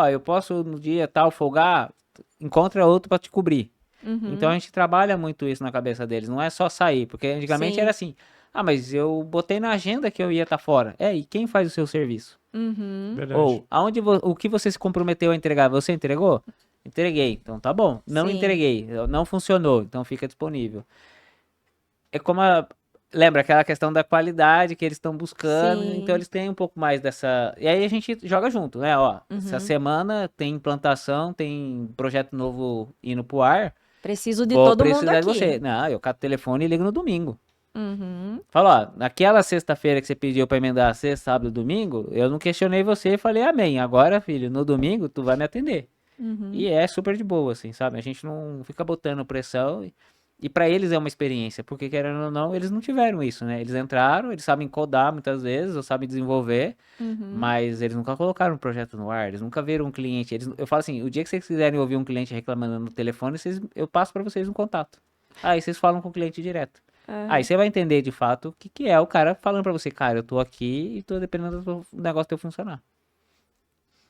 eu posso no dia tal folgar, encontra outro para te cobrir. Uhum. Então a gente trabalha muito isso na cabeça deles, não é só sair, porque antigamente Sim. era assim, mas eu botei na agenda que eu ia estar fora. E quem faz o seu serviço? Uhum. Verdade. Ou o que você se comprometeu a entregar, você entregou? Entreguei, então tá bom. Não Sim. entreguei, não funcionou, então fica disponível. É como lembra aquela questão da qualidade que eles estão buscando, Sim. então eles têm um pouco mais dessa. E aí a gente joga junto, né? Essa semana tem implantação, tem projeto novo indo pro ar. Preciso de Vou todo mundo precisar de aqui. você. Não, eu cato o telefone e ligo no domingo. Uhum. Fala, naquela sexta-feira que você pediu pra emendar sexta, sábado e domingo, eu não questionei você e falei amém. Agora, filho, no domingo tu vai me atender. Uhum. E é super de boa, assim, sabe? A gente não fica botando pressão. E pra eles é uma experiência, porque querendo ou não, eles não tiveram isso, né? Eles entraram, eles sabem codar muitas vezes, ou sabem desenvolver, Uhum. mas eles nunca colocaram um projeto no ar, eles nunca viram um cliente. Eu falo assim, o dia que vocês quiserem ouvir um cliente reclamando no telefone, eu passo pra vocês um contato. Aí vocês falam com o cliente direto. Aham. Aí você vai entender de fato o que é o cara falando pra você, cara, eu tô aqui e tô dependendo do negócio teu funcionar.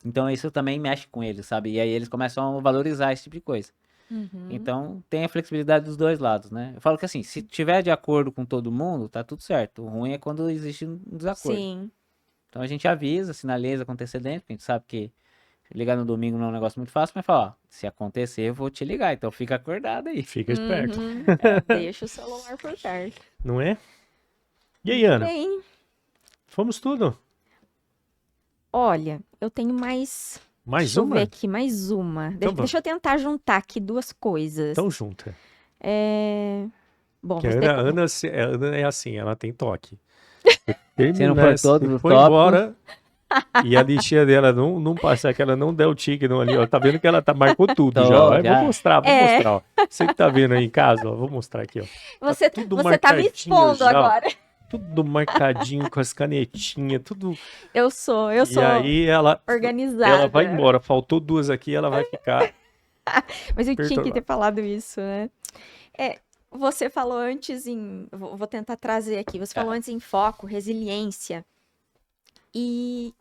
Então isso também mexe com eles, sabe? E aí eles começam a valorizar esse tipo de coisa. Uhum. Então tem a flexibilidade dos dois lados, né? Eu falo que assim, se tiver de acordo com todo mundo, tá tudo certo. O ruim é quando existe um desacordo. Sim. Então a gente avisa, sinaliza com antecedência, porque a gente sabe que ligar no domingo não é um negócio muito fácil, mas fala, se acontecer eu vou te ligar, então fica acordado aí. Fica esperto. Uhum. Deixa o celular por perto. Não é? E aí, Ana? Bem, Fomos tudo? olha, eu tenho mais. Mais Deixa eu uma? ver aqui, mais uma. Então Deixa eu tentar juntar aqui duas coisas. Então junta. Bom, Que a você... Ana é assim, ela tem toque. Se não for todos se os for tópicos. embora, E a lixinha dela não passar, que ela não der o tique não ali, ó. Tá vendo que ela marcou tudo Tô, já, ó. Eu já. vou mostrar, É. ó. Você que tá vendo aí em casa, ó, vou mostrar aqui, ó. Você, tudo você tá me marcadinho expondo já, ó. agora. Tudo marcadinho com as canetinhas, tudo. Eu sou E aí ela organizada. vai embora. Faltou 2 aqui, ela vai ficar Mas eu tinha que ter perturbada. falado isso, né? Você falou antes em. Vou tentar trazer aqui. Você falou antes em foco, resiliência. E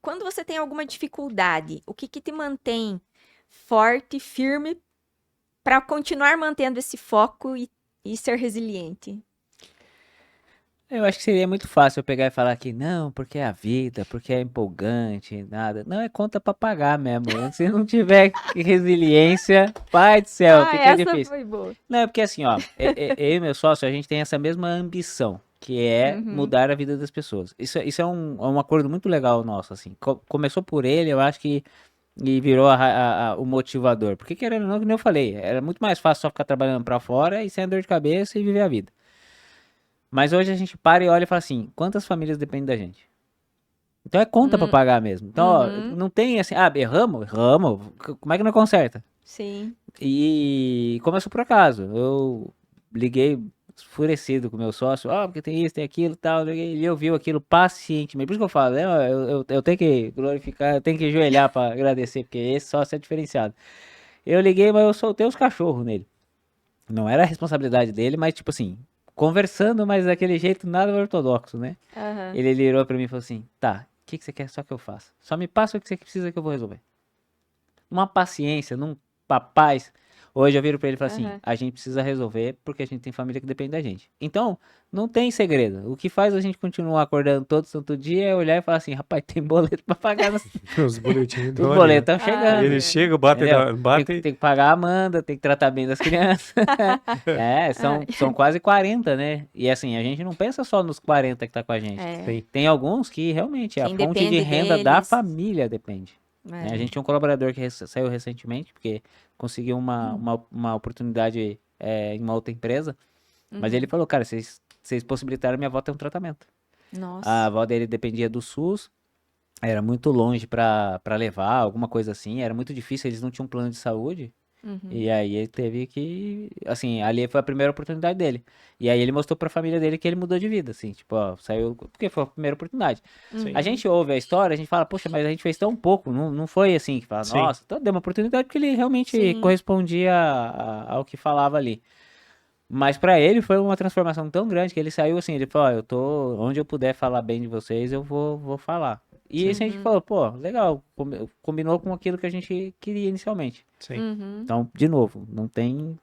quando você tem alguma dificuldade, o que te mantém forte, firme, para continuar mantendo esse foco e ser resiliente? Eu acho que seria muito fácil eu pegar e falar que não, porque é a vida, porque é empolgante, nada. Não, é conta pra pagar mesmo. Se não tiver resiliência, pai do céu, fica essa difícil. foi boa. Não, é porque assim, ó, eu e meu sócio, a gente tem essa mesma ambição, que é mudar a vida das pessoas. Isso é um acordo muito legal nosso, assim. Começou por ele, eu acho que e virou o motivador. Porque querendo ou não, como eu falei, era muito mais fácil só ficar trabalhando pra fora e sem dor de cabeça e viver a vida. Mas hoje a gente para e olha e fala assim, quantas famílias dependem da gente? Então é conta pra pagar mesmo. Então, ó, não tem assim, erramos, erramos, como é que não conserta? Sim. E começou por acaso. Eu liguei enfurecido com o meu sócio, porque tem isso, tem aquilo e tal. E ele ouviu aquilo pacientemente. Por isso que eu falo, né? Eu tenho que glorificar, eu tenho que ajoelhar pra agradecer, porque esse sócio é diferenciado. Eu liguei, mas eu soltei os cachorros nele. Não era a responsabilidade dele, mas tipo assim, conversando, mas daquele jeito nada ortodoxo, né? Aham. Ele virou pra mim e falou assim: tá, o que você quer só que eu faça? Só me passa o que você precisa que eu vou resolver. Uma paciência, num papaz. Hoje eu viro pra ele e falo assim: Aham. a gente precisa resolver porque a gente tem família que depende da gente. Então, não tem segredo. O que faz a gente continuar acordando todo santo dia é olhar e falar assim: rapaz, tem boleto pra pagar. Os boletinhos Os estão ali, boletos né? estão chegando. Eles chegam, batem, Entendeu? Tem, batem. tem que pagar a Amanda, tem que tratar bem das crianças. São quase 40, né? E assim, a gente não pensa só nos 40 que tá com a gente. É. Sim. Tem alguns que realmente a Quem fonte de depende renda da deles. família depende. Né? A É. gente tinha um colaborador que saiu recentemente, porque conseguiu uma oportunidade em uma outra empresa. Mas ele falou, cara, vocês possibilitaram minha avó ter um tratamento. Nossa. A avó dele dependia do SUS, era muito longe pra levar, alguma coisa assim, era muito difícil, eles não tinham plano de saúde. E aí ele teve que, assim, ali foi a primeira oportunidade dele. E aí ele mostrou pra família dele que ele mudou de vida, assim, tipo, ó, saiu, porque foi a primeira oportunidade. Sim. A gente ouve a história, a gente fala, poxa, mas a gente fez tão pouco, não foi assim, que fala, Sim. nossa, então deu uma oportunidade porque ele realmente Sim. correspondia ao que falava ali. Mas pra ele foi uma transformação tão grande que ele saiu assim, ele falou, ó, eu tô, onde eu puder falar bem de vocês, eu vou falar. E isso a gente falou, pô, legal, combinou com aquilo que a gente queria inicialmente. Sim. Então, de novo, não tem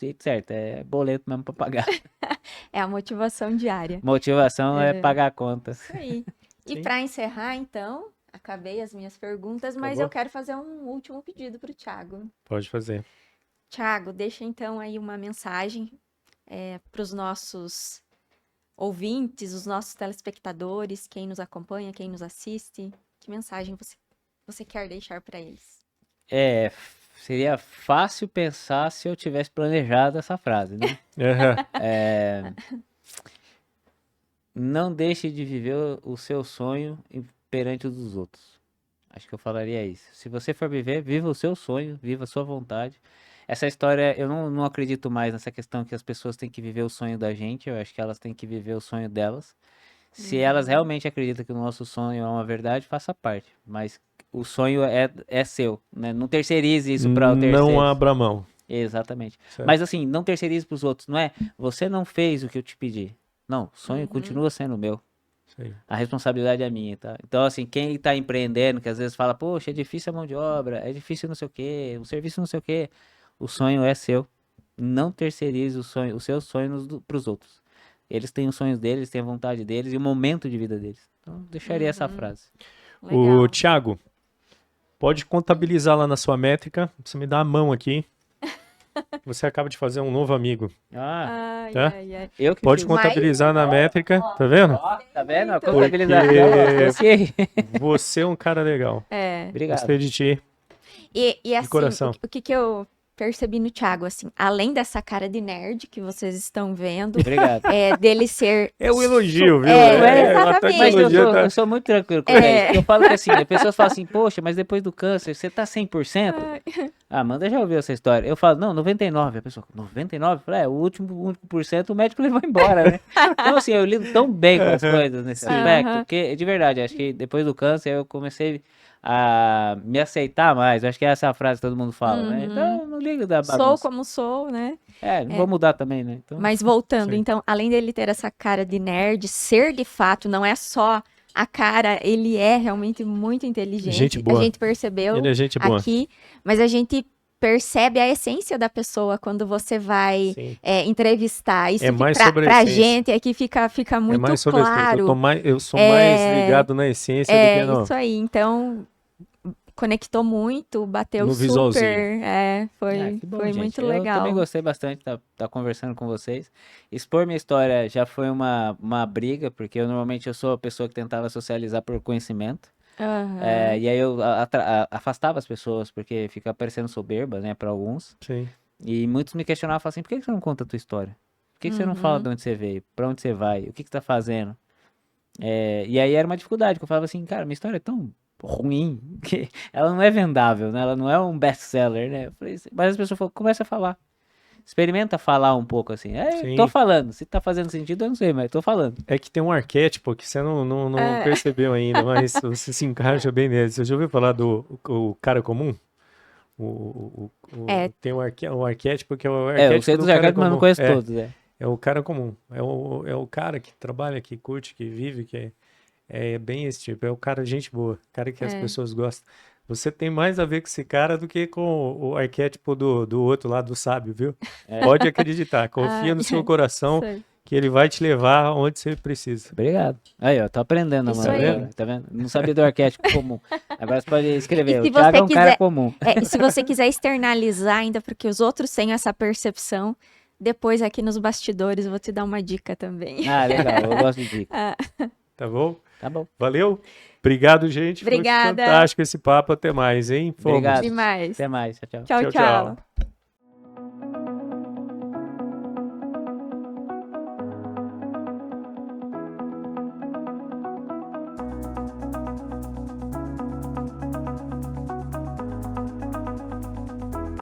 jeito certo, é boleto mesmo pra pagar. É a motivação diária. Motivação é pagar a conta. Isso aí. E Sim. para encerrar, então, acabei as minhas perguntas, mas Acabou? eu quero fazer um último pedido para o Thiago. Pode fazer. Thiago, deixa então aí uma mensagem para os nossos ouvintes, os nossos telespectadores, quem nos acompanha, quem nos assiste. Que mensagem você quer deixar para eles? Seria fácil pensar se eu tivesse planejado essa frase, né? Aham. Não deixe de viver o seu sonho perante o dos outros. Acho que eu falaria isso. Se você for viver, viva o seu sonho, viva a sua vontade. Essa história, eu não acredito mais nessa questão que as pessoas têm que viver o sonho da gente. Eu acho que elas têm que viver o sonho delas. Se elas realmente acreditam que o nosso sonho é uma verdade, faça parte. Mas o sonho é seu, né? Não terceirize isso para o terceiro. Não abra mão. Exatamente. Certo. Mas assim, não terceirize para os outros. Não é, você não fez o que eu te pedi. Não, o sonho continua sendo meu. Isso aí. A responsabilidade é minha, tá? Então, assim, quem tá empreendendo, que às vezes fala, poxa, é difícil a mão de obra, é difícil não sei o quê, o serviço não sei o quê. O sonho é seu. Não terceirize o seu sonho pros outros. Eles têm os sonhos deles, têm a vontade deles e o momento de vida deles. Então, deixaria essa frase. Legal. O Thiago, pode contabilizar lá na sua métrica. Você me dá a mão aqui. Você acaba de fazer um novo amigo. Ai, Tá? ai, ai. Eu que Pode fiz. contabilizar na métrica, tá vendo? Tá vendo? A Porque- contabilização. Associei. Você é um cara legal. É. Obrigado. Gostei de ti. E assim, coração. o que eu percebi no Thiago, assim, além dessa cara de nerd que vocês estão vendo, Obrigado. dele ser... É um elogio, viu? Exatamente. Mas elogio, eu sou muito tranquilo com isso. Eu falo que assim, as pessoas falam assim, poxa, mas depois do câncer, você tá 100%? Ah, Amanda já ouviu essa história. Eu falo, não, 99%. A pessoa, 99%? Eu falo, o último por cento o médico levou embora, né? Então assim, eu lido tão bem com as coisas nesse aspecto, porque de verdade, acho que depois do câncer eu comecei a me aceitar mais. Acho que essa é a frase que todo mundo fala, né? Então, eu não ligo da bagunça. Sou como sou, né? Não vou mudar também, né? Então, Mas voltando, Sim. então, além dele ter essa cara de nerd, ser de fato não é só a cara, ele é realmente muito inteligente. Gente boa. A gente percebeu Ele é gente boa. aqui, mas a gente percebe a essência da pessoa quando você vai Sim. Entrevistar. Isso É mais pra, sobre a pra essência. gente aqui fica muito É mais sobre a essência. claro. Eu sou mais ligado na essência do que no... Isso aí. Então, conectou muito, bateu No super. visualzinho. Foi que bom, foi gente. muito Eu legal. também gostei bastante de estar conversando com vocês. Expor minha história já foi uma briga, porque normalmente eu sou a pessoa que tentava socializar por conhecimento. Aham. E aí eu afastava as pessoas, porque fica parecendo soberba, né, para alguns. Sim. E muitos me questionavam, falavam assim, por que você não conta a tua história? Por que você não fala de onde você veio? Pra onde você vai? O que você tá fazendo? E aí era uma dificuldade, que eu falava assim, cara, minha história é tão ruim, que ela não é vendável, né? Ela não é um best-seller, né? Eu falei assim, mas as pessoas falaram, começa a falar. Experimenta falar um pouco assim. Sim. Tô falando. Se tá fazendo sentido, eu não sei, mas tô falando. É que tem um arquétipo que você não percebeu ainda, mas você se encaixa bem nele. Você já ouviu falar do o cara comum? Tem um arquétipo que é o arquétipo Eu sei do dos cara arquétipos, mas não comum. conheço todos, É o cara comum. É o cara que trabalha, que curte, que vive, que é bem esse tipo. É o cara gente boa, cara que as pessoas gostam. Você tem mais a ver com esse cara do que com o arquétipo do outro lado do sábio, viu? Pode acreditar. Confia no seu coração Sei. que ele vai te levar onde você precisa. Obrigado. Aí, ó, tô aprendendo, Isso mano. aí. Agora, tá vendo? Não sabia do arquétipo comum. Agora você pode escrever. E O se Thiago você é um cara quiser- comum. E se você quiser externalizar ainda, porque os outros têm essa percepção, depois aqui nos bastidores eu vou te dar uma dica também. Ah, legal. Eu gosto de dica. Tá bom? Tá bom. Valeu? Obrigado, gente. Obrigada. Foi fantástico esse papo. Até mais, hein? Fomos. Obrigado. Demais. Até mais. Tchau, tchau. Tchau, Tchau, tchau. tchau.